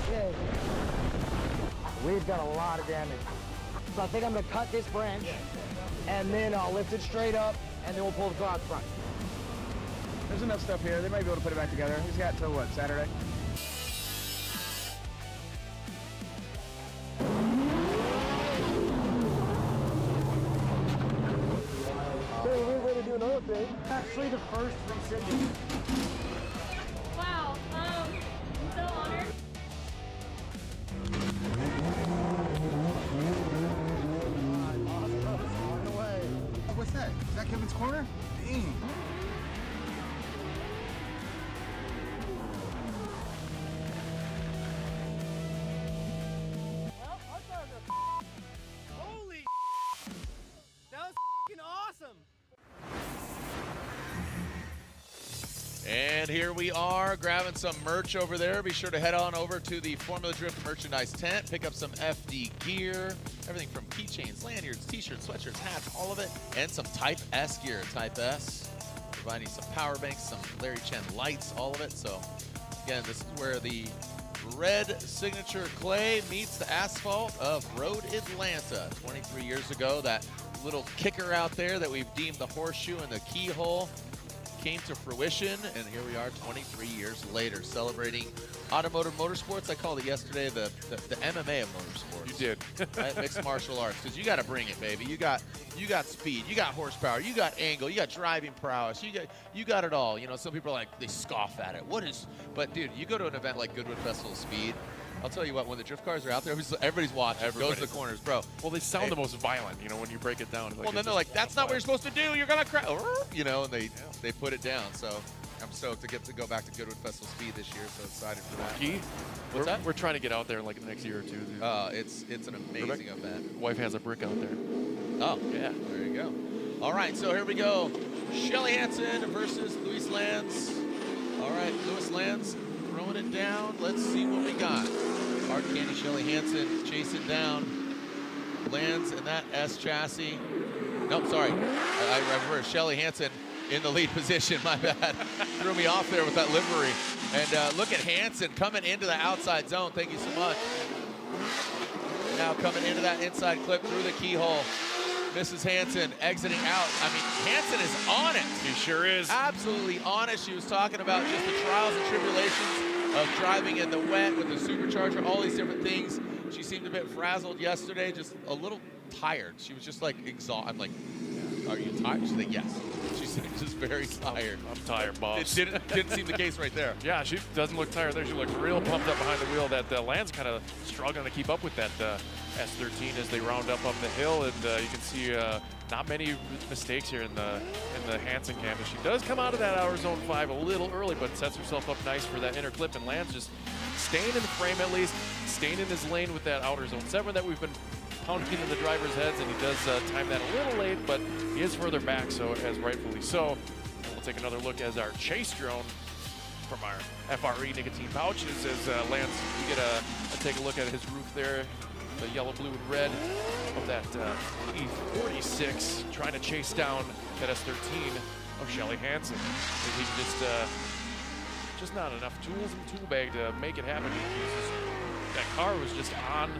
Okay. We've got a lot of damage. So I think I'm gonna cut this branch, and then I'll lift it straight up, and then we'll pull the car out front. There's enough stuff here. They might be able to put it back together. He's got till what, Saturday? Hey, we're going to do another thing. Actually, the first free Wow, I'm so honored. What's that? Is that Kevin's corner? Dang. Holy that was f***ing awesome. And here we are grabbing some merch over there. Be sure to head on over to the Formula Drift merchandise tent. Pick up some FD gear. Everything from keychains, lanyards, t-shirts, sweatshirts, hats, all of it. And some Type S gear. Type S. Providing some power banks, some Larry Chen lights, all of it. So again, this is where the red signature clay meets the asphalt of Road Atlanta. 23 years ago, that little kicker out there that we've deemed the horseshoe and the keyhole came to fruition, and here we are 23 years later celebrating automotive motorsports. I called it yesterday the MMA of motorsports. You did. Right? Mixed martial arts, because you got to bring it, baby. You got speed, you got horsepower, you got angle, you got driving prowess, you got it all. You know, some people are like, they scoff at it. But dude, you go to an event like Goodwood Festival of Speed, I'll tell you what, when the drift cars are out there, everybody's watching. Goes to the corners, bro. Well, they sound the most violent, you know, when you break it down. Well, then they're like, that's not what you're supposed to do. You're going to crash. You know, and they put it down. So I'm stoked to get to go back to Goodwood Festival Speed this year. So excited for that. Key? What's that? We're trying to get out there in like the next year or two. It's an amazing event. Wife has a brick out there. Oh, yeah. There you go. All right, so here we go. Shelly Hansen versus Luis Lanz. All right, Luis Lanz throwing it down. Let's see what we got. Hard Candy Shelly Hansen chasing down Lanz in that S chassis. Nope, sorry. I reversed. Shelly Hansen in the lead position. My bad. Threw me off there with that livery. And look at Hansen coming into the outside zone. Thank you so much. Now coming into that inside clip through the keyhole. Mrs. Hansen exiting out. I mean, Hansen is on it. He sure is. Absolutely on it. She was talking about just the trials and tribulations of driving in the wet with the supercharger, all these different things. She seemed a bit frazzled yesterday, just a little tired. She was just like exhausted. I'm like, are you tired? She's like, yes. She seemed just very tired. I'm tired, boss. It didn't seem the case right there. Yeah, she doesn't look tired there. She looks real pumped up behind the wheel. That Lanz kind of struggling to keep up with that S13 as they round up the hill, and you can see not many mistakes here in the Hansen campus. She does come out of that hour zone 5 a little early, but sets herself up nice for that inner clip, and Lanz just staying in the frame at least, staying in his lane with that outer zone 7 that we've been pounding into the driver's heads, and he does time that a little late, but he is further back, so as rightfully so. And we'll take another look as our chase drone from our FRE nicotine pouches as Lanz, you get a take a look at his roof there, the yellow, blue, and red of that E46, trying to chase down that S13 of Shelly Hansen. And he just not enough tools in the tool bag to make it happen. That car was just on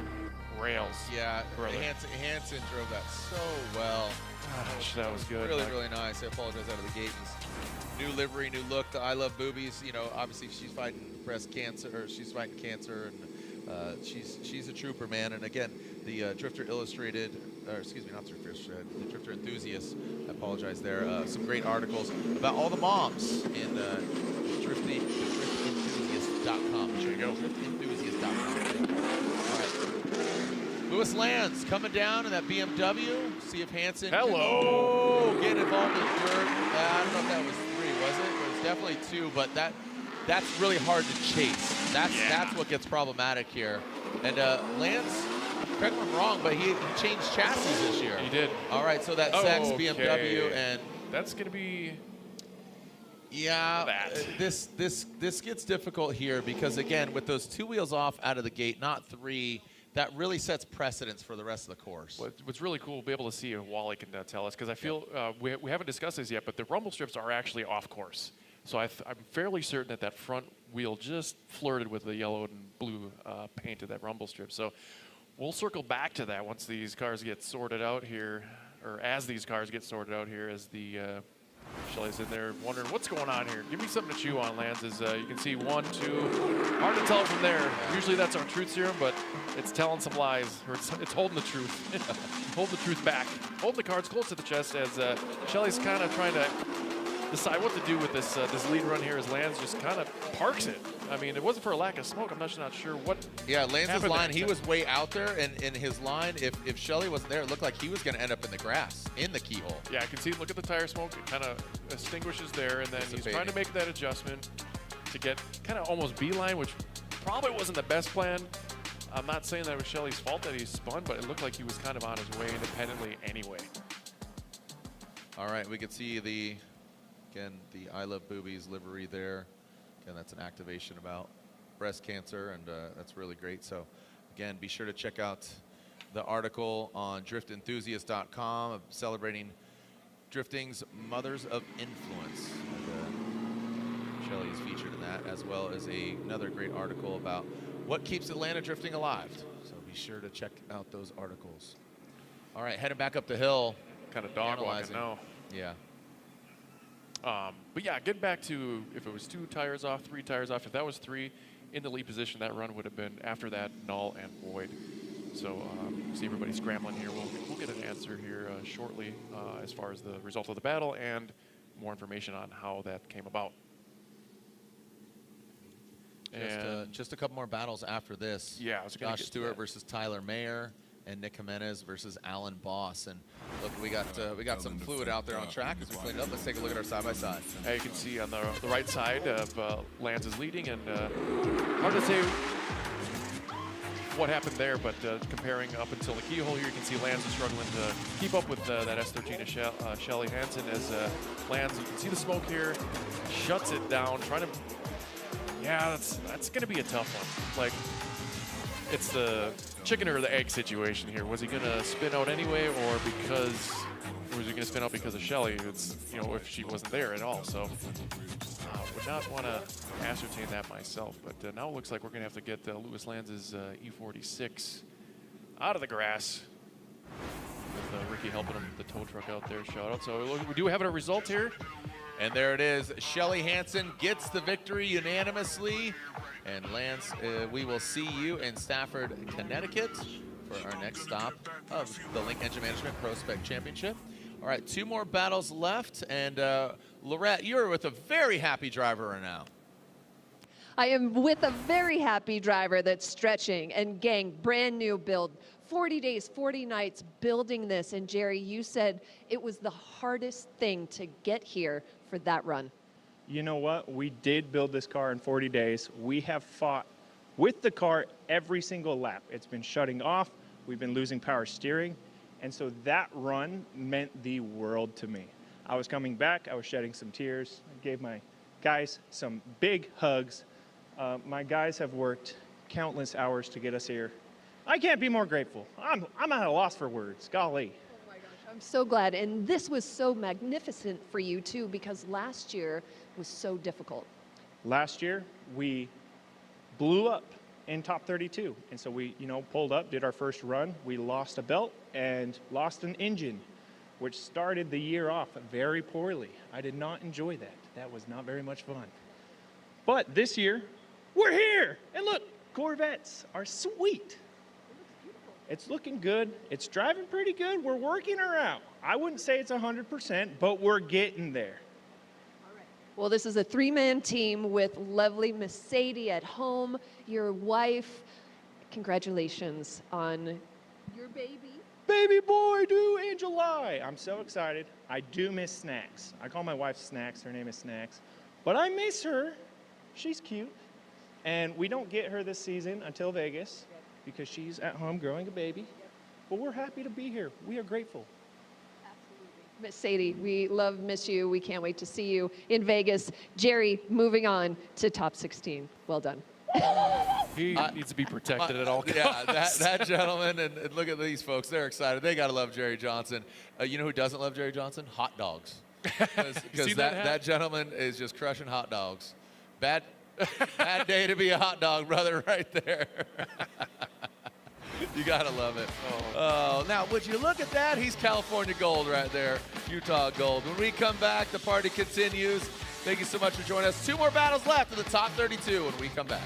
rails. Yeah, Hansen drove that so well. Gosh, that was good. Really, really nice. I apologize out of the gate. New livery, new look. I love boobies. You know, obviously she's fighting breast cancer, or she's fighting cancer, and she's a trooper, man. And again, the Drifter Illustrated, or excuse me, not Drifter Illustrated, the Drifter Enthusiast. I apologize there. Some great articles about all the moms in driftenthusiast.com. There you go. Driftenthusiast.com. All right. Lewis Lands coming down in that BMW. See if Hansen. Hello. Oh, getting involved in dirt. I don't know if that was 3, was it? It was definitely 2, but that's really hard to chase. That's what gets problematic here. And Lance, correct me if I'm wrong, but he changed chassis this year. He did. All right, so that Sex BMW and that's gonna be. Yeah, this gets difficult here because again, with those 2 wheels off out of the gate, not 3, that really sets precedence for the rest of the course. What's really cool, we'll be able to see, and Wally can tell us, because I feel we haven't discussed this yet, but the rumble strips are actually off course. So I'm fairly certain that front wheel just flirted with the yellow and blue paint of that rumble strip. So we'll circle back to that once these cars get sorted out here, or as these cars get sorted out here, as the Shelley's in there wondering what's going on here. Give me something to chew on, Lance. As you can see, 1, 2. Hard to tell from there. Usually that's our truth serum, but it's telling some lies, or it's holding the truth. Holding the truth back. Holding the cards close to the chest as Shelley's kind of trying to decide what to do with this lead run here as Lance just kind of parks it. I mean, it wasn't for a lack of smoke. I'm not sure what. Yeah, Lance's line, there. he was way out there, and in his line, if Shelley wasn't there, it looked like he was going to end up in the grass, in the keyhole. Yeah, I can see, look at the tire smoke. It kind of extinguishes there, and then he's trying to make that adjustment to get kind of almost beeline, which probably wasn't the best plan. I'm not saying that it was Shelley's fault that he spun, but it looked like he was kind of on his way independently anyway. All right, we can see the I Love Boobies livery there. Again, that's an activation about breast cancer, and that's really great. So, again, be sure to check out the article on driftenthusiast.com celebrating drifting's mothers of influence. Shelley is featured in that, as well as another great article about what keeps Atlanta drifting alive. So be sure to check out those articles. All right, heading back up the hill. Kind of dog walking now. Yeah. But yeah, getting back to if it was 2 tires off, 3 tires off, if that was 3 in the lead position, that run would have been after that null and void. So see everybody scrambling here. We'll get an answer here shortly as far as the result of the battle and more information on how that came about. Just a couple more battles after this. Yeah, I was gonna Josh Stewart versus Tyler Mayer, and Nick Jimenez versus Alan Boss. And look, we got some fluid out there on track as we clean it up. Let's take a look at our side-by-side. You can see on the right side of Lance is leading, and hard to say what happened there, but comparing up until the keyhole here, you can see Lance is struggling to keep up with that S13 of Shelley Hansen as Lance, you can see the smoke here, shuts it down, trying to, yeah, that's going to be a tough one. Like, it's the chicken or the egg situation here. Was he going to spin out anyway, or was he going to spin out because of Shelley? It's, you know, if she wasn't there at all. So would not want to ascertain that myself. But now it looks like we're going to have to get Lewis Lanz's E46 out of the grass. With Ricky helping him, the tow truck out there. Shout out. So we do have a result here. And there it is. Shelley Hansen gets the victory unanimously. And Lance, we will see you in Stafford, Connecticut for our next stop of the Link Engine Management ProSpec Championship. All right, 2 more battles left. And Lorette, you're with a very happy driver right now. I am with a very happy driver that's stretching. And gang, brand new build. 40 days, 40 nights building this. And Jerry, you said it was the hardest thing to get here for that run. You know what? We did build this car in 40 days. We have fought with the car every single lap. It's been shutting off. We've been losing power steering. And so that run meant the world to me. I was coming back. I was shedding some tears. I gave my guys some big hugs. My guys have worked countless hours to get us here. I can't be more grateful. I'm at a loss for words. Golly. Oh my gosh, I'm so glad. And this was so magnificent for you too, because last year was so difficult. Last year, we blew up in top 32. And so we, pulled up, did our first run. We lost a belt and lost an engine, which started the year off very poorly. I did not enjoy that. That was not very much fun. But this year, we're here. And look, Corvettes are sweet. It's looking good. It's driving pretty good. We're working her out. I wouldn't say it's 100%, but we're getting there. Well, this is a 3-man team with lovely Miss Sadie at home, your wife. Congratulations on Your baby. Baby boy due in July. I'm so excited. I do miss Snacks. I call my wife Snacks. Her name is Snacks. But I miss her. She's cute. And we don't get her this season until Vegas because she's at home growing a baby. But we're happy to be here. We are grateful. Miss Sadie, we miss you. We can't wait to see you in Vegas. Jerry, moving on to top 16. Well done. He needs to be protected at all costs. Yeah, that gentleman, and look at these folks. They're excited. They got to love Jerry Johnson. You know who doesn't love Jerry Johnson? Hot dogs. Because that gentleman is just crushing hot dogs. Bad day to be a hot dog, brother, right there. You got to love it. Oh, now, would you look at that? He's California gold right there, Utah gold. When we come back, the party continues. Thank you so much for joining us. 2 more battles left in the top 32 when we come back.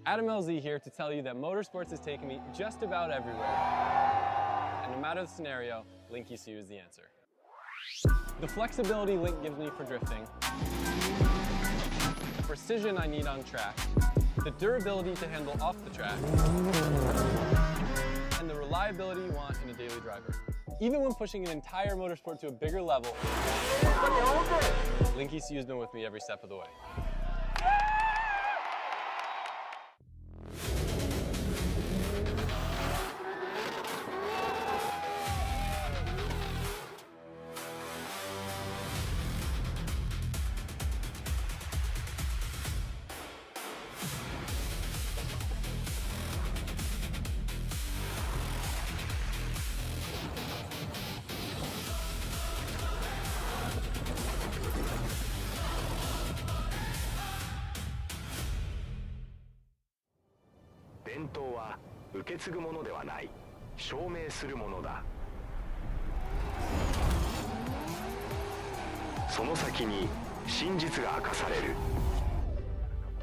Adam LZ here to tell you that motorsports has taken me just about everywhere. And no matter the scenario, Link ECU is the answer. The flexibility Link gives me for drifting, the precision I need on track, the durability to handle off the track, and the reliability you want in a daily driver. Even when pushing an entire motorsport to a bigger level, Link ECU has been with me every step of the way.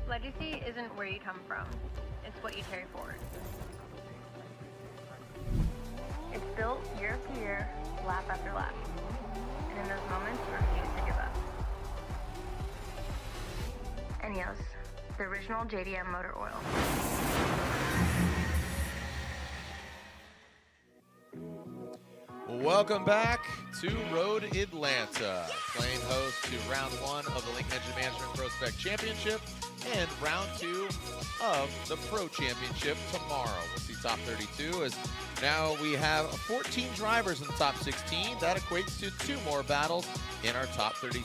Legacy isn't where you come from, it's what you carry forward. It's built year after year, lap after lap. And in those moments, you refuse to give up. And yes, the original JDM motor oil. Welcome back to Road Atlanta, playing host to round 1 of the Link Engine Management ProSpec Championship and round 2 of the Pro Championship tomorrow. We'll see top 32 as now we have 14 drivers in the top 16. That equates to 2 more battles in our top 32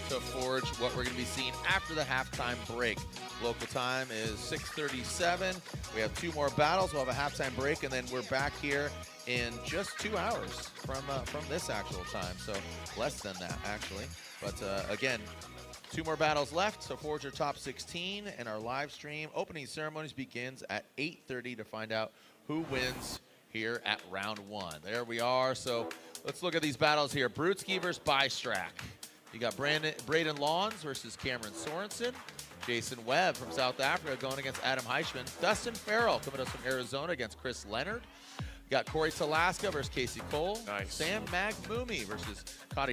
to forge what we're going to be seeing after the halftime break. Local time is 6:37. We have 2 more battles. We'll have a halftime break, and then we're back here in just 2 hours from this actual time. So less than that, actually. But again, 2 more battles left, so forge our top 16, and our live stream opening ceremonies begins at 8:30 to find out who wins here at round 1. There we are. So let's look at these battles here. Brutsky versus Bystrak. You got Braden Lawns versus Cameron Sorenson. Jason Webb from South Africa going against Adam Hushman. Dustin Frell coming to us from Arizona against Chris Leonard. You got Corey Taska versus Casey Cole. Nice. Sam Magmumi versus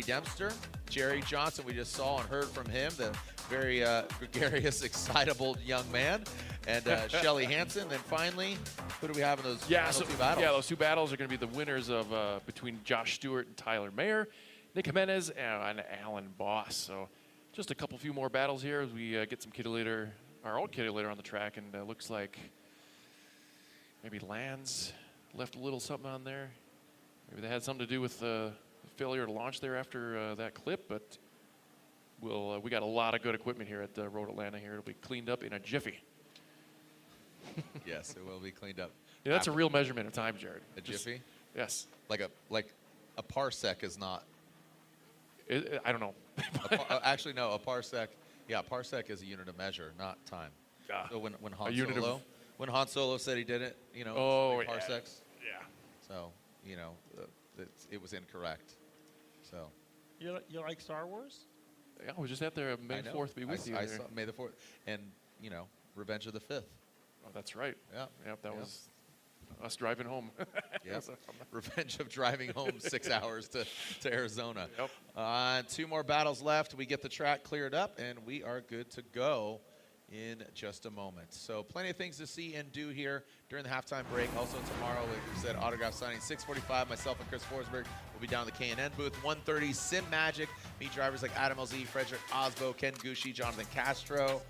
Dempster. Jerry Johnson, we just saw and heard from him, the very gregarious, excitable young man. And Shelly Hansen. Then finally, who do we have in those 2 battles? Yeah, those 2 battles are going to be the winners of between Josh Stewart and Tyler Mayer, Nick Jimenez, and Alan Boss. So just a few more battles here as we get some our own kitty later on the track. And looks like maybe Lands left a little something on there. Maybe they had something to do with the failure to launch there after that clip, but we got a lot of good equipment here at Road Atlanta here. It'll be cleaned up in a jiffy. Yes, it will be cleaned up. Yeah, that's a real measurement of time, Jared. A jiffy? Yes. Like a parsec is not. I don't know. Actually, no, a parsec. Yeah, a parsec is a unit of measure, not time. So when Han Solo, When Han Solo said he did it, you know, Oh, three parsecs. Yeah. So, you know, it was incorrect. So. You like Star Wars? Yeah, we just had their May 4th be with you. I saw May the 4th. And, you know, Revenge of the 5th. Oh, that's right. Yeah. Yep, that was us driving home. Yep. Revenge of driving home 6 hours to Arizona. Yep. 2 more battles left. We get the track cleared up, and we are good to go in just a moment. So plenty of things to see and do here during the halftime break. Also tomorrow, like we said, autograph signing 6:45. Myself and Chris Forsberg will be down in the K&N booth. 1:30, Sim Magic. Meet drivers like Adam LZ, Frederick Osbo, Ken Gucci, Jonathan Castro.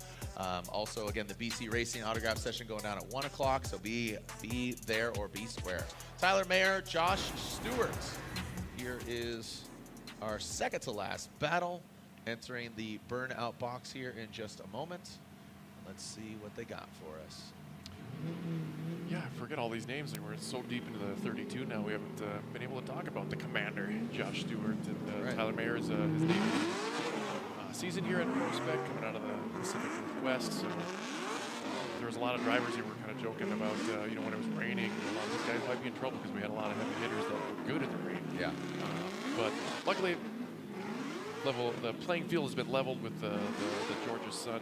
Also, again, the BC Racing autograph session going down at 1 o'clock. So be there or be square. Tyler Mayer, Josh Stewart. Here is our second to last battle, entering the burnout box here in just a moment. Let's see what they got for us. Yeah, I forget all these names. We're so deep into the 32 now, we haven't been able to talk about the commander, Josh Stewart, and Tyler Mayer is his debut season here at ProSpec, coming out of the Pacific Northwest. So there was a lot of drivers who were kind of joking about, you know, when it was raining, a lot of these guys might be in trouble because we had a lot of heavy hitters that were good in the rain. Yeah. But luckily, the playing field has been leveled with the Georgia sun.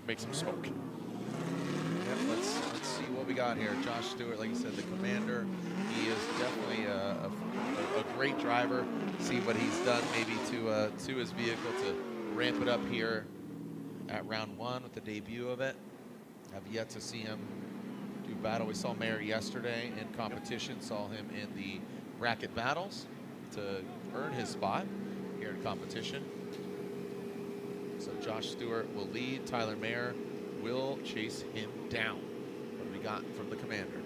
Make some smoke. Yep, let's see what we got here. Josh Stewart, like you said, the commander. He is definitely a great driver. See what he's done maybe to his vehicle to ramp it up here at round 1 with the debut of it. Have yet to see him do battle. We saw Mayer yesterday in competition. Saw him in the bracket battles to earn his spot here in competition. So Josh Stewart will lead. Tyler Mayer will chase him down. What do we got from the commander?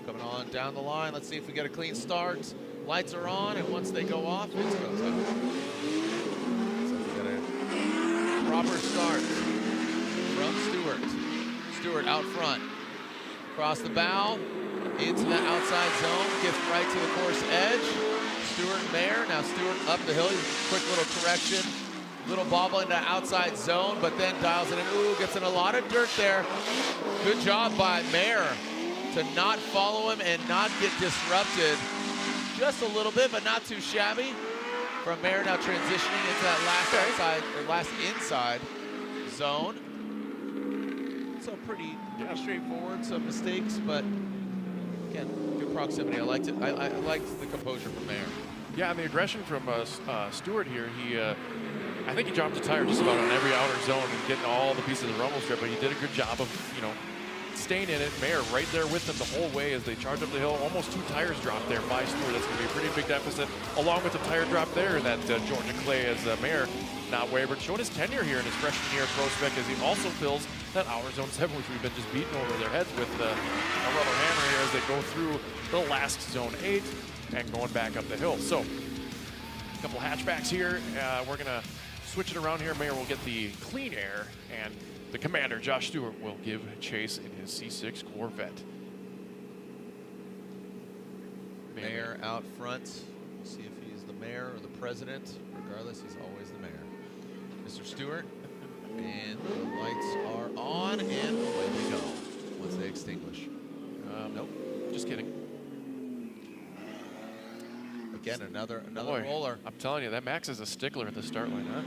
Coming on down the line. Let's see if we get a clean start. Lights are on, and once they go off, it's go time. So we got a proper start from Stewart. Stewart out front. Across the bow, into the outside zone, gets right to the course edge. Stewart and Mayer. Now Stewart up the hill. Quick little correction. Little bobble into outside zone, but then dials it in. Ooh, gets in a lot of dirt there. Good job by Mayer to not follow him and not get disrupted. Just a little bit, but not too shabby. From Mayer now transitioning into that last outside or last inside zone. So pretty straightforward. Some mistakes, but again, good proximity. I liked it. I liked the composure from Mayer. Yeah, and the aggression from Stewart here. I think he dropped the tire just about on every outer zone and getting all the pieces of the rumble strip, but he did a good job of, you know, staying in it. Mayer right there with them the whole way as they charge up the hill. Almost 2 tires dropped there by Stewart. That's going to be a pretty big deficit, along with the tire drop there. That Georgia Clay as Mayer not wavered, showing his tenure here in his freshman year at ProSpec as he also fills that outer zone 7, which we've been just beating over their heads with a rubber hammer here as they go through the last zone 8 and going back up the hill. So a couple hatchbacks here. We're going to switch it around here. Mayer will get the clean air, and the commander, Josh Stewart, will give chase in his C6 Corvette. Mayer out front. We'll see if he's the mayor or the president. Regardless, he's always the mayor. Mr. Stewart, and the lights are on, and away we go once they extinguish. Nope, just kidding. Again, another Boy, roller. I'm telling you, that Max is a stickler at the start line, huh?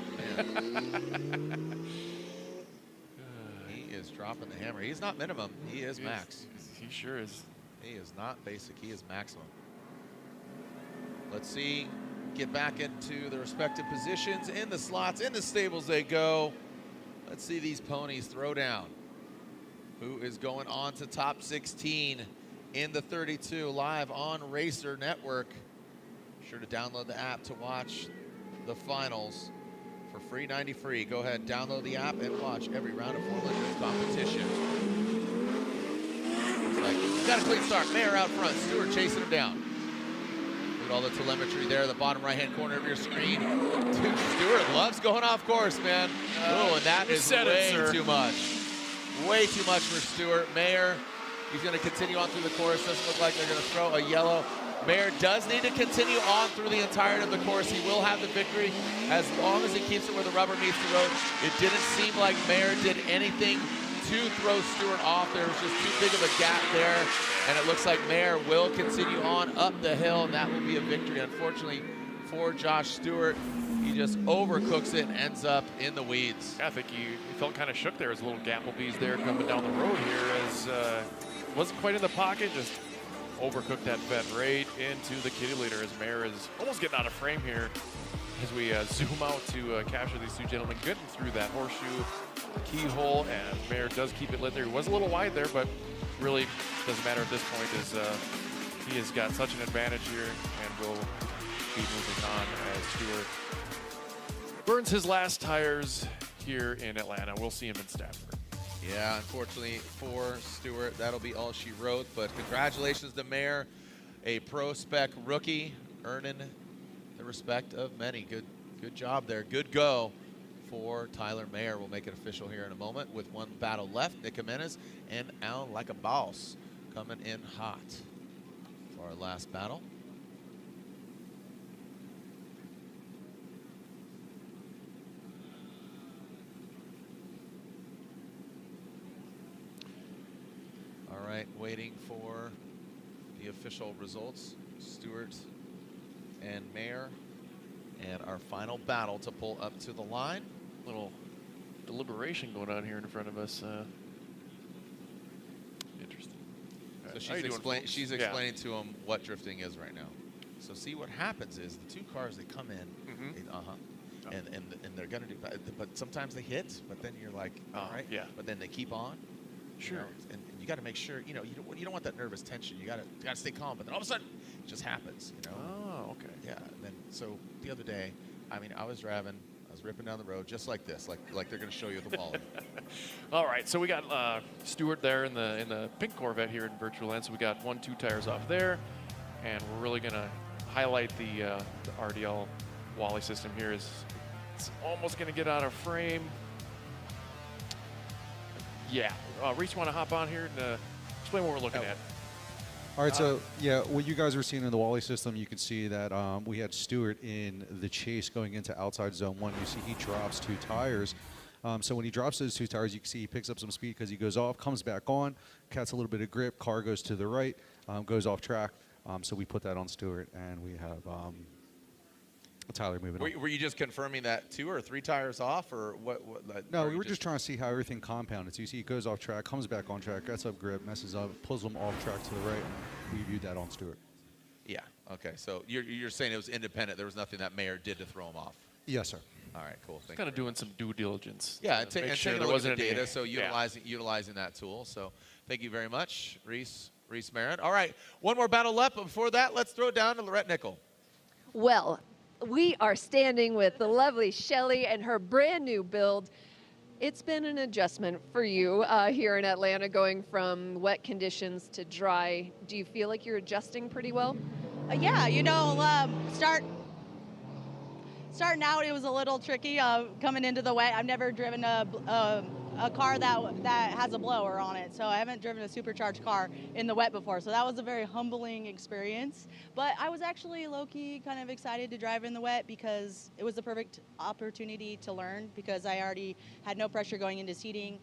He is dropping the hammer. He's not minimum. He is max. He sure is. He is not basic. He is maximum. Let's see. Get back into the respective positions. In the slots, in the stables they go. Let's see these ponies throw down. Who is going on to top 16 in the 32 live on Racer Network. Be sure to download the app to watch the finals for free 90 free. Go ahead, download the app and watch every round of Formula 2 competition. Like, got a clean start. Mayer out front. Stewart chasing him down. Look at all the telemetry there, the bottom right-hand corner of your screen. Dude, Stewart loves going off course, man. Oh, and that is way too much. Way too much for Stewart. Mayer, he's going to continue on through the course. Doesn't look like they're going to throw a yellow. Mayer does need to continue on through the entirety of the course. He will have the victory as long as he keeps it where the rubber meets the road. It didn't seem like Mayer did anything to throw Stewart off. There was just too big of a gap there, and it looks like Mayer will continue on up the hill, and that will be a victory. Unfortunately for Josh Stewart, he just overcooks it and ends up in the weeds. Yeah, I think he felt kind of shook there as little Gapplebees there coming down the road here as wasn't quite in the pocket, just overcooked that vet right into the kitty litter as Mayer is almost getting out of frame here as we zoom out to capture these two gentlemen getting through that horseshoe keyhole, and Mayer does keep it lit there. He was a little wide there, but really doesn't matter at this point as he has got such an advantage here and will be moving on as Stewart burns his last tires here in Atlanta. We'll see him in Stafford. Yeah, unfortunately for Stewart, that'll be all she wrote, but congratulations to Mayer, a ProSpec rookie, earning the respect of many. Good job there. Good go for Tyler Mayer. We'll make it official here in a moment with one battle left. Nick Jimenez and Alan Like a Boss coming in hot for our last battle. All right, waiting for the official results. Stewart and Mayer, and our final battle to pull up to the line. Little deliberation going on here in front of us. Interesting. So she's explaining to him what drifting is right now. So see, what happens is the two cars, they come in, and they're gonna do, but sometimes they hit, but then you're like, all right, but then they keep on. Sure. You know, and you got to make sure, you don't want that nervous tension. You got to stay calm, but then all of a sudden it just happens, you know. Oh, okay. Yeah. And then so the other day, I mean, I was driving, I was ripping down the road just like this, like they're going to show you the wall. All right, so we got Stewart there in the pink Corvette here in virtual land. So we got 1-2 tires off there, and we're really going to highlight the RDL Wally system here. It's almost going to get out of frame. Yeah. Reese, you want to hop on here and explain what we're looking at? All right, so yeah, what you guys were seeing in the Wally system, you can see that we had Stewart in the chase going into outside zone 1. You see he drops 2 tires. So when he drops those 2 tires, you can see he picks up some speed because he goes off, comes back on, gets a little bit of grip, car goes to the right, goes off track. So we put that on Stewart, and we have Tyler moving on. Were you just confirming that 2 or 3 tires off, or what? No, we were just trying to see how everything compounded. So you see he goes off track, comes back on track, gets up grip, messes up, pulls him off track to the right. We viewed that on Stewart. Yeah. Okay. So you're saying it was independent. There was nothing that Mayer did to throw him off. Yes, sir. All right. Cool. Just kind of doing some due diligence. Yeah, and make sure taking there a look wasn't at the any data. So utilizing that tool. So thank you very much, Reese Merritt. All right. One more battle left. But before that, let's throw it down to Lorette Nickel. Well, we are standing with the lovely Shelly and her brand new build. It's been an adjustment for you here in Atlanta, going from wet conditions to dry. Do you feel like you're adjusting pretty well? Yeah, starting out it was a little tricky coming into the wet. I've never driven a car that has a blower on it, so I haven't driven a supercharged car in the wet before, so that was a very humbling experience. But I was actually low-key kind of excited to drive in the wet because it was the perfect opportunity to learn, because I already had no pressure going into seating,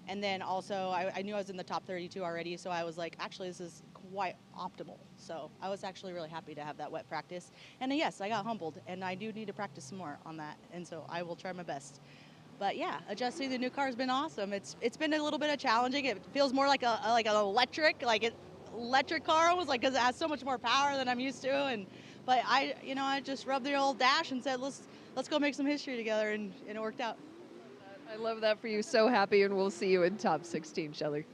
and then also I knew I was in the top 32 already, so I was like, actually this is quite optimal. So I was actually really happy to have that wet practice, and yes, I got humbled, and I do need to practice some more on that, and so I will try my best. But yeah, adjusting the new car has been awesome. It's been a little bit of challenging. It feels more like an electric car almost, like, because it has so much more power than I'm used to. But I just rubbed the old dash and said, let's go make some history together, and it worked out. I love that for you. So happy, and we'll see you in top 16, Shelly.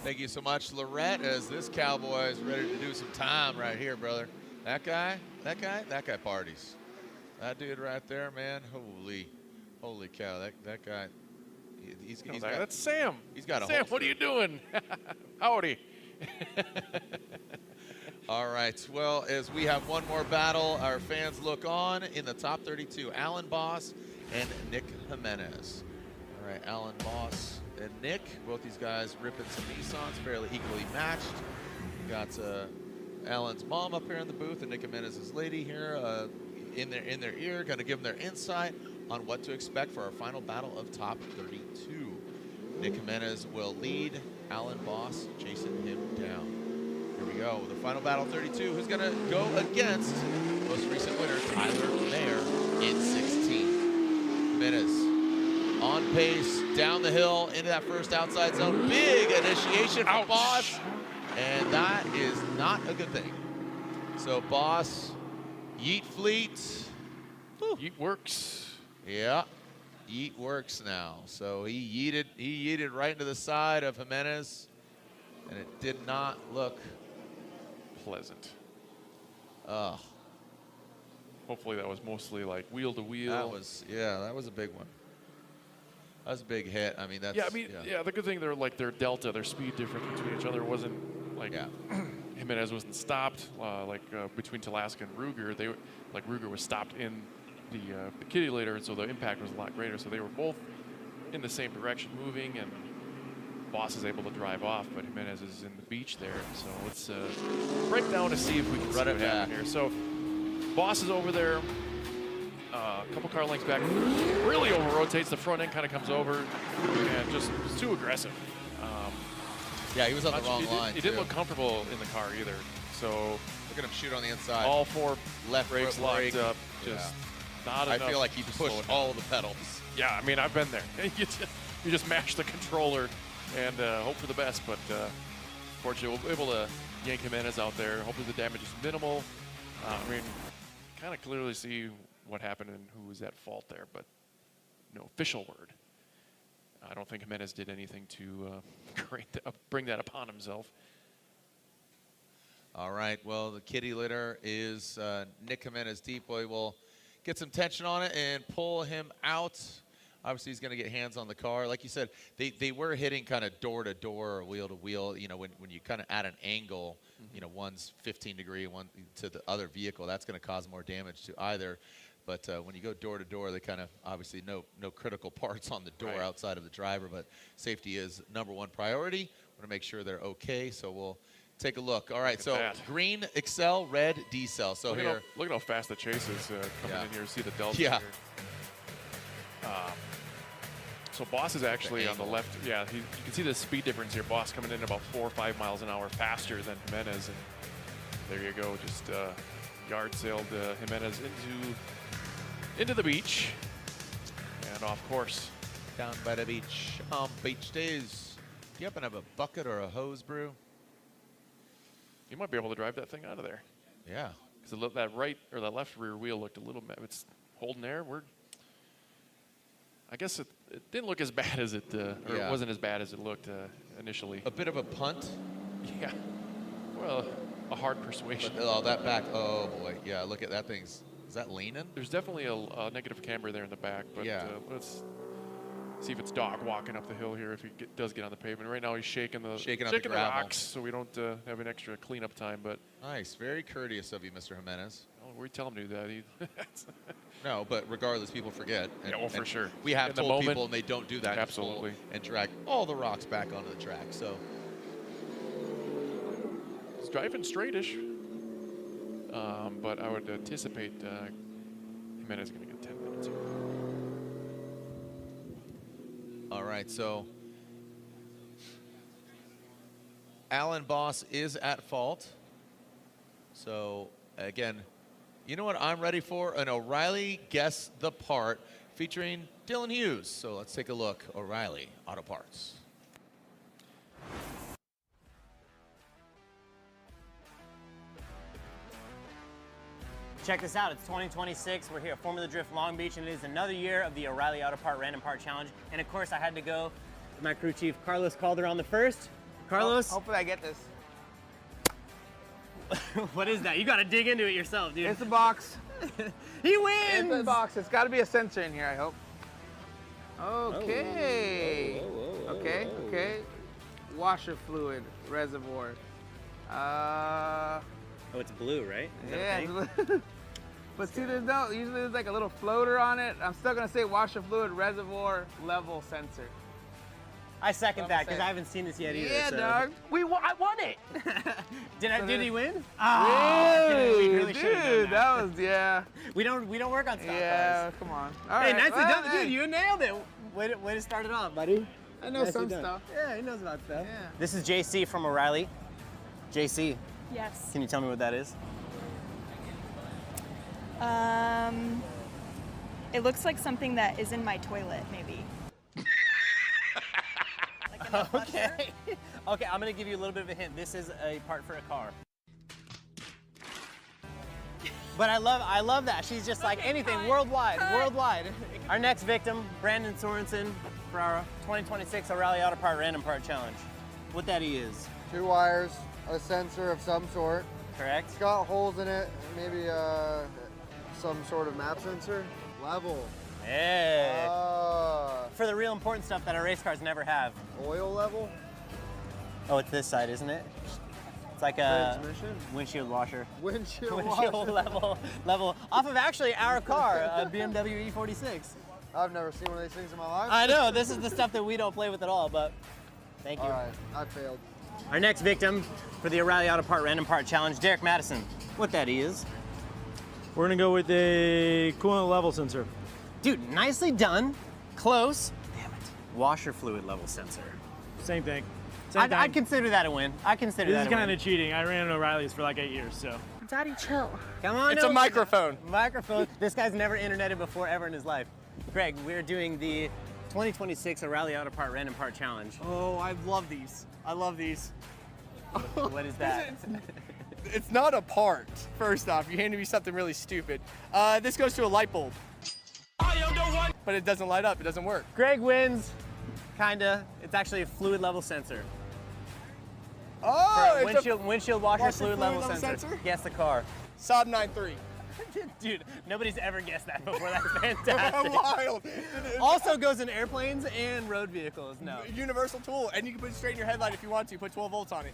Thank you so much, Lorette, as this cowboy is ready to do some time right here, brother. That guy parties. That dude right there, man, holy cow, that guy, he's got, that's Sam. He's got a Sam, what are you doing? Howdy. All right, well, as we have one more battle, our fans look on in the top 32, Alan Boss and Nick Jimenez. All right, Alan Boss and Nick, both these guys ripping some Nissans, fairly equally matched. We got Alan's mom up here in the booth and Nick Jimenez's lady here in their ear, going to give them their insight on what to expect for our final battle of top 32. Nick Jimenez will lead, Alan Boss chasing him down. Here we go, the final battle 32. Who's going to go against most recent winner, Tyler Mayer, in 16. Jimenez on pace, down the hill, into that first outside zone. Big initiation for Boss, and that is not a good thing. So Boss, yeet fleet. Yeet works. Yeah, yeet works now. So he yeeted right into the side of Jimenez, and it did not look pleasant. Hopefully that was mostly like wheel to wheel. That was a big one. That was a big hit. I mean, that's the good thing their delta, their speed difference between each other wasn't like Jimenez wasn't stopped between Taska and Ruger. Ruger was stopped in the kitty later, and so the impact was a lot greater. So they were both in the same direction moving, and Boss is able to drive off, but Jimenez is in the beach there. So let's break down to see if we can run it back here. So Boss is over there, a couple car lengths back, really over rotates. The front end kind of comes over, and just was too aggressive. He was on the wrong line. He didn't look comfortable in the car either. So look at him shoot on the inside. All four left brakes locked up. Just not enough. I feel like he pushed all the pedals. Yeah, I mean, I've been there. You just mash the controller and hope for the best. But fortunately, we'll be able to yank Jimenez out there. Hopefully the damage is minimal. I mean, kind of clearly see what happened and who was at fault there, but no official word. I don't think Jimenez did anything to bring that upon himself. All right, well, the kitty litter is Nick Jimenez. Depoy will get some tension on it and pull him out. Obviously, he's going to get hands on the car. Like you said, they were hitting kind of door to door or wheel to wheel. You know, when you kind of add an angle, you know, one's 15 degree, one to the other vehicle, that's going to cause more damage to either. But when you go door to door, they kind of obviously no critical parts on the door outside of the driver, but safety is #1 priority. Want to make sure they're okay, so we'll take a look. All right, so that. Green excel, red decel. So look here, look at how fast the chase is coming in here. See the delta Yeah. here. So Boss is actually on the left. Yeah, you can see the speed difference here. Boss coming in about 4 or 5 miles an hour faster than Jimenez, and there you go. Just yard sailed Jimenez into the beach and off course. Down by the beach on beach days. Do you happen to have a bucket or a hose, Brew? You might be able to drive that thing out of there. Yeah. Because that right or that left rear wheel looked a little, it's holding there. I guess it didn't look as bad as it, or it wasn't as bad as it looked initially. A bit of a punt? Yeah. Well, a hard persuasion. But, that back, oh boy. Yeah, look at that thing's, is that leaning? There's definitely a negative camber there in the back, but let's see if it's dog walking up the hill here if he does get on the pavement. Right now he's shaking the rocks, so we don't have an extra cleanup time. But nice, very courteous of you, Mr. Jimenez. Oh, we tell him to do that. No, but regardless, people forget. And, for sure. We have told people and they don't do that. Absolutely. And drag all the rocks back onto the track. So it's driving straightish, but I would anticipate Jimenez is going to get 10 minutes here. All right, so Alan Boss is at fault. So again, you know what I'm ready for? An O'Reilly Guess the Part featuring Dylan Hughes. So let's take a look. O'Reilly Auto Parts. Check this out, it's 2026. We're here at Formula Drift Long Beach, and it is another year of the O'Reilly Auto Part Random Part Challenge. And of course, I had to go with my crew chief, Carlos Calderon, the first. Carlos? Hopefully I get this. What is that? You gotta dig into it yourself, dude. It's a box. He wins! It's a box. It's gotta be a sensor in here, I hope. Okay. Okay. Washer fluid reservoir. Oh, it's blue, right? Is yeah. But see, usually there's like a little floater on it. I'm still gonna say washer fluid reservoir level sensor. I second that because I haven't seen this yet either. Yeah, so. dog. I won it. Did he win? Dude, we really should've done dude, that was, yeah. We don't work on stock Yeah, cars. come on. Hey, nicely well, done, dude. You nailed it. Way to start it off, buddy. I know Nicely some done. stuff. Yeah, he knows about stuff. Yeah. This is JC from O'Reilly. JC, Yes. can you tell me what that is? It looks like something that is in my toilet, maybe. Okay. Okay, I'm gonna give you a little bit of a hint. This is a part for a car. But I love that. She's just like anything, worldwide. Our next victim, Brandon Sorenson, for our 2026 O'Reilly Auto Part Random Part Challenge. What that is? 2 wires, a sensor of some sort. Correct. It's got holes in it, maybe some sort of map sensor. Level. Yeah. For the real important stuff that our race cars never have. Oil level? Oh, it's this side, isn't it? It's like a transmission? Windshield washer. Windshield level off of actually our car, a BMW E46. I've never seen one of these things in my life. I know, this is the stuff that we don't play with at all, but thank you. All right, I failed. Our next victim for the O'Reilly Auto Part Random Part Challenge, Derek Madison. What that is? We're gonna go with a coolant level sensor. Dude, nicely done. Close. Damn it. Washer fluid level sensor. Same thing. I'd consider that a win. I consider that a win. This is kind of cheating. I ran O'Reilly's for like 8 years, so. Daddy, chill. Come on. It's a microphone. Microphone. This guy's never interneted before ever in his life. Greg, we're doing the 2026 O'Reilly Auto Part Random Part Challenge. Oh, I love these. I love these. What is that? It's not a part, first off. You handed me something really stupid. This goes to a light bulb. But it doesn't light up. It doesn't work. Greg wins. Kinda. It's actually a fluid level sensor. Oh, it's windshield washer fluid level sensor. Guess the car. Saab 9.3. Dude, nobody's ever guessed that before. That's fantastic. Wild. Also goes in airplanes and road vehicles. No. Universal tool, and you can put it straight in your headlight if you want to. Put 12 volts on it.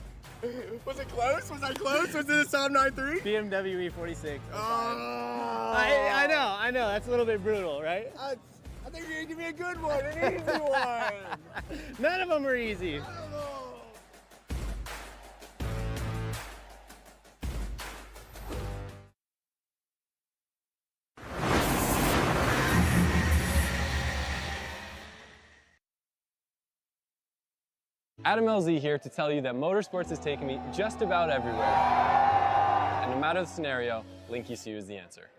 Was it close? Was I close? Was it a Saab 9.3? BMW E46. Oh. I know. That's a little bit brutal, right? I think you're gonna give me a good one, an easy one. None of them are easy. Adam LZ here to tell you that motorsports has taken me just about everywhere. And no matter the scenario, Link ECU is the answer.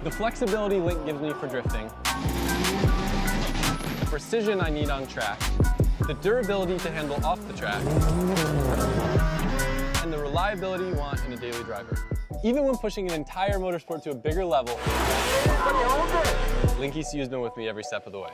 The flexibility Link gives me for drifting, the precision I need on track, the durability to handle off the track, and the reliability you want in a daily driver. Even when pushing an entire motorsport to a bigger level, Link ECU has been with me every step of the way.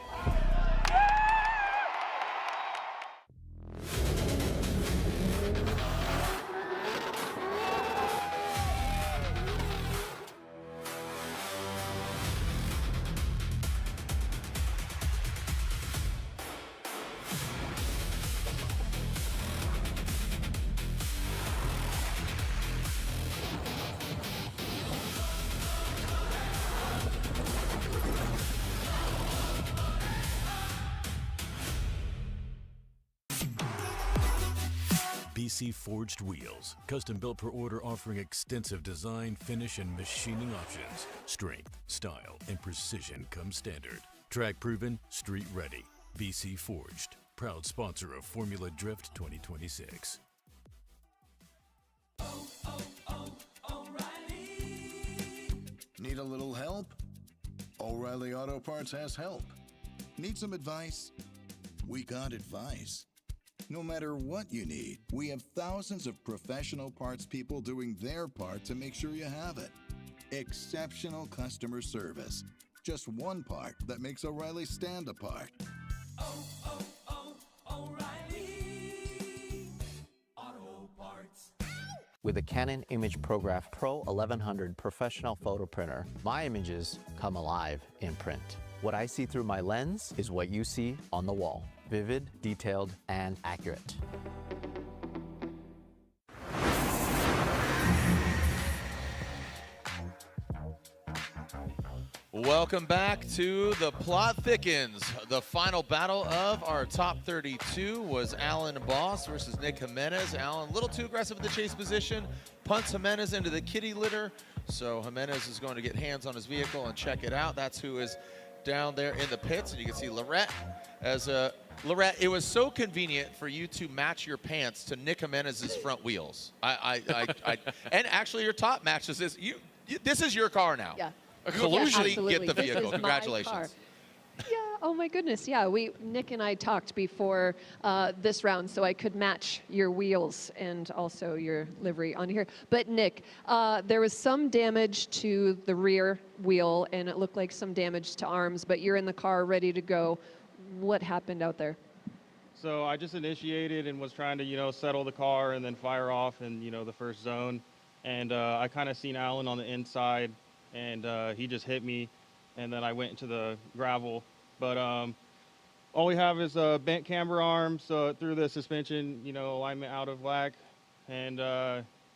BC Forged Wheels, custom built per order, offering extensive design, finish, and machining options. Strength, style, and precision come standard. Track proven, street ready. BC Forged, proud sponsor of Formula Drift 2026. Need a little help? O'Reilly Auto Parts has help. Need some advice? We got advice. No matter what you need, we have thousands of professional parts people doing their part to make sure you have it. Exceptional customer service. Just one part that makes O'Reilly stand apart. O'Reilly Auto Parts. With the Canon ImageProGraph Pro 1100 professional photo printer, my images come alive in print. What I see through my lens is what you see on the wall. Vivid, detailed, and accurate. Welcome back to The Plot Thickens. The final battle of our top 32 was Alan Boss versus Nick Jimenez. Alan, a little too aggressive in the chase position, punts Jimenez into the kitty litter. So Jimenez is going to get hands on his vehicle and check it out. That's who is down there in the pits. And you can see Lorette as Lorette, it was so convenient for you to match your pants to Nick Jimenez's front wheels. And actually your top matches this. This is your car now. Yeah. You officially Yeah, get the this vehicle. is my Congratulations. car. Yeah, oh my goodness. Yeah, Nick and I talked before this round, so I could match your wheels and also your livery on here. But Nick, there was some damage to the rear wheel, and it looked like some damage to arms, but you're in the car ready to go. What happened out there? So I just initiated and was trying to, settle the car and then fire off in, the first zone. And I kind of seen Alan on the inside, and he just hit me, and then I went into the gravel. But all we have is a bent camber arm, so it threw the suspension, alignment out of whack. And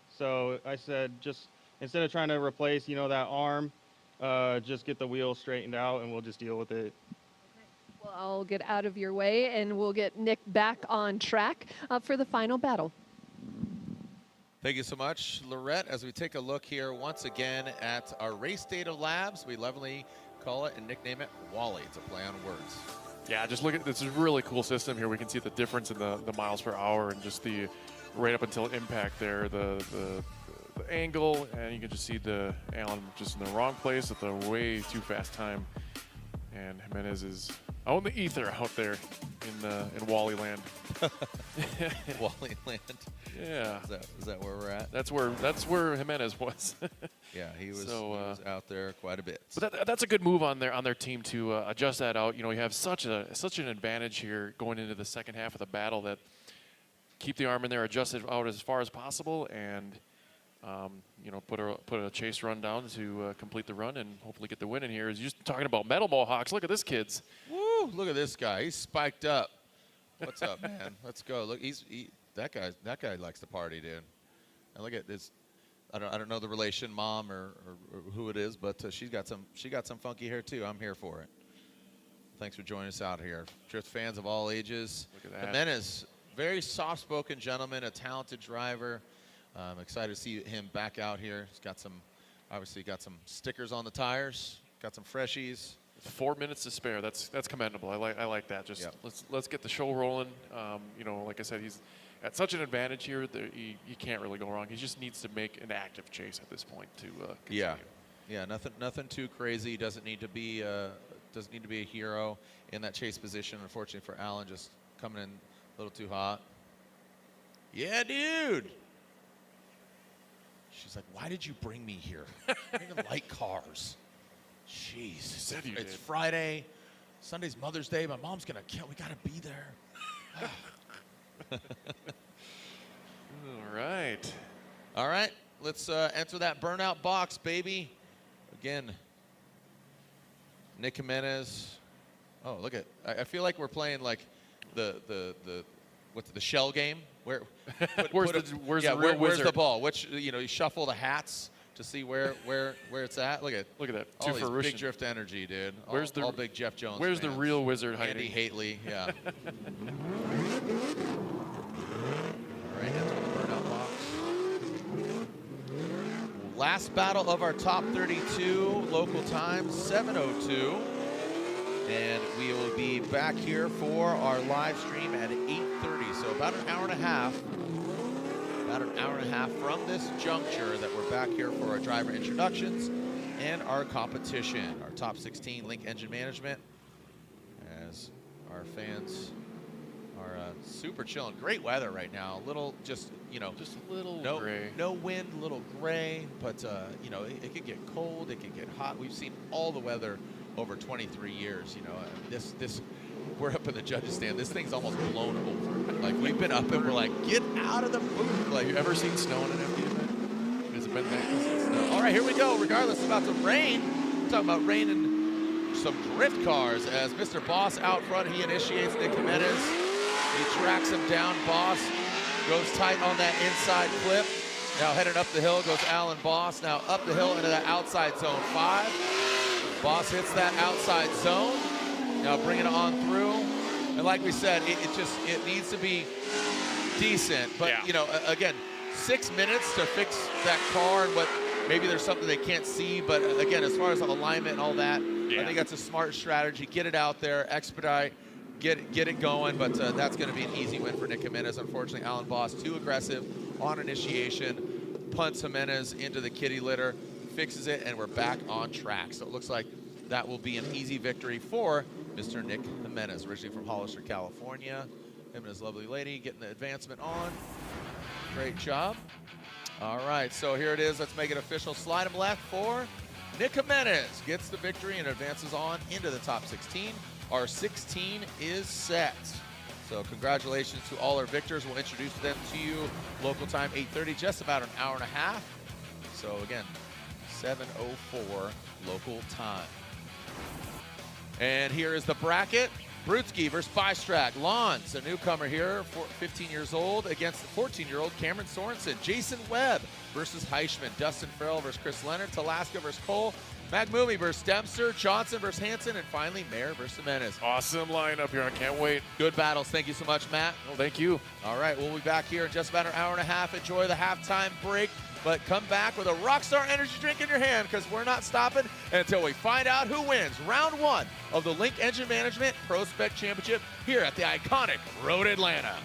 so I said, just instead of trying to replace, that arm, just get the wheel straightened out, and we'll just deal with it. Well, I'll get out of your way, and we'll get Nick back on track for the final battle. Thank you so much, Lorette. As we take a look here once again at our race data labs, we lovingly call it and nickname it Wally. It's a play on words. Yeah, just look at this. Is a really cool system here. We can see the difference in the miles per hour and just the right up until impact there, the angle, and you can just see the Alan just in the wrong place at the way too fast time. And Jimenez is out in the ether out there in Wally land. Wally land. Yeah. Is that where we're at? That's where Jimenez was. Yeah, he was out there quite a bit. But that's a good move on their team to adjust that out. You have such an advantage here going into the second half of the battle that keep the arm in there, adjust it out as far as possible, and put a chase run down to complete the run and hopefully get the win in here. As you're just talking about metal mohawks, look at this kid's. Woo! Look at this guy. He's spiked up. What's up, man? Let's go. Look, that guy likes to party, dude. And look at this. I don't know the relation, mom or who it is, but she got some funky hair too. I'm here for it. Thanks for joining us out here. Drift fans of all ages. Look at that. Jimenez, very soft-spoken gentleman, a talented driver. I'm excited to see him back out here. He's obviously got some stickers on the tires, got some freshies. 4 minutes to spare. That's commendable. I like that. Just let's get the show rolling. Like I said, he's at such an advantage here that you can't really go wrong. He just needs to make an active chase at this point to continue. Yeah. Nothing too crazy. Doesn't need to be a hero in that chase position. Unfortunately for Alan, just coming in a little too hot. Yeah, dude. She's like, why did you bring me here? I don't even like cars. Jeez. It's Friday. Sunday's Mother's Day. My mom's going to kill. We got to be there. All right. Let's enter that burnout box, baby. Again, Nick Jimenez. Oh, look at. I feel like we're playing like the shell game. Where's the ball? You shuffle the hats to see where it's at. Look at that. All these big drift energy, dude. All big Jeff Jones. Where's the real wizard hiding? Andy Hately, yeah. All right, enter the burnout box. Last battle of our top 32, local time 7:02. And we will be back here for our live stream at 8:30. So about an hour and a half from this juncture that we're back here for our driver introductions and our competition, our top 16 Link Engine Management, as our fans are super chilling. Great weather right now. A little, just a little gray. No wind, a little gray, but it could get cold, it could get hot. We've seen all the weather over 23 years, we're up in the judges stand. This thing's almost blown over. Like, we've been up and we're like, get out of the booth. Like, you ever seen snow in an FD event? Has it been that snow? All right, here we go. Regardless, it's about to rain. We're talking about rain and some drift cars as Mr. Boss out front. He initiates Nick Jimenez. He tracks him down. Boss goes tight on that inside clip. Now heading up the hill goes Alan Boss. Now up the hill into the outside zone 5. Boss hits that outside zone. Now bringing it on through. And like we said, it needs to be decent. But, you know, again, 6 minutes to fix that car and what maybe there's something they can't see. But, again, as far as alignment and all that, I think that's a smart strategy. Get it out there, expedite, get it going. But that's going to be an easy win for Nick Jimenez. Unfortunately, Alan Boss too aggressive on initiation. Punts Jimenez into the kitty litter, fixes it, and we're back on track. So it looks like that will be an easy victory for Mr. Nick Jimenez, originally from Hollister, California. Him and his lovely lady getting the advancement on. Great job. All right, so here it is. Let's make it official. Slide him left for Nick Jimenez. Gets the victory and advances on into the top 16. Our 16 is set. So congratulations to all our victors. We'll introduce them to you. Local time 8:30, just about an hour and a half. So again, 7:04 local time. And here is the bracket. Brutsky versus Bystrak. Lons, a newcomer here, 15 years old, against the 14-year-old Cameron Sorenson. Jason Webb versus Hushman. Dustin Frell versus Chris Leonard. Taska versus Cole. Magmumi versus Dempster. Johnson versus Hansen. And finally, Mayer versus Jimenez. Awesome lineup here. I can't wait. Good battles. Thank you so much, Matt. Well, thank you. All right, we'll be back here in just about an hour and a half. Enjoy the halftime break. But come back with a Rockstar energy drink in your hand, because we're not stopping until we find out who wins round 1 of the Link Engine Management ProSpec Championship here at the iconic Road Atlanta.